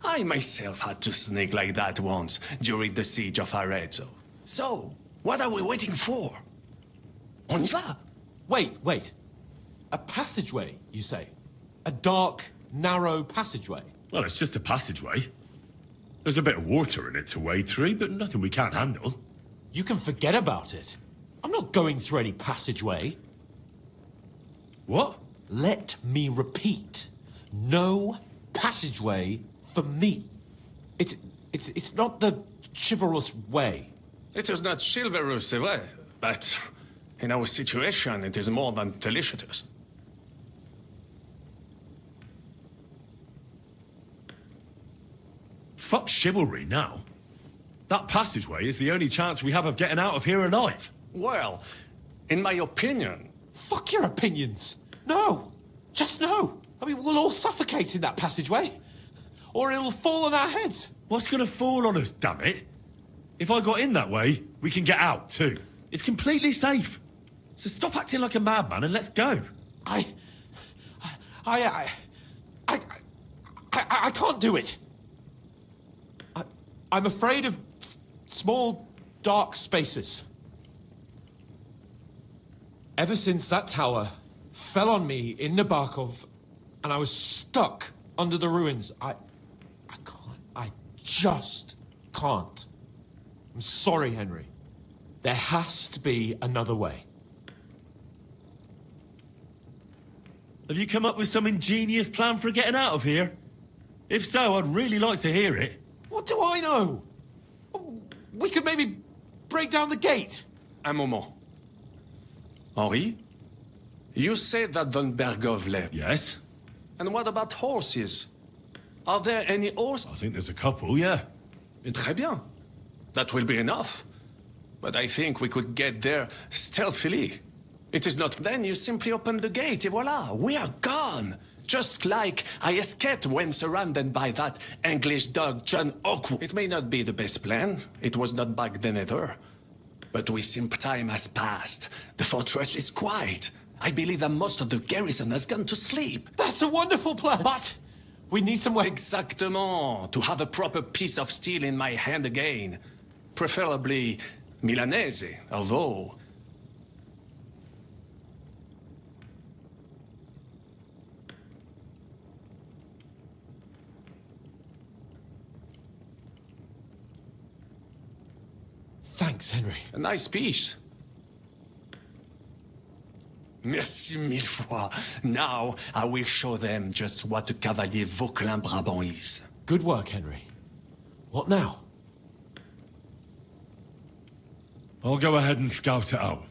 I myself had to sneak like that once during the siege of Arezzo. So, what are we waiting for? On y va! Wait. A passageway, you say? A dark, narrow passageway? Well, it's just a passageway. There's a bit of water in it to wade through, but nothing we can't handle. You can forget about it. I'm not going through any passageway. What? Let me repeat. No passageway for me. It's not the chivalrous way. It is not chivalrous, c'est vrai, but in our situation, it is more than delicious. Fuck chivalry now. That passageway is the only chance we have of getting out of here alive. Well, in my opinion... Fuck your opinions. No. Just no. I mean, we'll all suffocate in that passageway. Or it'll fall on our heads. What's gonna fall on us, damn it? If I got in that way, we can get out, too. It's completely safe. So stop acting like a madman and let's go. I can't do it. I'm afraid of small, dark spaces. Ever since that tower fell on me in Nabokov, and I was stuck under the ruins, I just can't. I'm sorry, Henry. There has to be another way. Have you come up with some ingenious plan for getting out of here? If so, I'd really like to hear it. What do I know? We could maybe break down the gate. Un moment. Henri? You said that Von Bergov left. Yes. And what about horses? Are there any horses? I think there's a couple, yeah. Très bien. That will be enough. But I think we could get there stealthily. It is not then you simply open the gate, et voila, we are gone. Just like I escaped when surrounded by that English dog John Oakwood. It may not be the best plan. It was not back then either. But we think time has passed. The fortress is quiet. I believe that most of the garrison has gone to sleep. That's a wonderful plan. But we need some way. Exactement. To have a proper piece of steel in my hand again. Preferably Milanese, although... Thanks, Henry. A nice piece. Merci mille fois. Now, I will show them just what a Cavalier Vauquelin-Brabant is. Good work, Henry. What now? I'll go ahead and scout it out.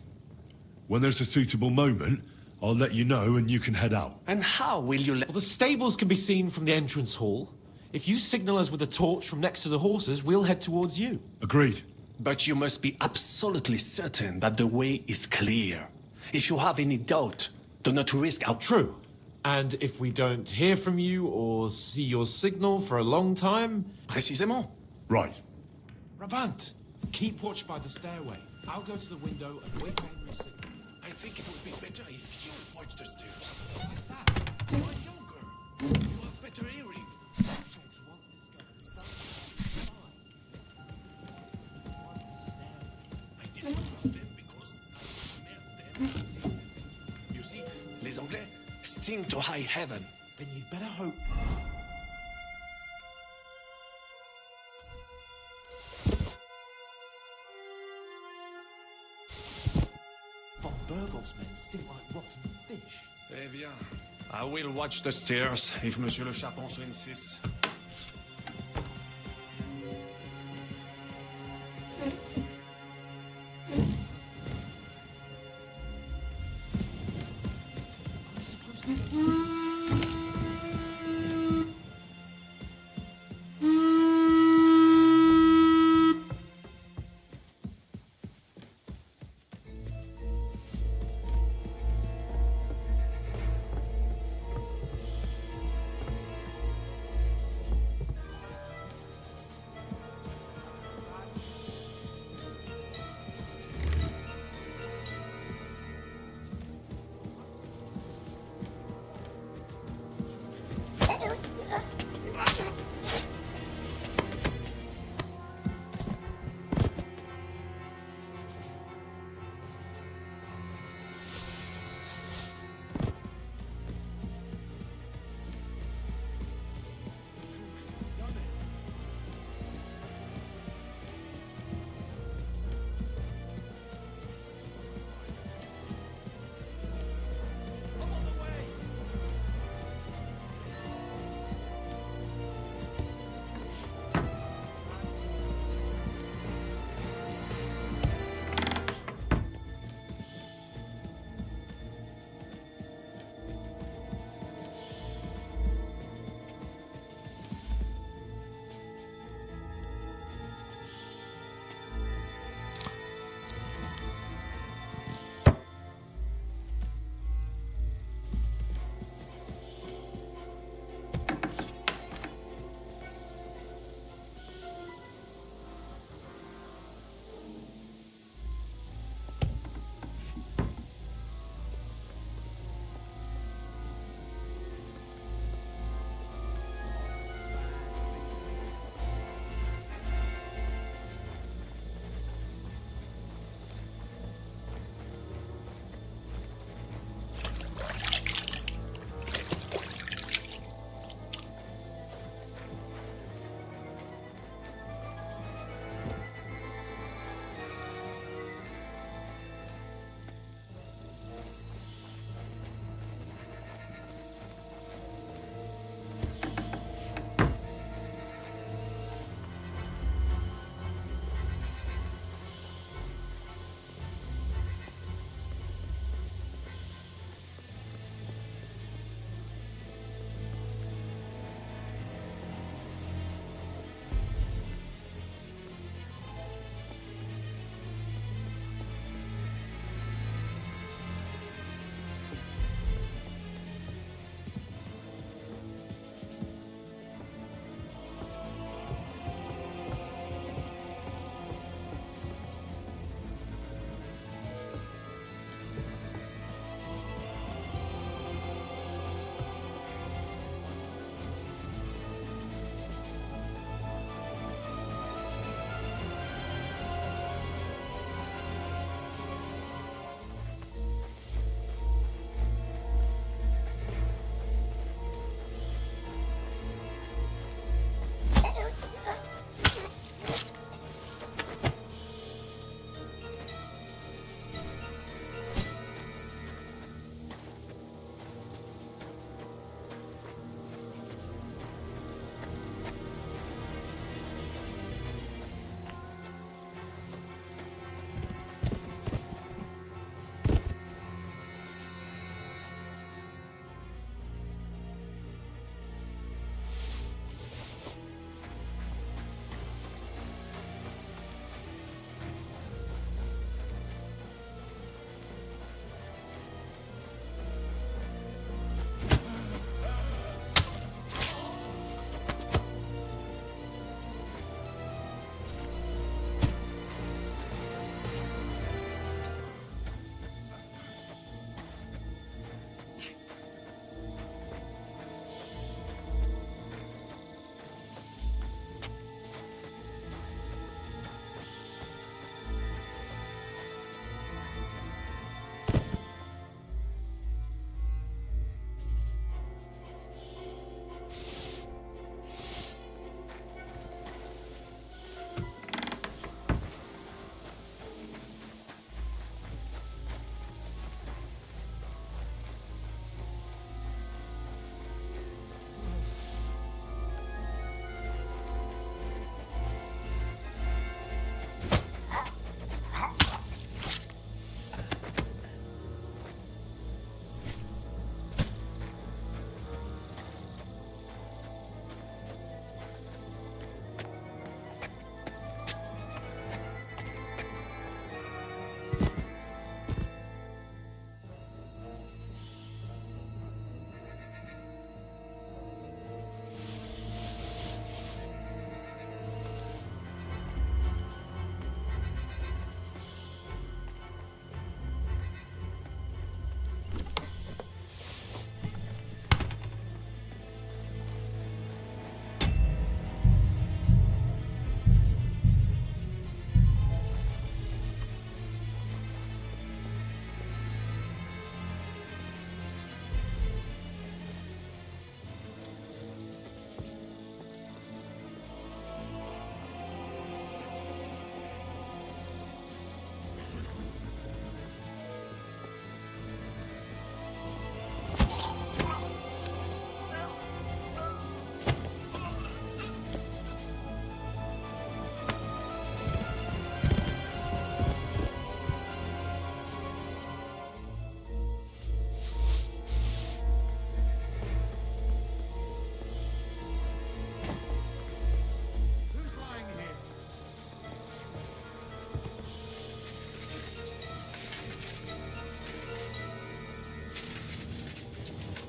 When there's a suitable moment, I'll let you know and you can head out. And how will you let... Well, the stables can be seen from the entrance hall. If you signal us with a torch from next to the horses, we'll head towards you. Agreed. But you must be absolutely certain that the way is clear. If you have any doubt, do not risk our... True. And if we don't hear from you or see your signal for a long time... Précisément. Right. Brabant, keep watch by the stairway. I'll go to the window and wait for Henry's signal. I think it would be better if you watch the stairs. Why's that? You are younger. You have better hearing. You see, les Anglais sting to high heaven. Then you'd better hope. Von Bergov's men stink like rotten fish. Eh bien, I will watch the stairs if Monsieur le Chapon so insists.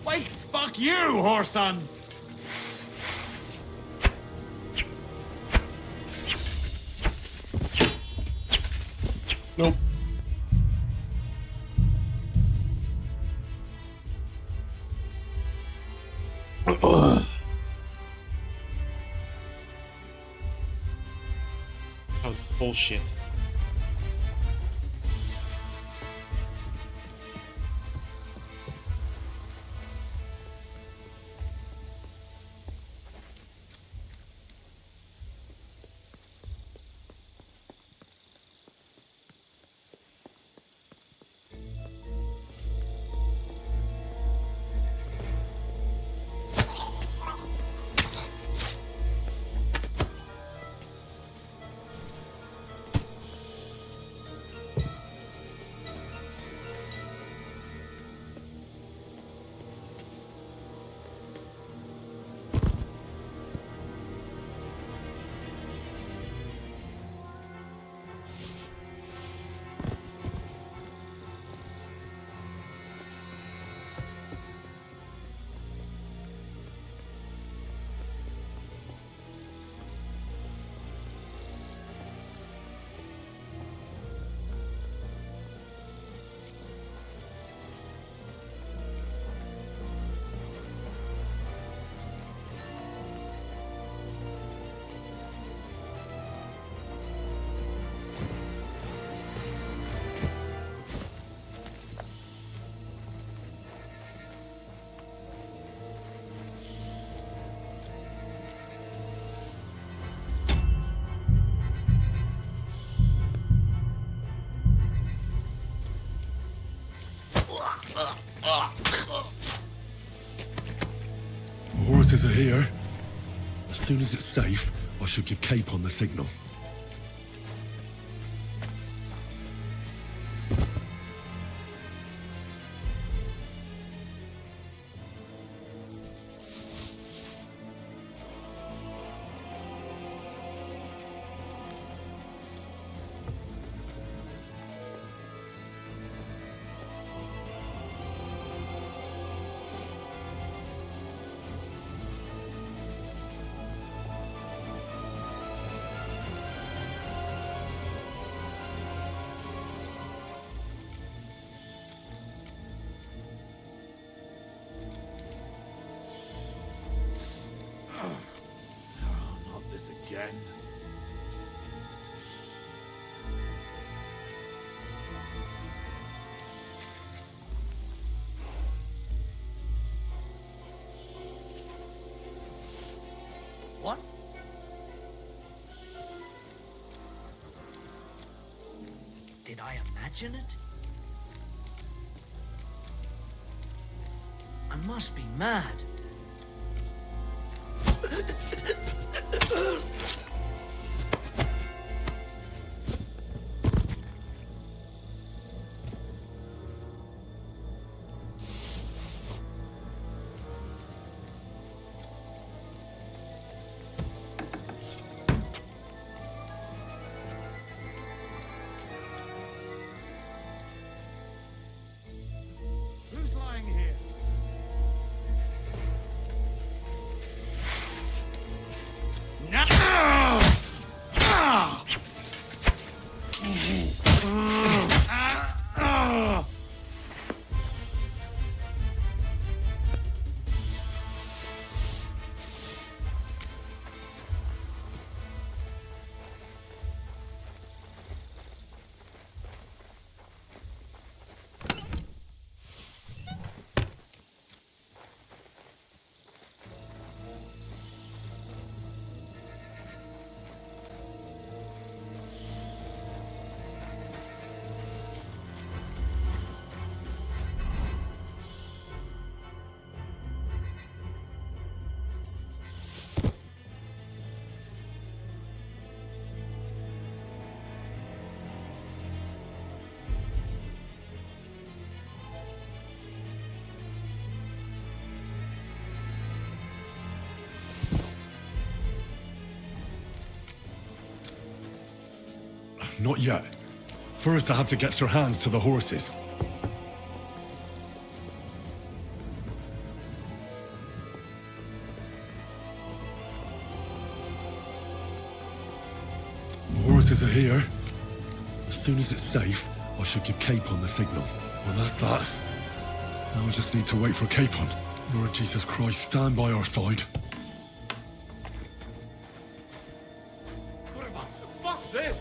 Wait, fuck you, whoreson! Nope. That was bullshit. The horses are here. As soon as it's safe, I should give Capon the signal. Not this again. What? Did I imagine it? I must be mad. Who's lying here? Not yet. First, I have to get Sir Hans to the horses. forces are here. As soon as it's safe, I should give Capon the signal. Well, that's that. Now I just need to wait for Capon. Lord Jesus Christ, stand by our side. Fuck this!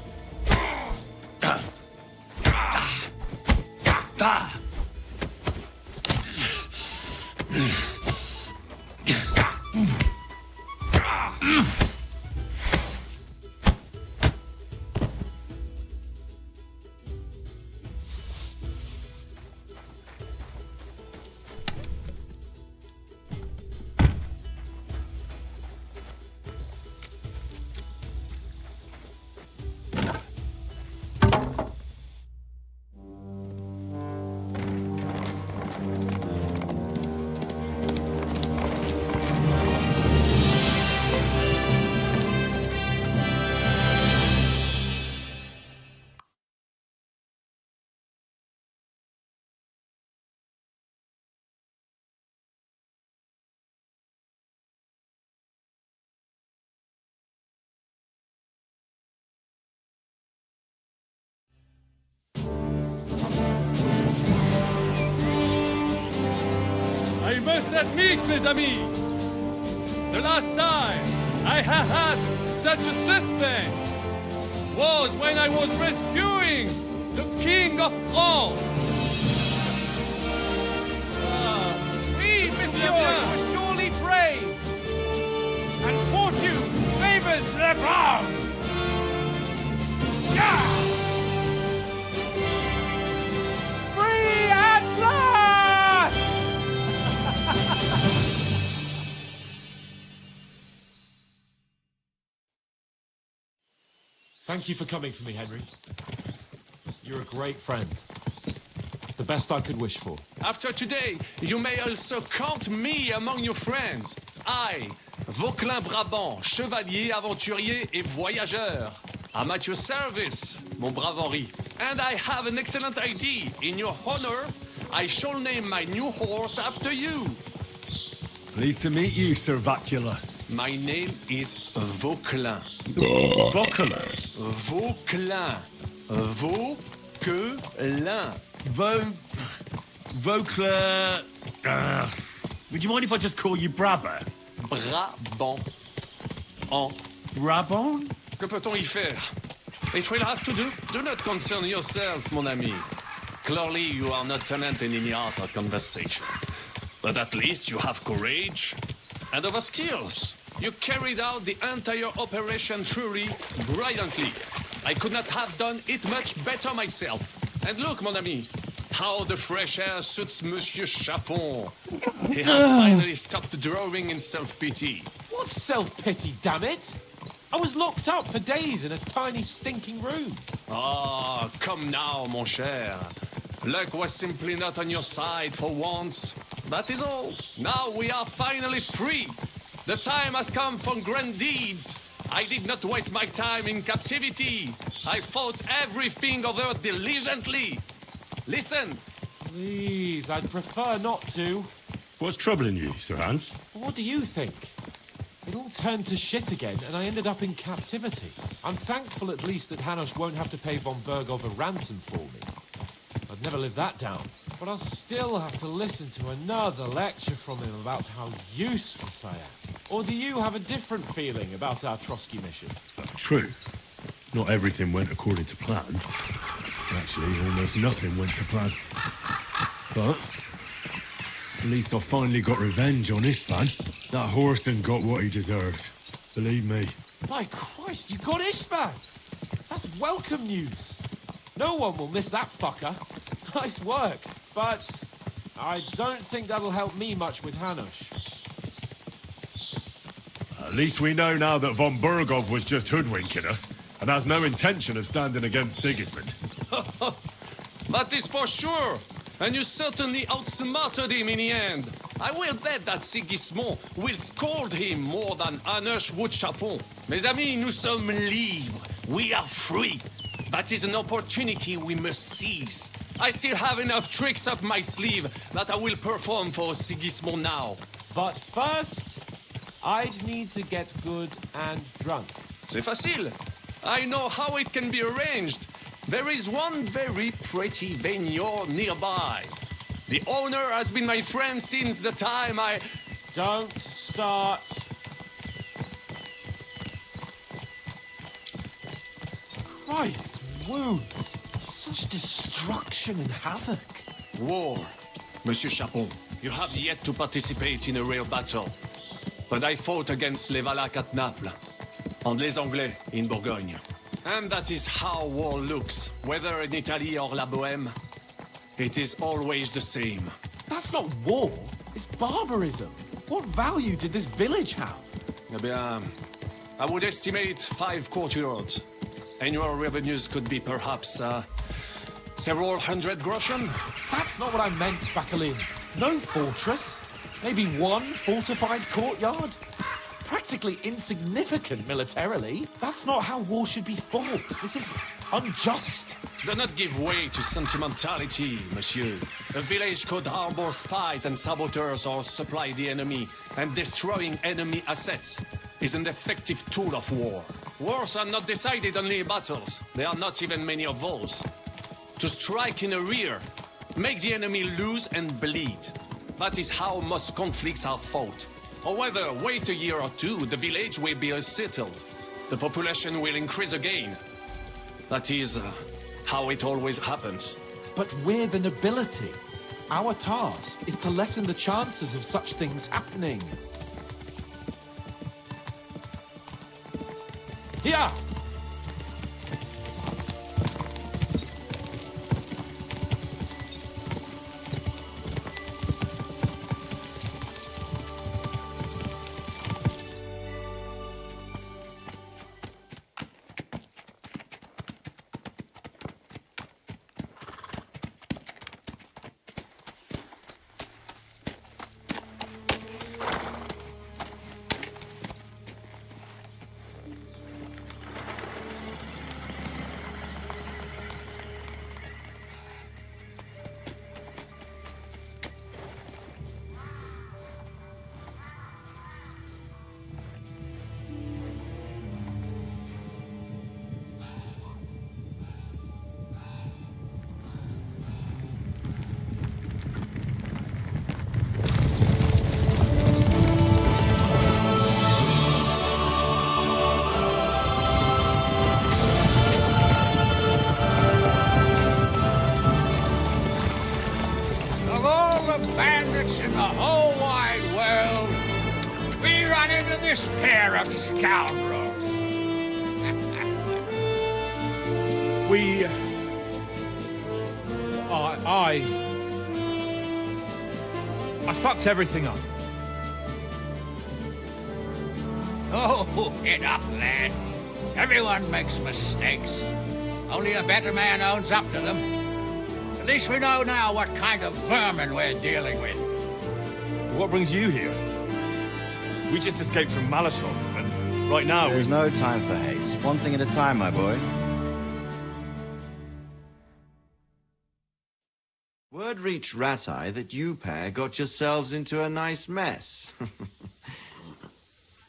I must admit, mes amis, the last time I have had such a suspense was when I was rescuing the King of France. Oui, monsieur, you were surely brave. And fortune favors le brave. Yeah! Free at last! Thank you for coming for me, Henry. You're a great friend. The best I could wish for. After today, you may also count me among your friends. I, Vauquelin Brabant, chevalier, aventurier et voyageur. I'm at your service, mon brave Henri. And I have an excellent idea. In your honor, I shall name my new horse after you. Pleased to meet you, Sir Vacula. My name is Vauquelin. Vauquelin? Vauquelin. Vauquelin. Vauquelin... would you mind if I just call you Brabber? Brabant. En. Brabant? Que peut-on y faire? It will have to do. Do not concern yourself, mon ami. Clearly, you are not talented in any art or conversation. But at least you have courage and other skills. You carried out the entire operation truly brilliantly. I could not have done it much better myself. And look, mon ami, how the fresh air suits Monsieur Chapon. He has finally stopped drawing in self-pity. What self-pity, damn it? I was locked up for days in a tiny stinking room. Ah, come now, mon cher. Luck was simply not on your side for once. That is all. Now we are finally free. The time has come for grand deeds. I did not waste my time in captivity. I fought everything over diligently. Listen. Please, I'd prefer not to. What's troubling you, Sir Hans? What do you think? It all turned to shit again, and I ended up in captivity. I'm thankful at least that Hanush won't have to pay von Bergov a ransom for me. I'd never live that down. But I'll still have to listen to another lecture from him about how useless I am. Or do you have a different feeling about our Trotsky mission? True. Not everything went according to plan. Actually, almost nothing went to plan. But at least I finally got revenge on Istvan. That Horson got what he deserved. Believe me. My Christ, you got Istvan! That's welcome news. No one will miss that fucker. Nice work. But I don't think that'll help me much with Hanush. At least we know now that von Bergov was just hoodwinking us and has no intention of standing against Sigismund. That is for sure. And you certainly outsmarted him in the end. I will bet that Sigismund will scold him more than Hanush would Chapon. Mes amis, nous sommes libres. We are free. That is an opportunity we must seize. I still have enough tricks up my sleeve that I will perform for Sigismund now. But first, I'd need to get good and drunk. C'est facile. I know how it can be arranged. There is one very pretty vineyard nearby. The owner has been my friend since the time I... Don't start. Christ, wounds. Such destruction and havoc. War. Monsieur Chapon, you have yet to participate in a real battle. But I fought against les Valaques at Naples, and les Anglais in Bourgogne. And that is how war looks, whether in Italy or La Bohème. It is always the same. That's not war. It's barbarism. What value did this village have? Eh bien, I would estimate 5 courtyards. Annual revenues could be perhaps, several hundred groschen. That's not what I meant, Bacalin. No fortress. Maybe one fortified courtyard. Practically insignificant militarily. That's not how war should be fought. This is unjust. Do not give way to sentimentality, monsieur. A village could harbor spies and saboteurs or supply the enemy, and destroying enemy assets is an effective tool of war. Wars are not decided only in battles. There are not even many of those. To strike in a rear, make the enemy lose and bleed. That is how most conflicts are fought. However, wait a year or two, the village will be settled. The population will increase again. That is how it always happens. But we're the nobility. Our task is to lessen the chances of such things happening. Here! Of all the bandits in the whole wide world, we run into this pair of scoundrels. I fucked everything up. Oh, get up, lad. Everyone makes mistakes. Only a better man owns up to them. At least we know now what kind of vermin we're dealing with. What brings you here? We just escaped from Malashov, and right now There's no time for haste. One thing at a time, my boy. Word reached Rat-Eye that you pair got yourselves into a nice mess.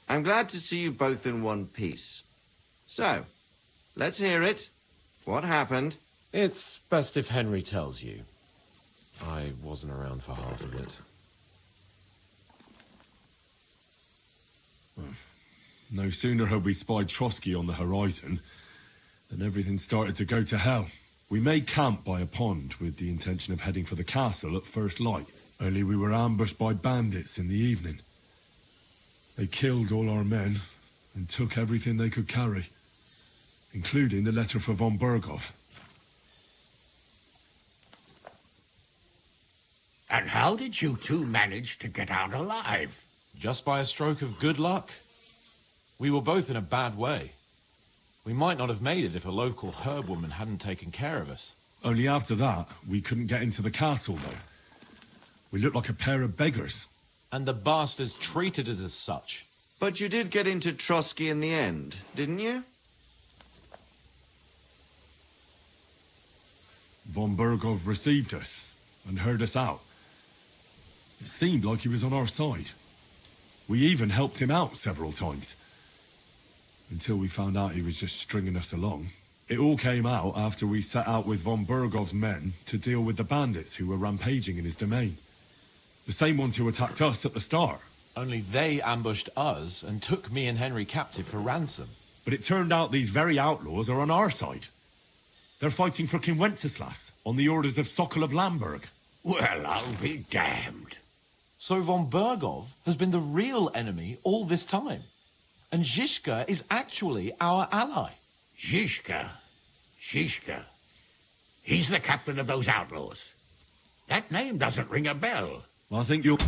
I'm glad to see you both in one piece. So, let's hear it. What happened? It's best if Henry tells you. I wasn't around for half of it. no sooner had we spied Trotsky on the horizon than everything started to go to hell. We made camp by a pond with the intention of heading for the castle at first light. Only we were ambushed by bandits in the evening. They killed all our men and took everything they could carry, including the letter for von Berghoff. And how did you two manage to get out alive? Just by a stroke of good luck. We were both in a bad way. We might not have made it if a local herb woman hadn't taken care of us. Only after that, we couldn't get into the castle, though. We looked like a pair of beggars. And the bastards treated us as such. But you did get into Trotsky in the end, didn't you? Von Berghoff received us and heard us out. It seemed like he was on our side. We even helped him out several times. Until we found out he was just stringing us along. It all came out after we set out with von Burgov's men to deal with the bandits who were rampaging in his domain. The same ones who attacked us at the start. Only they ambushed us and took me and Henry captive for ransom. But it turned out these very outlaws are on our side. They're fighting for King Wenceslas on the orders of Sokol of Lamberg. Well, I'll be damned. So von Burgov has been the real enemy all this time. And Zizka is actually our ally. Zizka? Zizka? He's the captain of those outlaws. That name doesn't ring a bell. I think you'll...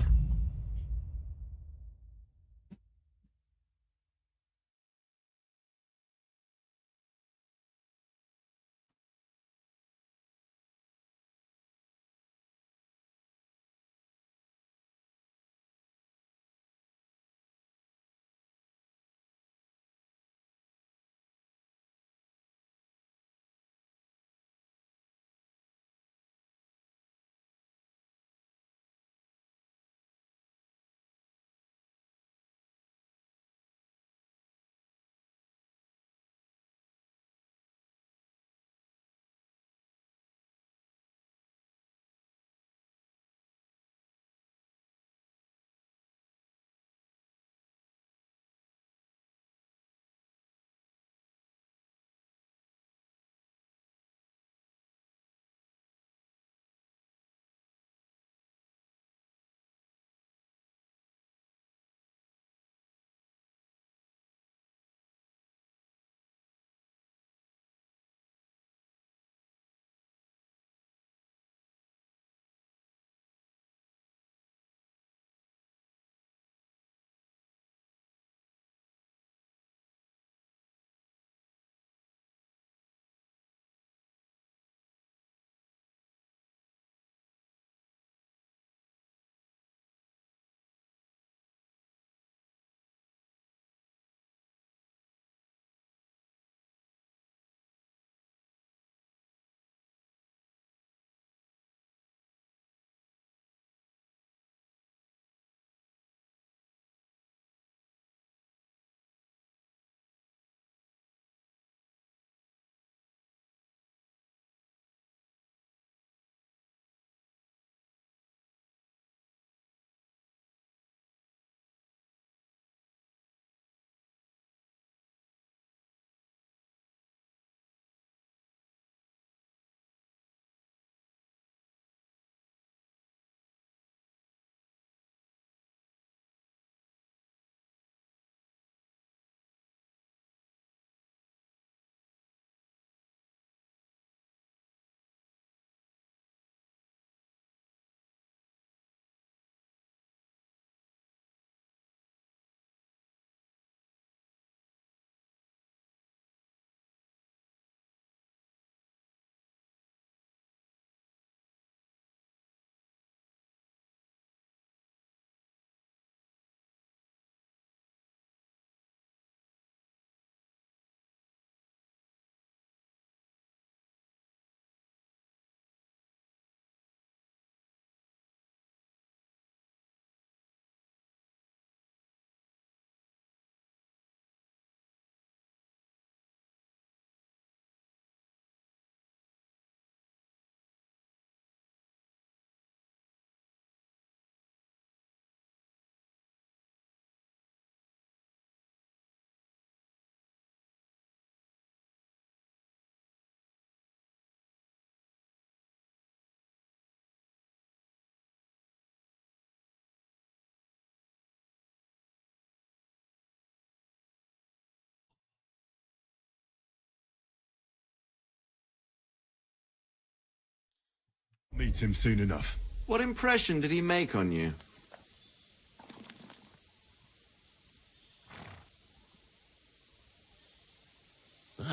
Meet him soon enough. What impression did he make on you?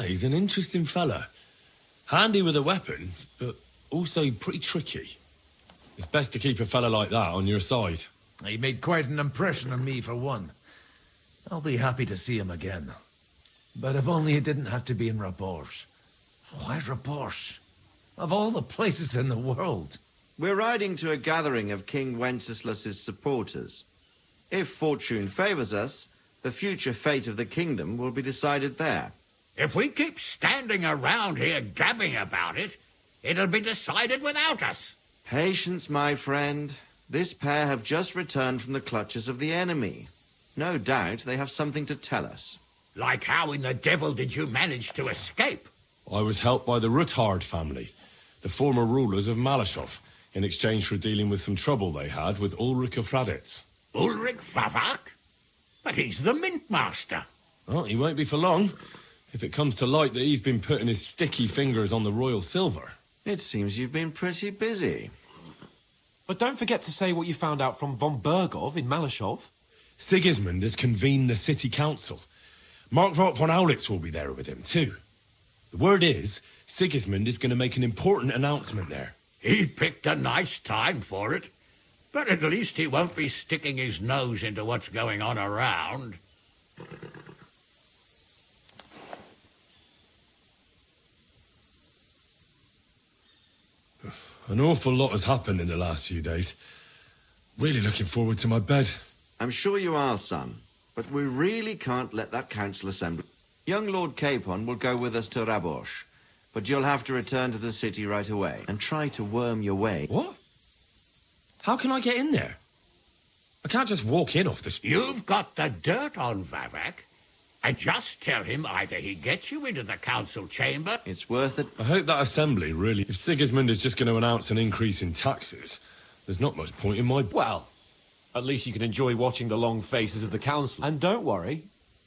He's an interesting fella. Handy with a weapon, but also pretty tricky. It's best to keep a fella like that on your side. He made quite an impression on me, for one. I'll be happy to see him again. But if only it didn't have to be in Rapport. Why Rapport? Of all the places in the world. We're riding to a gathering of King Wenceslas's supporters. If fortune favors us, The future fate of the kingdom will be decided there. If we keep standing around here gabbing about it, it'll be decided without us. Patience, my friend. This pair have just returned from the clutches of the enemy. No doubt they have something to tell us. Like how in the devil did you manage to escape? I was helped by the Ruthard family, the former rulers of Malashov, in exchange for dealing with some trouble they had with Ulrich of Raditz. Ulrich Favak? But he's the Mint Master. Well, he won't be for long, if it comes to light that he's been putting his sticky fingers on the royal silver. It seems you've been pretty busy. But don't forget to say what you found out from von Bergov in Malashov. Sigismund has convened the city council. Markvart von Aulitz will be there with him, too. The word is, Sigismund is going to make an important announcement there. He picked a nice time for it. But at least he won't be sticking his nose into what's going on around. An awful lot has happened in the last few days. Really looking forward to my bed. I'm sure you are, son. But we really can't let that council assembly. Young Lord Capon will go with us to Rabosh. But you'll have to return to the city right away and try to worm your way. What? How can I get in there? I can't just walk in off the street. You've got the dirt on Vavak. And just tell him either he gets you into the council chamber... It's worth it. I hope that assembly really... If Sigismund is just going to announce an increase in taxes, there's not much point in my... Well, at least you can enjoy watching the long faces of the council. And don't worry,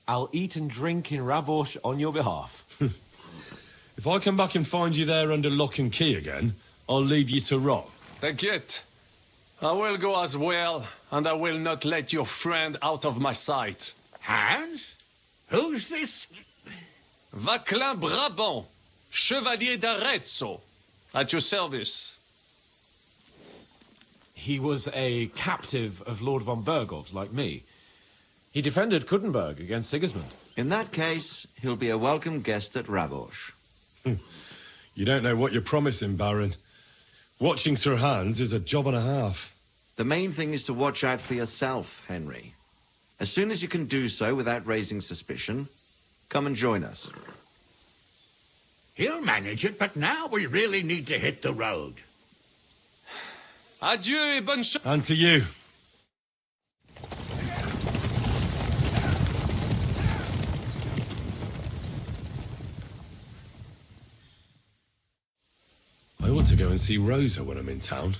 I'll eat and drink in Rabosh on your behalf. If I come back and find you there under lock and key again, I'll leave you to rot. T'inquiète. I will go as well, and I will not let your friend out of my sight. Hans? Who's this? Vaclin Brabant, Chevalier d'Arezzo, at your service. He was a captive of Lord von Bergov's, like me. He defended Kuttenberg against Sigismund. In that case, he'll be a welcome guest at Rabosh. You don't know what you're promising, Baron. Watching Sir Hans is a job and a half. The main thing is to watch out for yourself, Henry. As soon as you can do so without raising suspicion, come and join us. He'll manage it, but now we really need to hit the road. Adieu et bonne chance. And to you. I ought to go and see Rosa when I'm in town.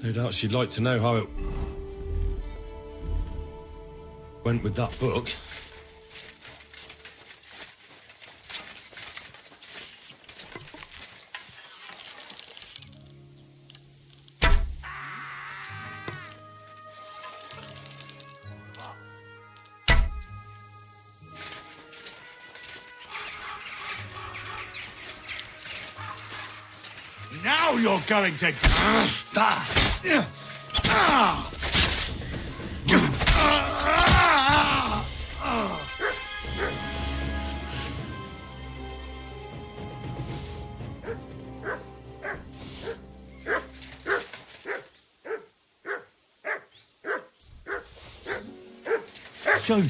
No doubt she'd like to know how it went with that book. Now you're going to... Show me.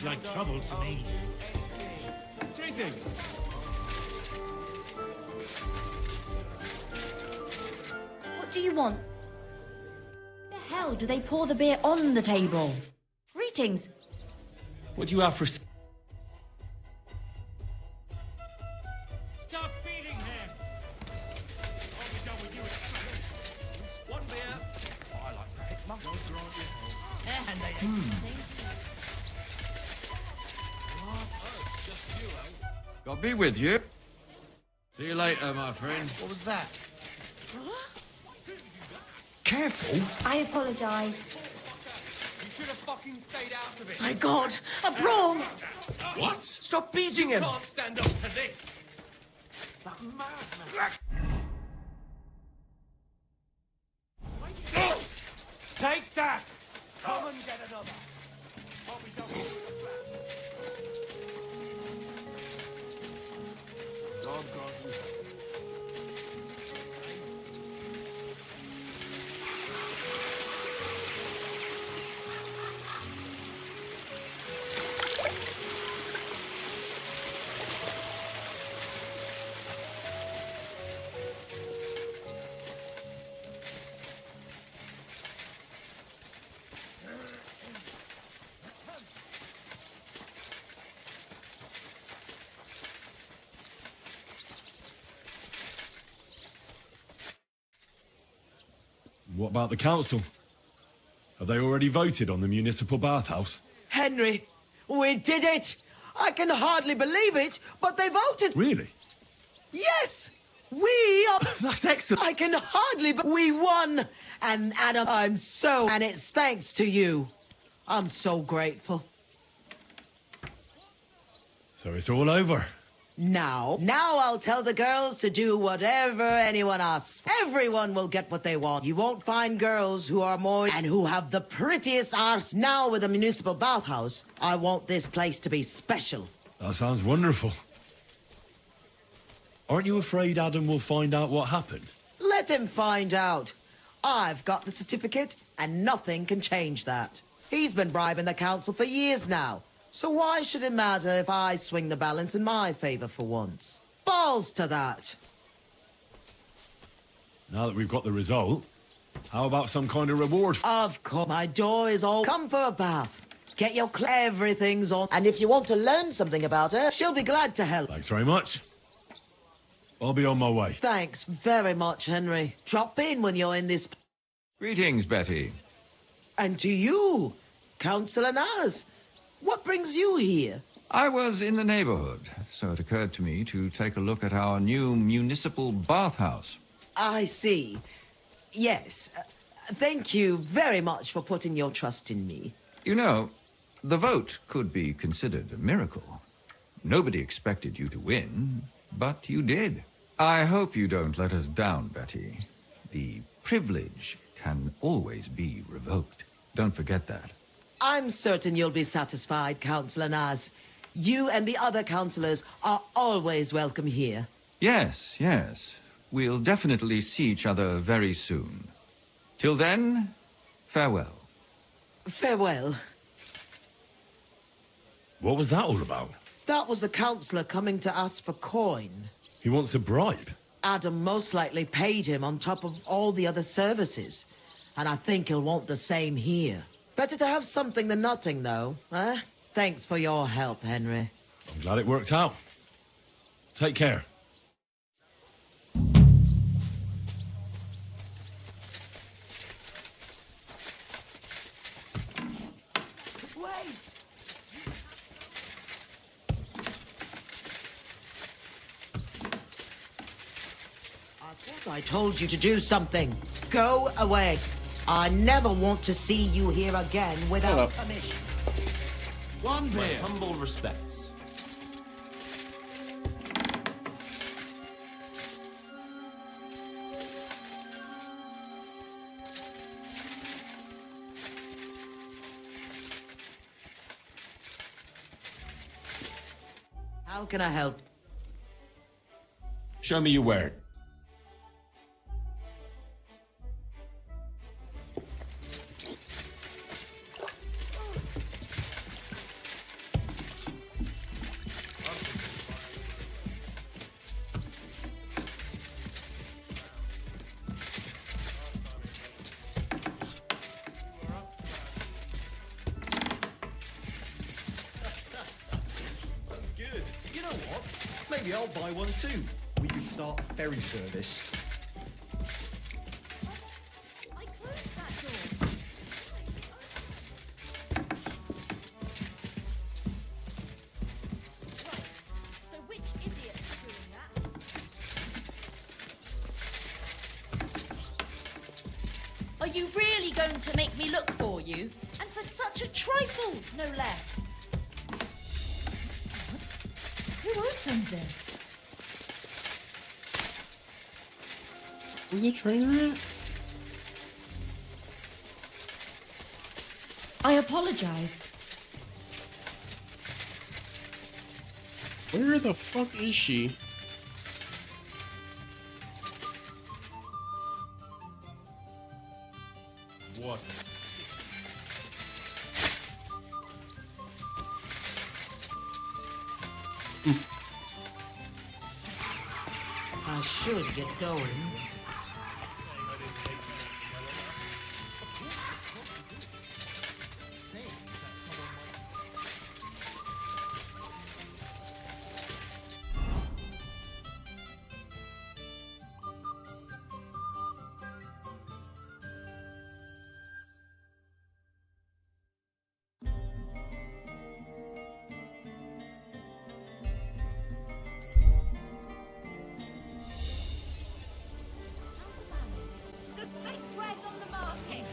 Seems like trouble to me. Greetings. What do you want? The hell do they pour the beer on the table? Greetings. What do you have for... Stop feeding him! I'll be done with you in a second. One beer. I like to hit my... And they God be with you. See you later, my friend. What was that? Careful. I apologize. You should have fucking stayed out of it. My God, a brawl! What? Stop beating him. Can't stand up to this. That madman. Take that! Come and get another. I'll be done with you. What about the council? Have they already voted on the municipal bathhouse? Henry, we did it! I can hardly believe it, but they voted! Really? Yes! We are... That's excellent! I can hardly... We won! And Adam, I'm so... And it's thanks to you. I'm so grateful. So it's all over. Now I'll tell the girls to do whatever anyone asks. Everyone will get what they want. You won't find girls who are more and who have the prettiest arse. Now with the municipal bathhouse, I want this place to be special. That sounds wonderful. Aren't you afraid Adam will find out what happened? Let him find out. I've got the certificate, and nothing can change that. He's been bribing the council for years now. So why should it matter if I swing the balance in my favor for once? Balls to that. Now that we've got the result, how about some kind of reward? Of course, my door is all... Come for a bath. Get your everything's on. And if you want to learn something about her, she'll be glad to help. Thanks very much. I'll be on my way. Thanks very much, Henry. Drop in when you're in this... Greetings, Betty. And to you, Councillor Naz. What brings you here? I was in the neighborhood, so it occurred to me to take a look at our new municipal bathhouse. I see. Yes. Thank you very much for putting your trust in me. You know, the vote could be considered a miracle. Nobody expected you to win, but you did. I hope you don't let us down, Betty. The privilege can always be revoked. Don't forget that. I'm certain you'll be satisfied, Councillor Naz. You and the other councillors are always welcome here. Yes, yes. We'll definitely see each other very soon. Till then, farewell. Farewell. What was that all about? That was the councillor coming to ask for coin. He wants a bribe. Adam most likely paid him on top of all the other services. And I think he'll want the same here. Better to have something than nothing, though, eh? Thanks for your help, Henry. I'm glad it worked out. Take care. Wait! I thought I told you to do something. Go away. I never want to see you here again without permission. One beer. My humble respects. How can I help? Show me your word. Maybe I'll buy one too. We could start a ferry service. I closed that door. Right. So which idiot is doing that? Are you really going to make me look for you? And for such a trifle, no less. That's odd. Who opened this? Was it train rat? I apologize. Where the fuck is she? What? I should get going. The best wares on the market.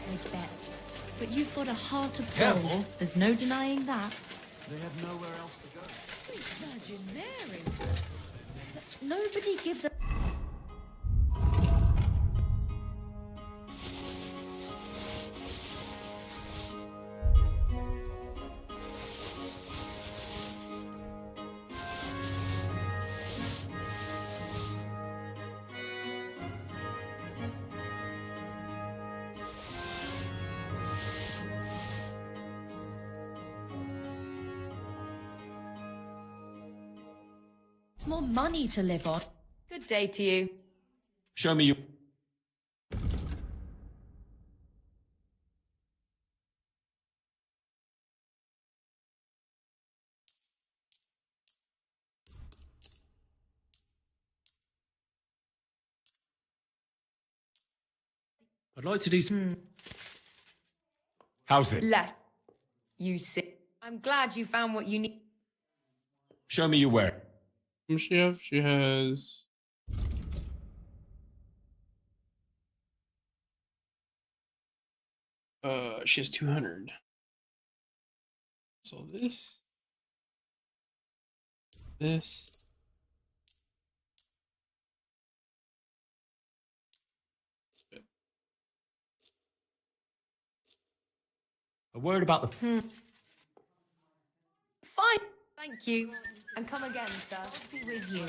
I bet. But you've got a heart of Careful. gold. There's no denying that. They have nowhere else to go. Sweet Virgin Mary. Nobody gives a... It's more money to live on. Good day to you. Show me you. I'd like to do some... How's it? Less. You see. I'm glad you found what you need. Show me your ware. What does she have? She has. She has 200. So this. This. A word about the... Fine. Thank you. And come again, sir. Be with you.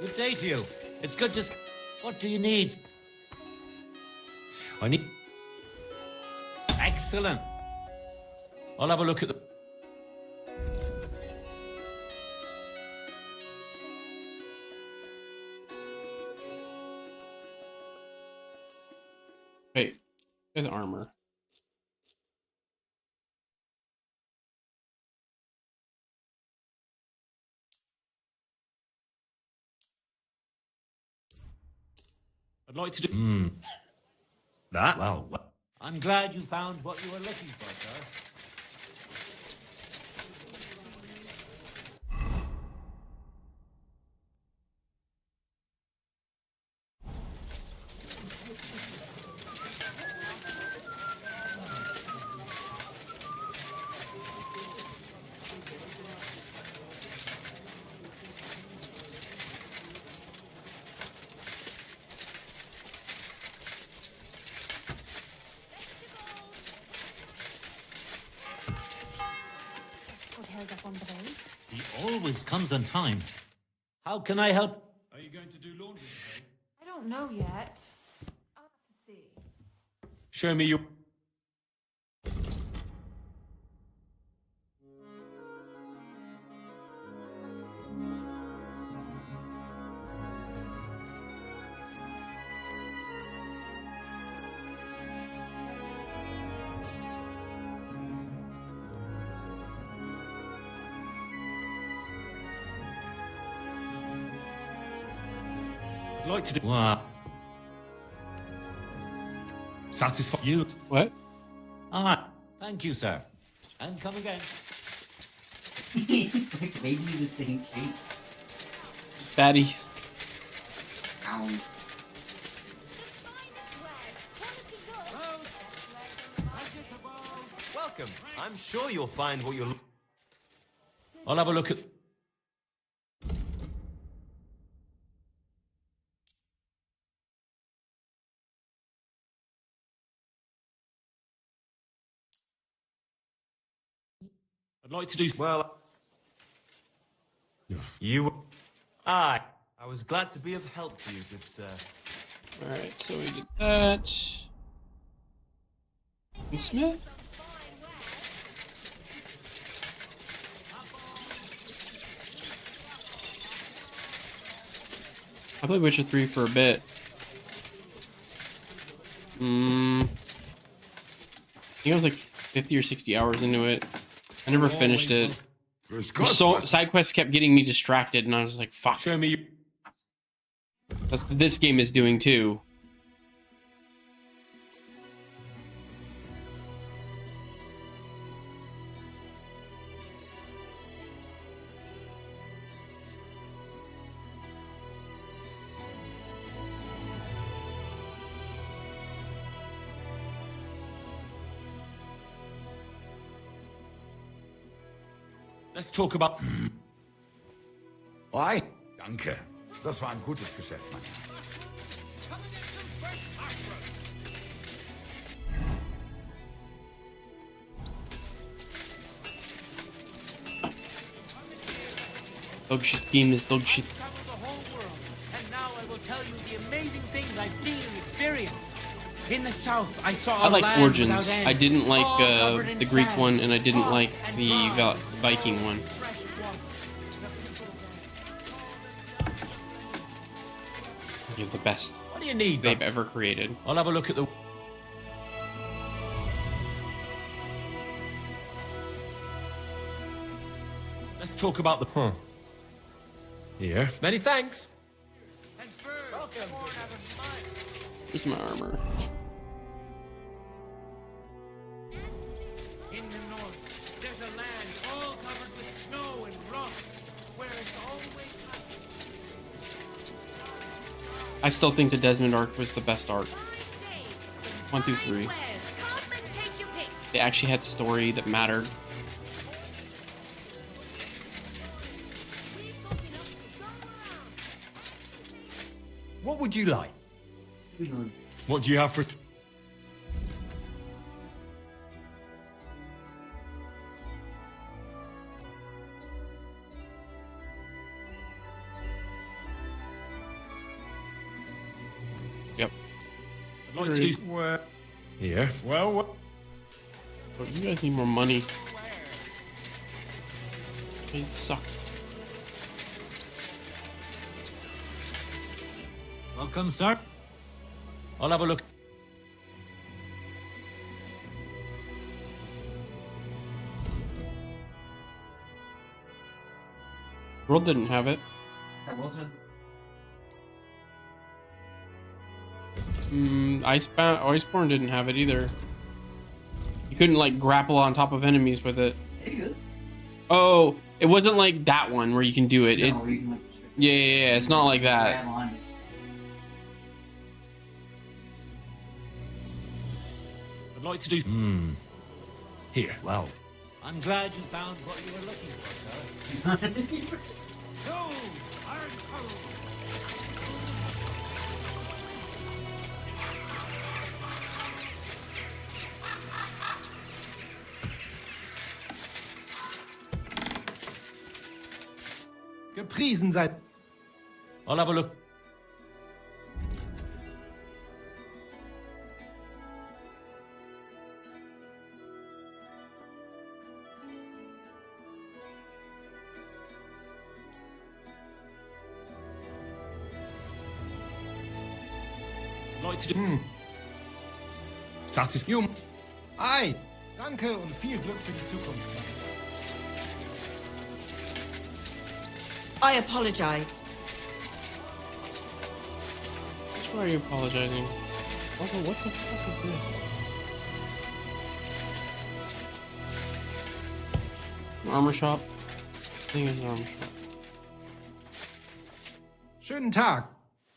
Good day to you. It's good to... What do you need? I need... Excellent. I'll have a look at the... Wait, there's armor. I'd like to do... That? Well, I'm glad you found what you were looking for, sir. He always comes on time. How can I help? Are you going to do laundry today? I don't know yet. I'll have to see. Show me your... I'd like to do... What? Satisfy you. What? Ah, thank you, sir. And come again. Like maybe the same cake. Fatties. Ow. Welcome. I'm sure you'll find what you're... I'll have a look at... I'd like to do... Well... You... Aye. I was glad to be of help to you, good sir. Alright, so we did that. And Smith? I played Witcher 3 for a bit. I think I was like 50 or 60 hours into it. I never finished it. So side quests kept getting me distracted, and I was like, "Fuck." Show me. That's what this game is doing too. Let's talk about... Oi? Danke. Das war ein gutes Geschäft, Mann. Dog shit game is dog shit. And now I will tell you the amazing things I've seen and experienced. In the south, I saw I a like land Origins. without end, I didn't like all covered in the Greek sand, one, and I didn't fog like and the fog. Viking one. Fresh water. I think it's the best What do you need, they've ever created. I'll have a look at the... Let's talk about the... Huh. Here. Many thanks. Here's my armor. In the north, there's a land all covered with snow and rocks, where it's always hot. I still think the Desmond arc was the best arc. 1 through 3. They actually had story that mattered. What would you like? What do you have for... Yep. I'd like to do... Here. Well, what... Oh, you guys need more money. They suck. Welcome, sir. I'll have a look. World didn't have it. Iceborne didn't have it either. You couldn't like grapple on top of enemies with it. Oh, it wasn't like that one where you can do it. No, you can, like, Yeah, it's not like that. grab on it. I'd like to do... Here. Well. I'm glad you found what you were looking for, sir. No! Iron Crow! Gepriesen sei. I'll have a look. I'd like to do. Satisfied. Ei, danke und viel Glück für die Zukunft. I apologize. Why are you apologizing? What the fuck is this? An armor shop? I think it's an armor shop. Schönen Tag.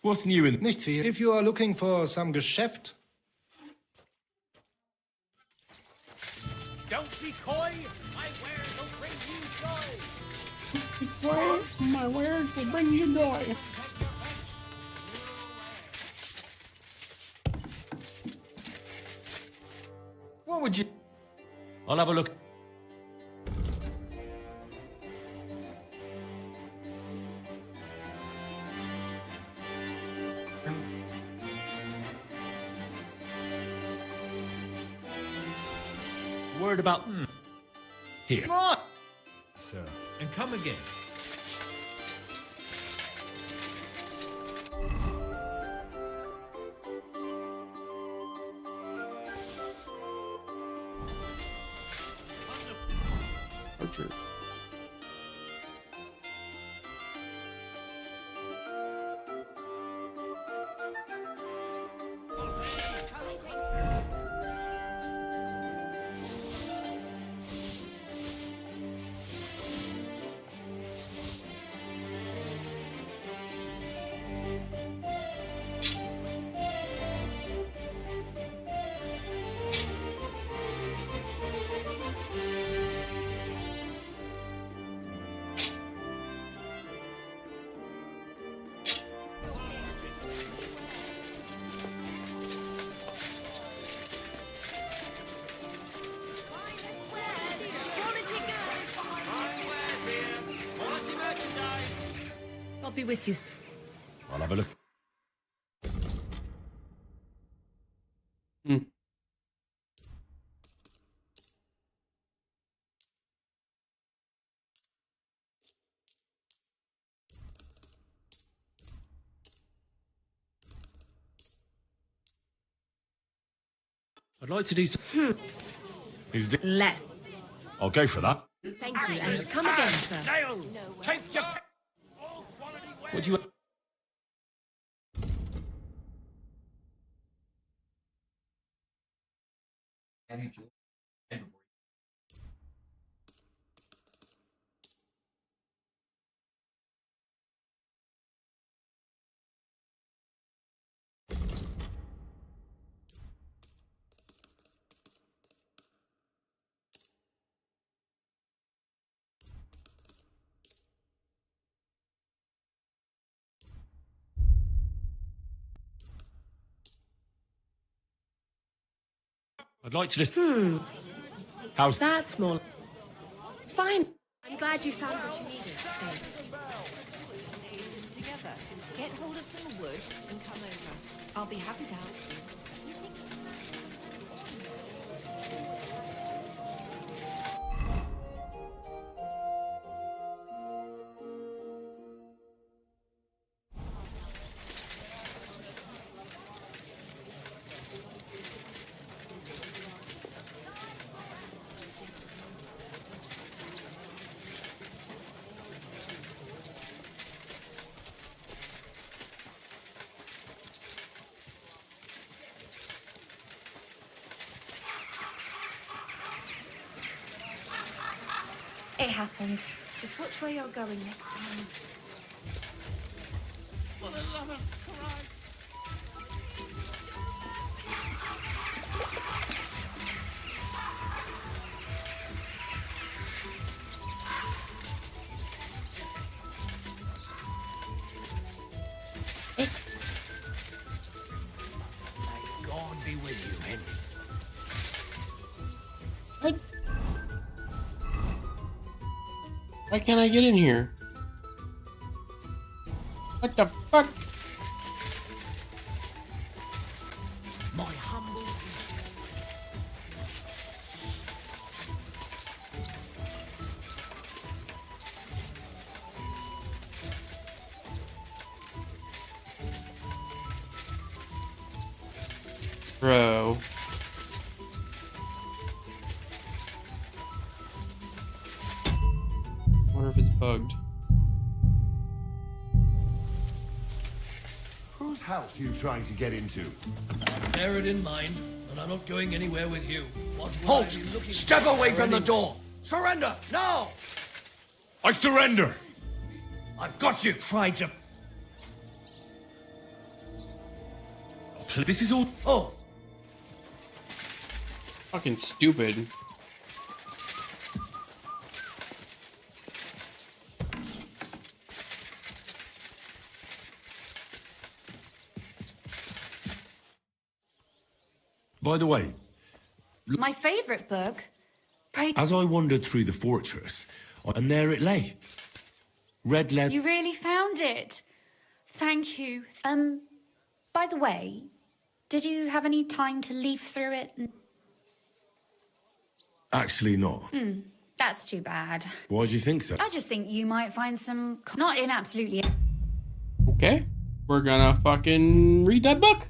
What's new in? Nicht viel. If you are looking for some Geschäft. Don't be coy. My wares will bring you joy. My wares will bring you joy. What would you? I'll have a look. Word about here. Sir. And come again. Archer. I'll be with you. I'll have a look. I'd like to do some. Is this... Let. I'll go for that. Thank you, and come again, sir. Dale, take your... What do you? I'd like to just. How's That's more. Fine. I'm glad you found what you needed. Together, get hold of some wood and come over. I'll be happy to help you. It happens. Just watch where you're going next time. For the love of Christ. May God be with you, Henry. Why can't I get in here? What the fuck? My humble Bro. Wonder if it's bugged. Whose house are you trying to get into? Bear it in mind, and I'm not going anywhere with you. What would Halt! I be looking Step for away from the anyway? door! Surrender! Now! I surrender! I've got you! Try to... This is all... Oh! Fucking stupid. By the way, My favourite book. Pray. as I wandered through the fortress, and there it lay. Red leather. You really found it. Thank you. By the way, did you have any time to leaf through it? Actually not. That's too bad. Why do you think so? I just think you might find some... Not in absolutely... Okay. We're gonna fucking read that book.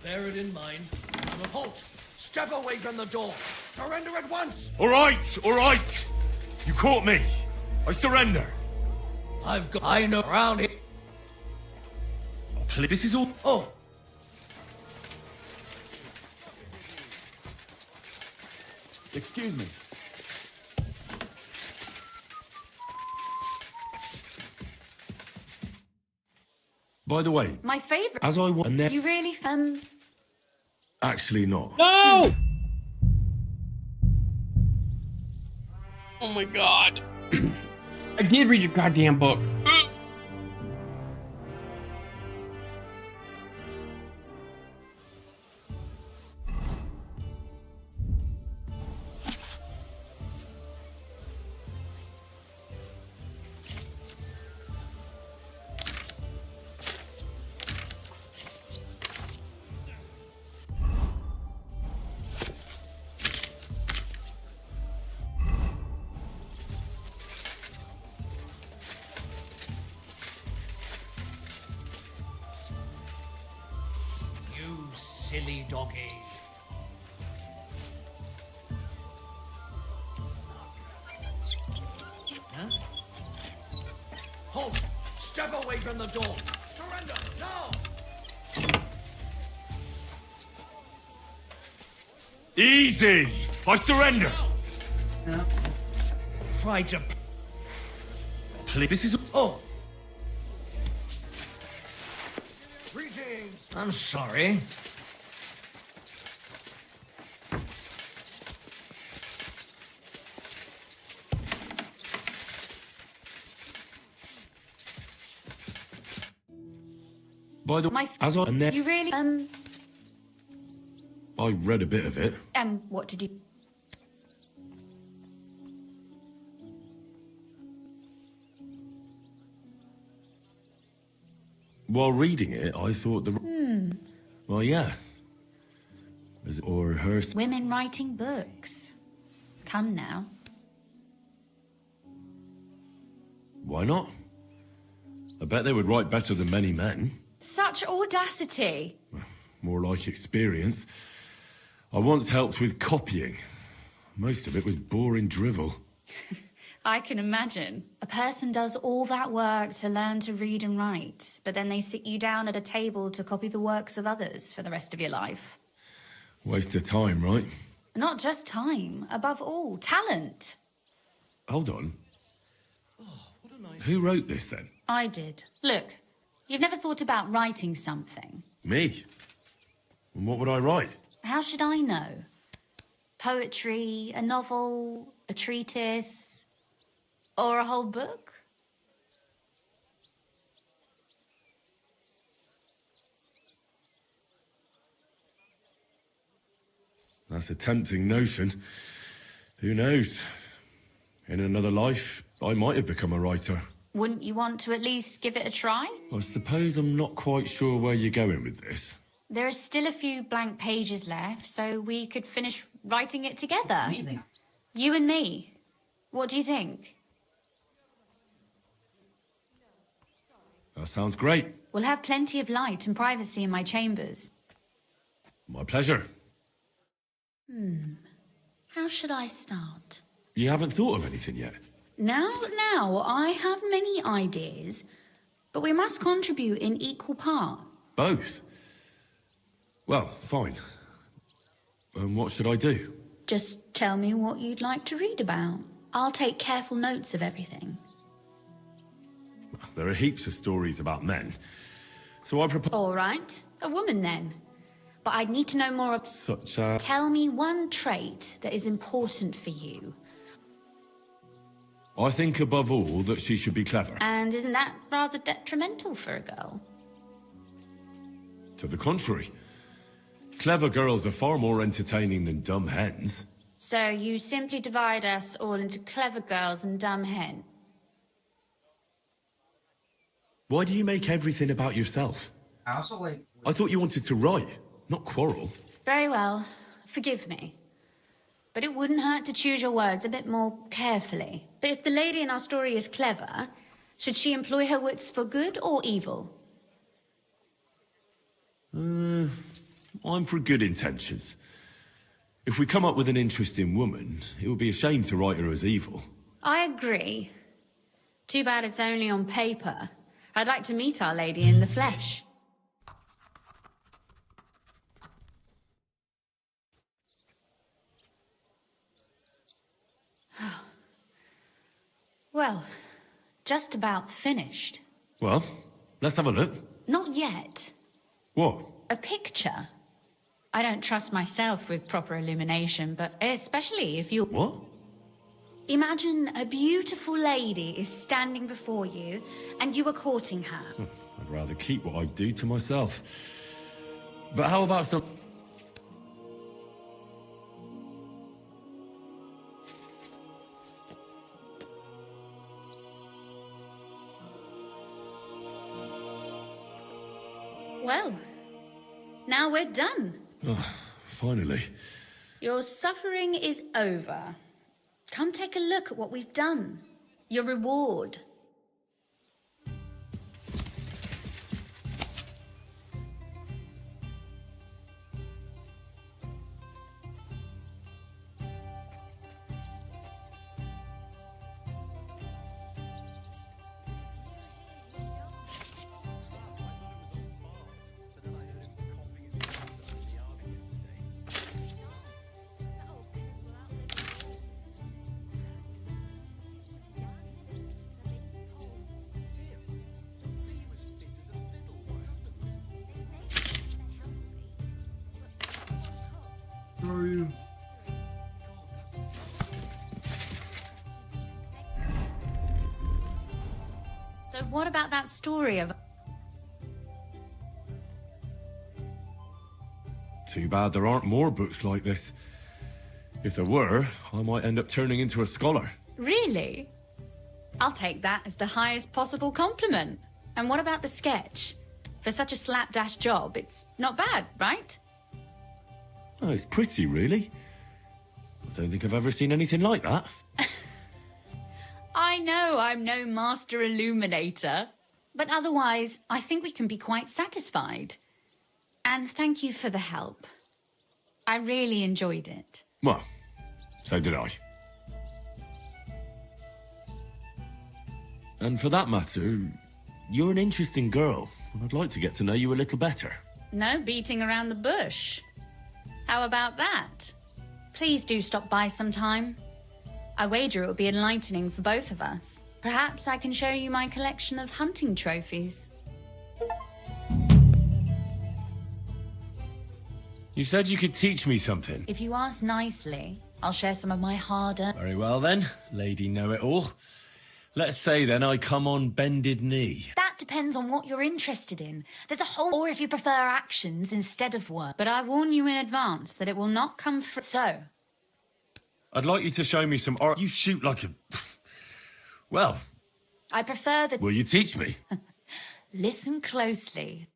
Bear it in mind. Halt! Step away from the door! Surrender at once! All right, all right. You caught me. I surrender. I've got... I know around here... This is all... Oh! Excuse me. By the way, My favourite... as I want... You really... Actually not. No! Oh my god. I did read your goddamn book. You silly doggy. Huh? Halt! Step away from the door! Surrender! Now! Easy. I surrender. Try to... This is... Oh! Greetings! I'm sorry. By the way, as I... And then You really... I read a bit of it. What did you... While reading it, I thought the... Well, yeah. Or her... Women writing books. Come now. Why not? I bet they would write better than many men. Such audacity. More like experience. I once helped with copying. Most of it was boring drivel. I can imagine. A person does all that work to learn to read and write, but then they sit you down at a table to copy the works of others for the rest of your life. Waste of time, right? Not just time, above all, talent. Hold on. Who wrote this then? I did. Look, you've never thought about writing something. Me? And what would I write? How should I know? Poetry, a novel, a treatise, or a whole book? That's a tempting notion. Who knows? In another life, I might have become a writer. Wouldn't you want to at least give it a try? I suppose I'm not quite sure where you're going with this. There are still a few blank pages left, so we could finish writing it together. Really? You and me. What do you think? That sounds great. We'll have plenty of light and privacy in my chambers. My pleasure. How should I start? You haven't thought of anything yet? Now, I have many ideas, but we must contribute in equal part. Both? Well, fine. And what should I do? Just tell me what you'd like to read about. I'll take careful notes of everything. There are heaps of stories about men. So I propose... All right, a woman then. But I'd need to know more about... Such as... Tell me one trait that is important for you. I think above all that she should be clever. And isn't that rather detrimental for a girl? To the contrary. Clever girls are far more entertaining than dumb hens. So you simply divide us all into clever girls and dumb hen. Why do you make everything about yourself? I also like. I thought you wanted to write, not quarrel. Very well. Forgive me. But it wouldn't hurt to choose your words a bit more carefully. But if the lady in our story is clever, should she employ her wits for good or evil? I'm for good intentions. If we come up with an interesting woman, it would be a shame to write her as evil. I agree. Too bad it's only on paper. I'd like to meet our lady in the flesh. Well, just about finished. Well, let's have a look. Not yet. What? A picture. I don't trust myself with proper illumination, but especially if you... What? Imagine a beautiful lady is standing before you, and you are courting her. I'd rather keep what I do to myself. But how about some... Well, now we're done. Oh, finally. Your suffering is over. Come take a look at what we've done. Your reward. So what about that story of... Too bad there aren't more books like this. If there were, I might end up turning into a scholar. Really? I'll take that as the highest possible compliment. And what about the sketch? For such a slapdash job, it's not bad, right? Oh, it's pretty, really. I don't think I've ever seen anything like that. I know I'm no master illuminator, but otherwise, I think we can be quite satisfied. And thank you for the help. I really enjoyed it. Well, so did I. And for that matter, you're an interesting girl, and I'd like to get to know you a little better. No beating around the bush. How about that? Please do stop by sometime. I wager it will be enlightening for both of us. Perhaps I can show you my collection of hunting trophies. You said you could teach me something. If you ask nicely, I'll share some of my hard-earned... Very well then, Lady Know-It-All. Let's say then I come on bended knee. That depends on what you're interested in. There's a whole... Or if you prefer actions instead of words. But I warn you in advance that it will not come through. So... I'd like you to show me some art. You shoot like a... Well... I prefer the... Will you teach me? Listen closely.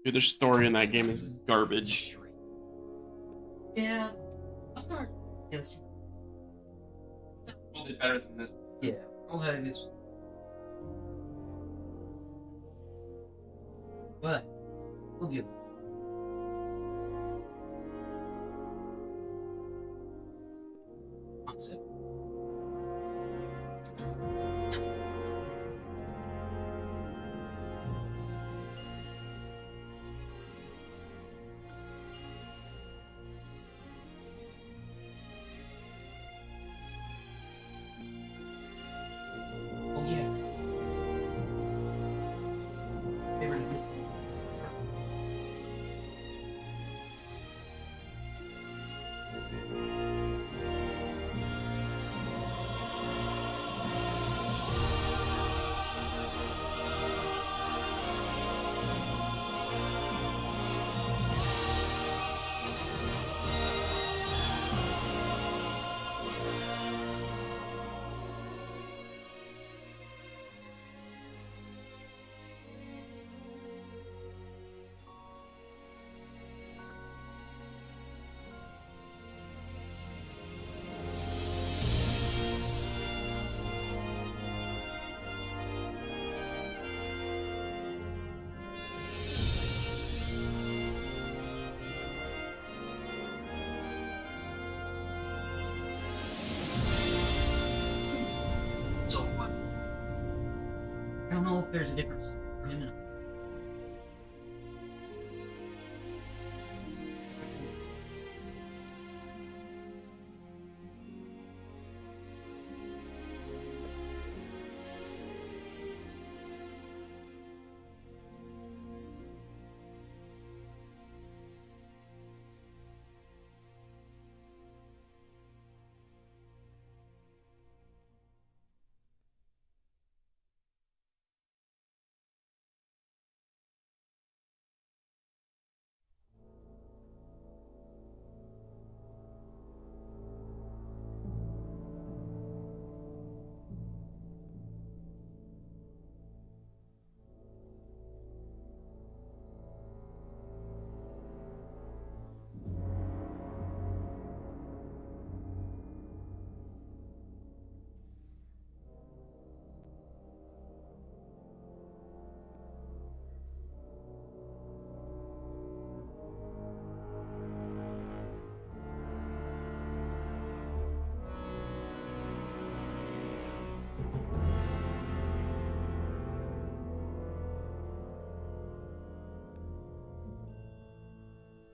Dude, the story in that game is garbage. Yeah. I'll start. Yes. We'll do better than this. Yeah. I'll have this. But we'll get. Concept. Oh yeah. Favorite. So what? I don't know if there's a difference. I don't know.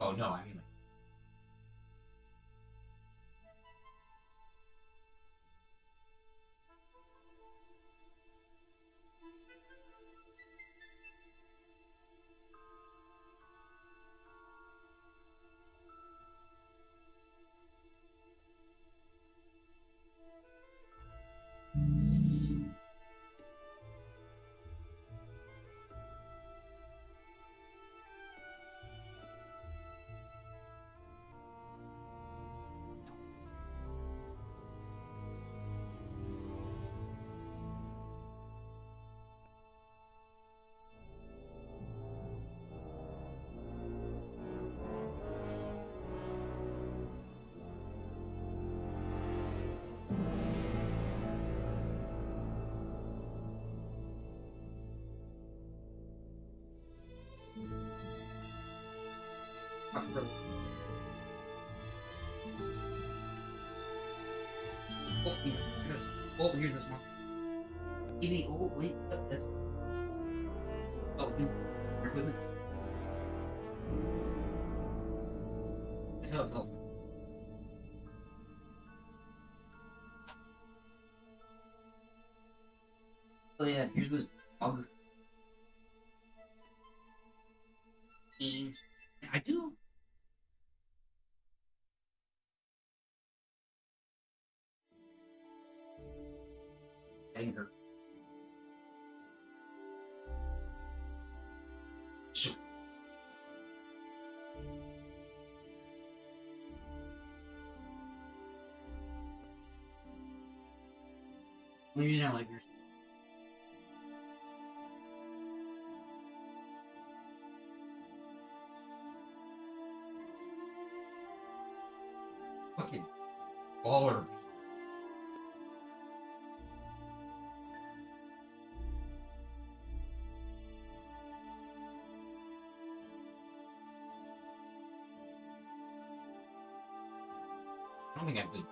Oh no, I mean. Oh, yeah. Oh, here's this one. Give me. Oh, wait. That's. Oh, equipment. That's how it felt. Oh yeah, here's this dog. Games. I do. Anger. So. Only reason I like yours. Fucking baller. I don't think I would.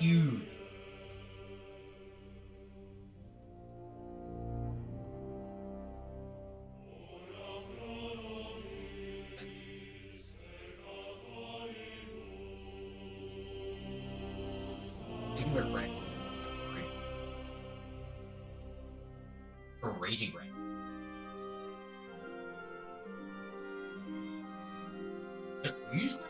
Huge. Right. Or raging right. Just use question.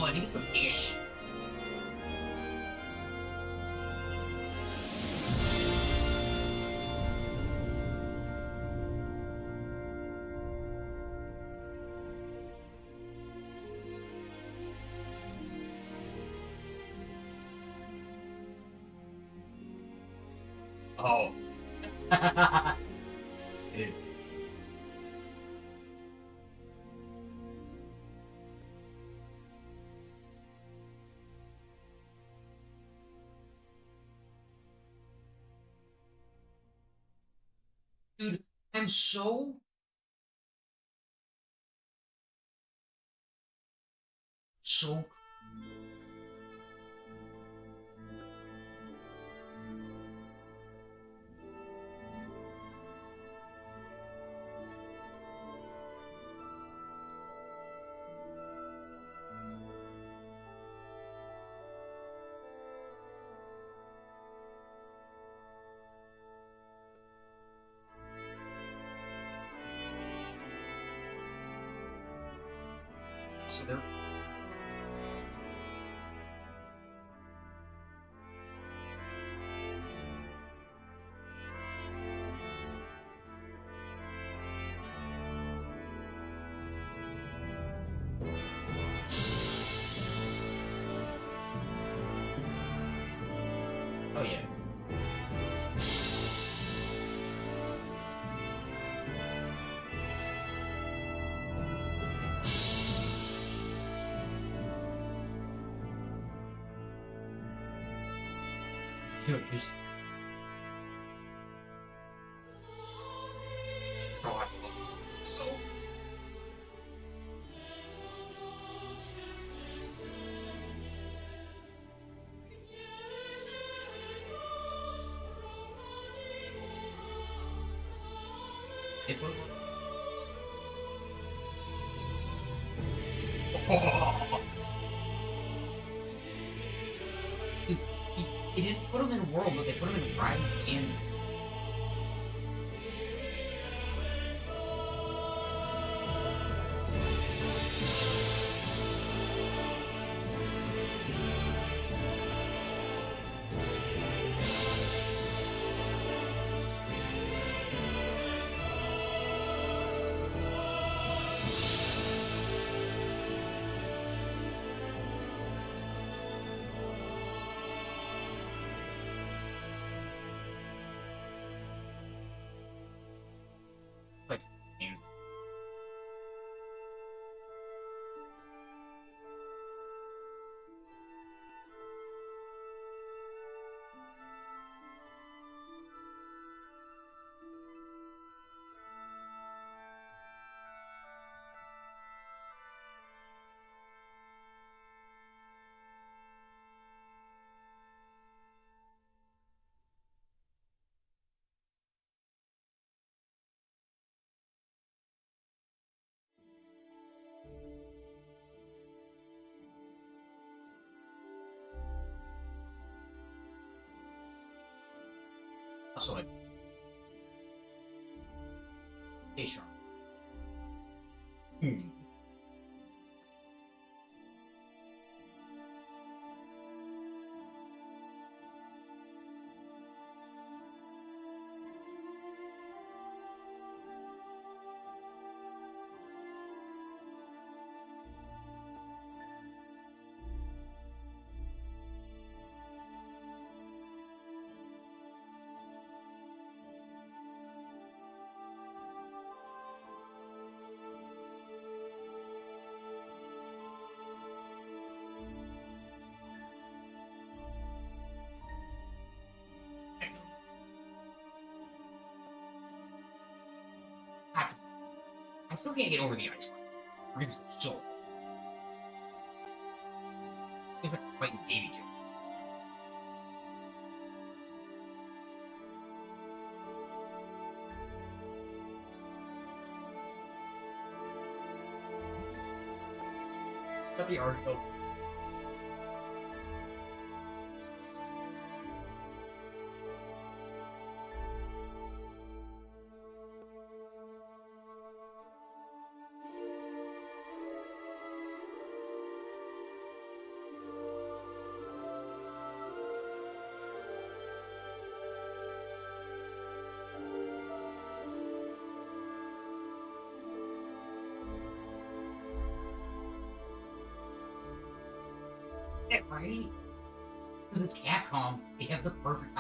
I think it's a fish. Oh. It is. Dude, I'm so so there. Oh yeah. Dude, oh, I love it. So. It will. Oh. Dude, it didn't put them in World, but they put them in Rise and. Like, also like. Hey, sure. I still can't get over the ice one. It's so cool. It's like fighting baby chick. Got the article. shit, right? Because it's Capcom. They have the perfect...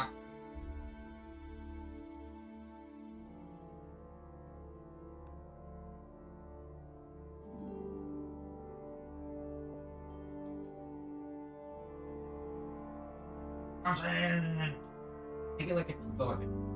Maybe like a $2.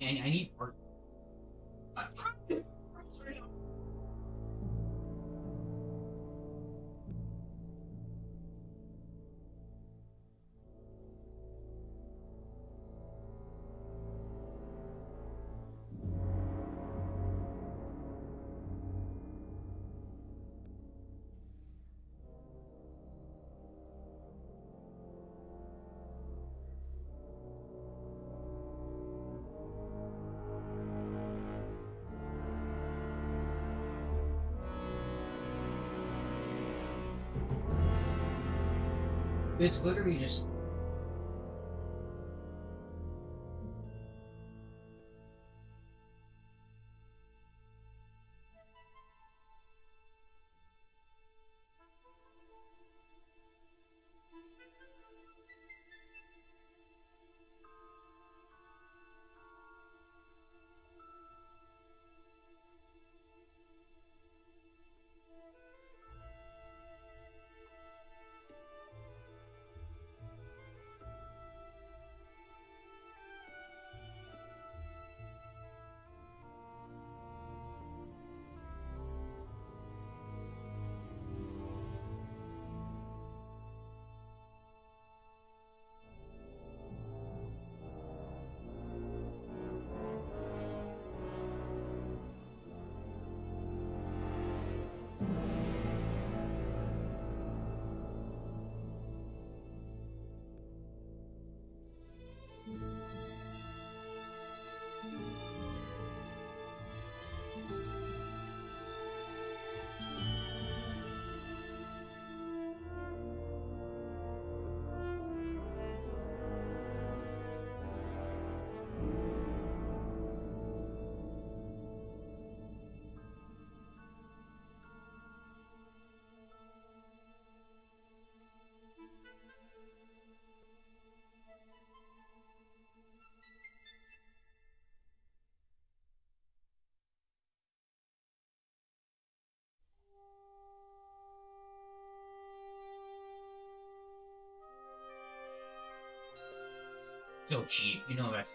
I need work. I'm trying to. It's literally just... So cheap, you know that's...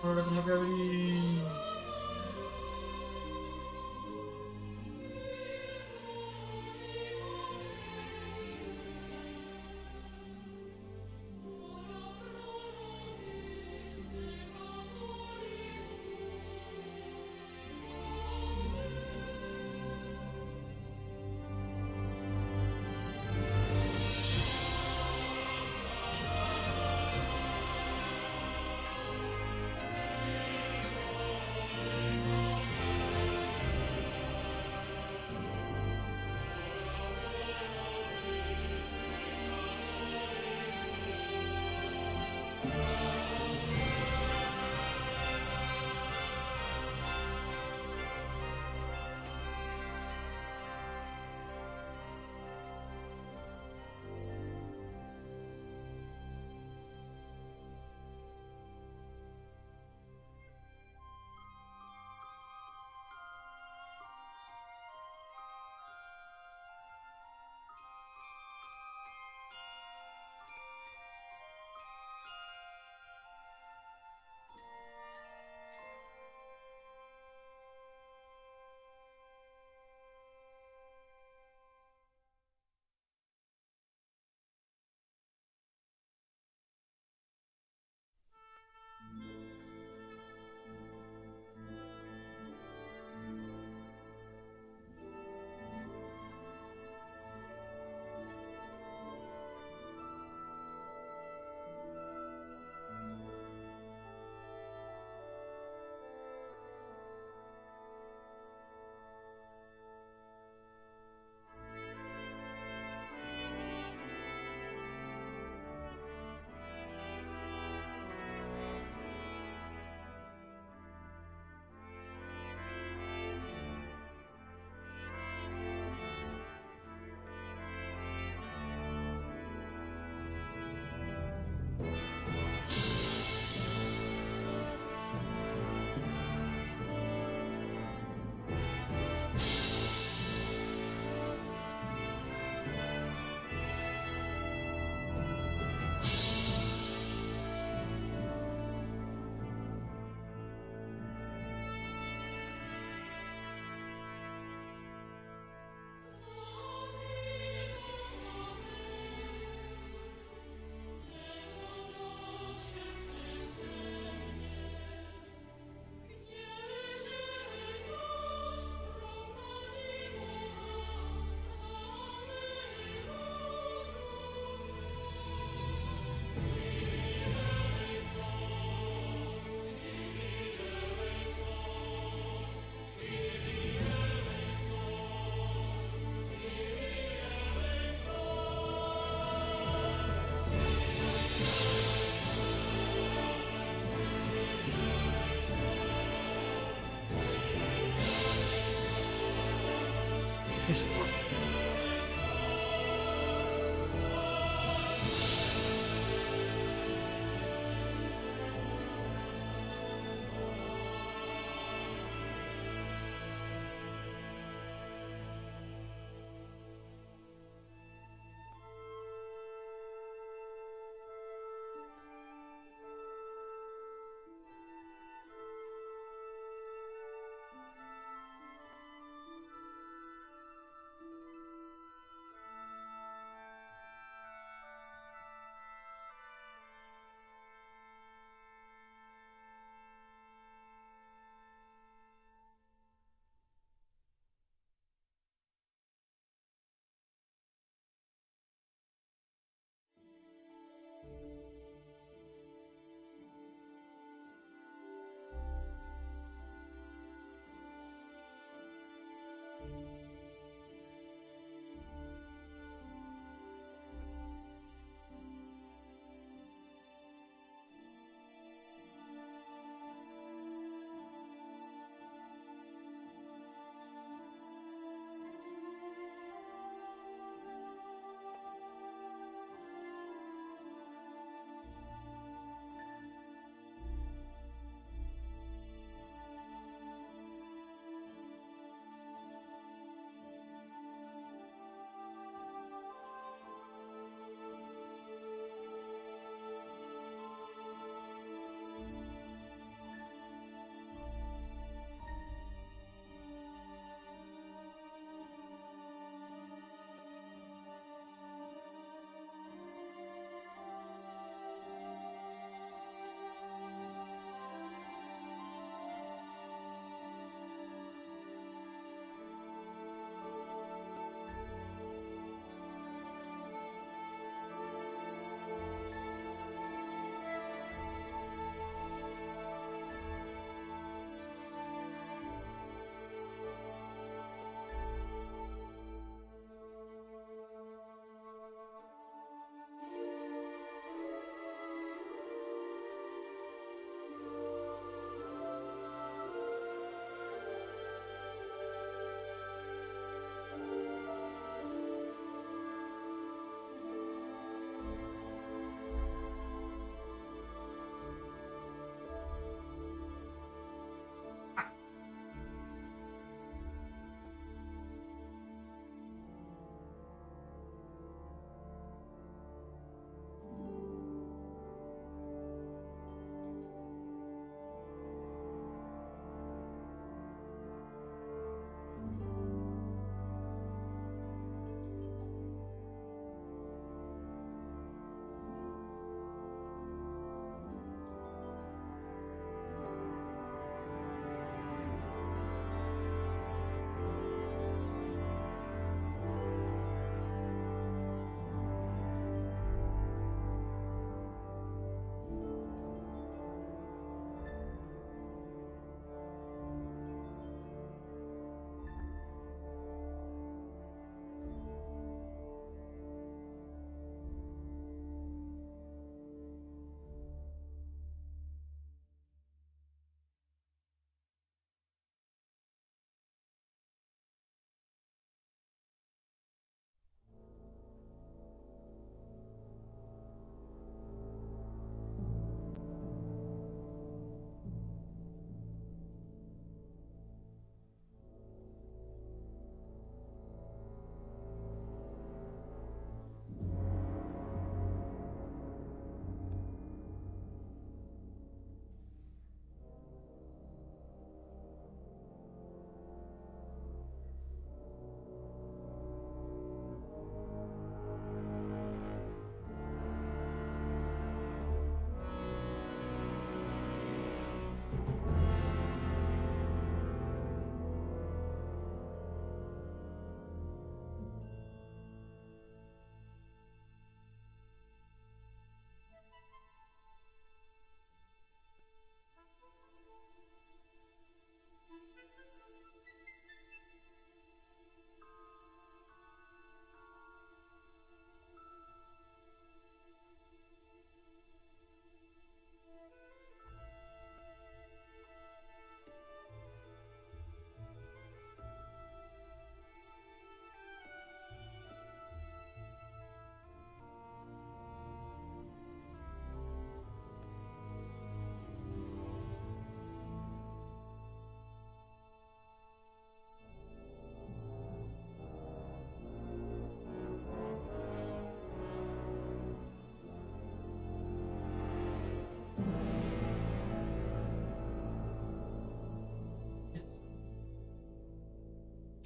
Ahora sama Gary.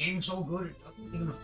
game's so good, it doesn't even...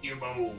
You move.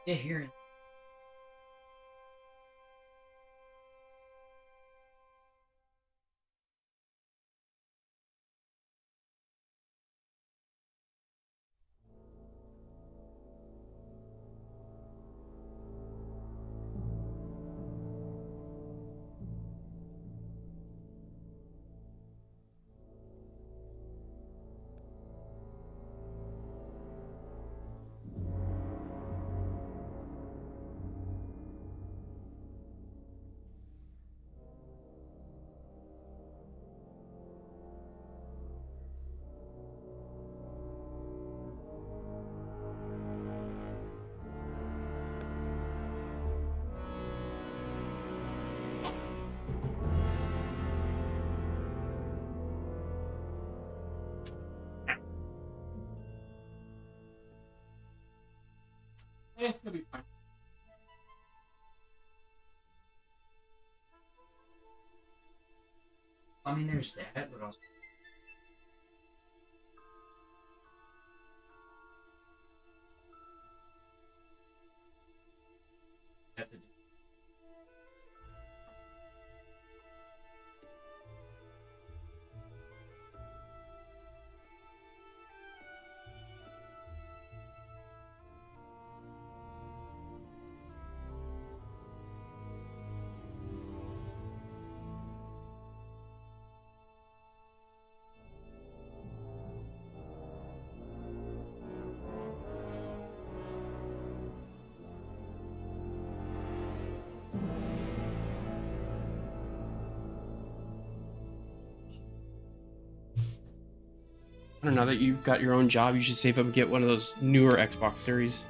Yeah, here. Yeah, it'll be fine. I mean, there's that, but also. Have to do. I don't know, that you've got your own job, you should save up and get one of those newer Xbox Series.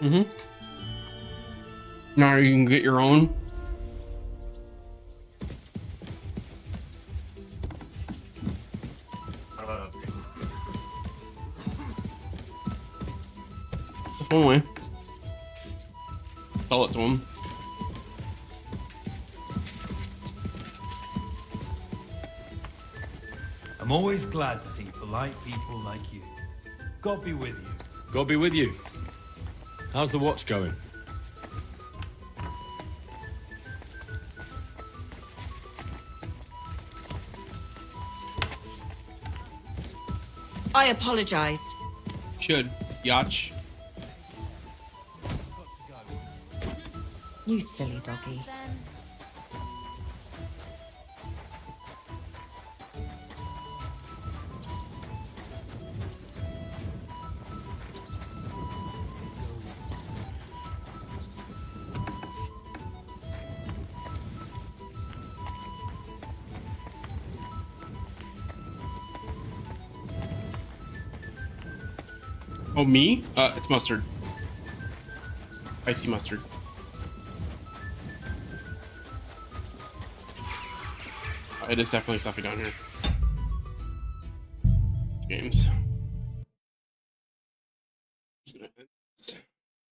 Mm-hmm. Now you can get your own. That's one way. Sell it to him. I'm always glad to see polite people like you. God be with you. God be with you. How's the watch going? I apologize. Should. Yach. You silly doggy. Oh, me? It's mustard. Spicy mustard. It is definitely stuffy down here.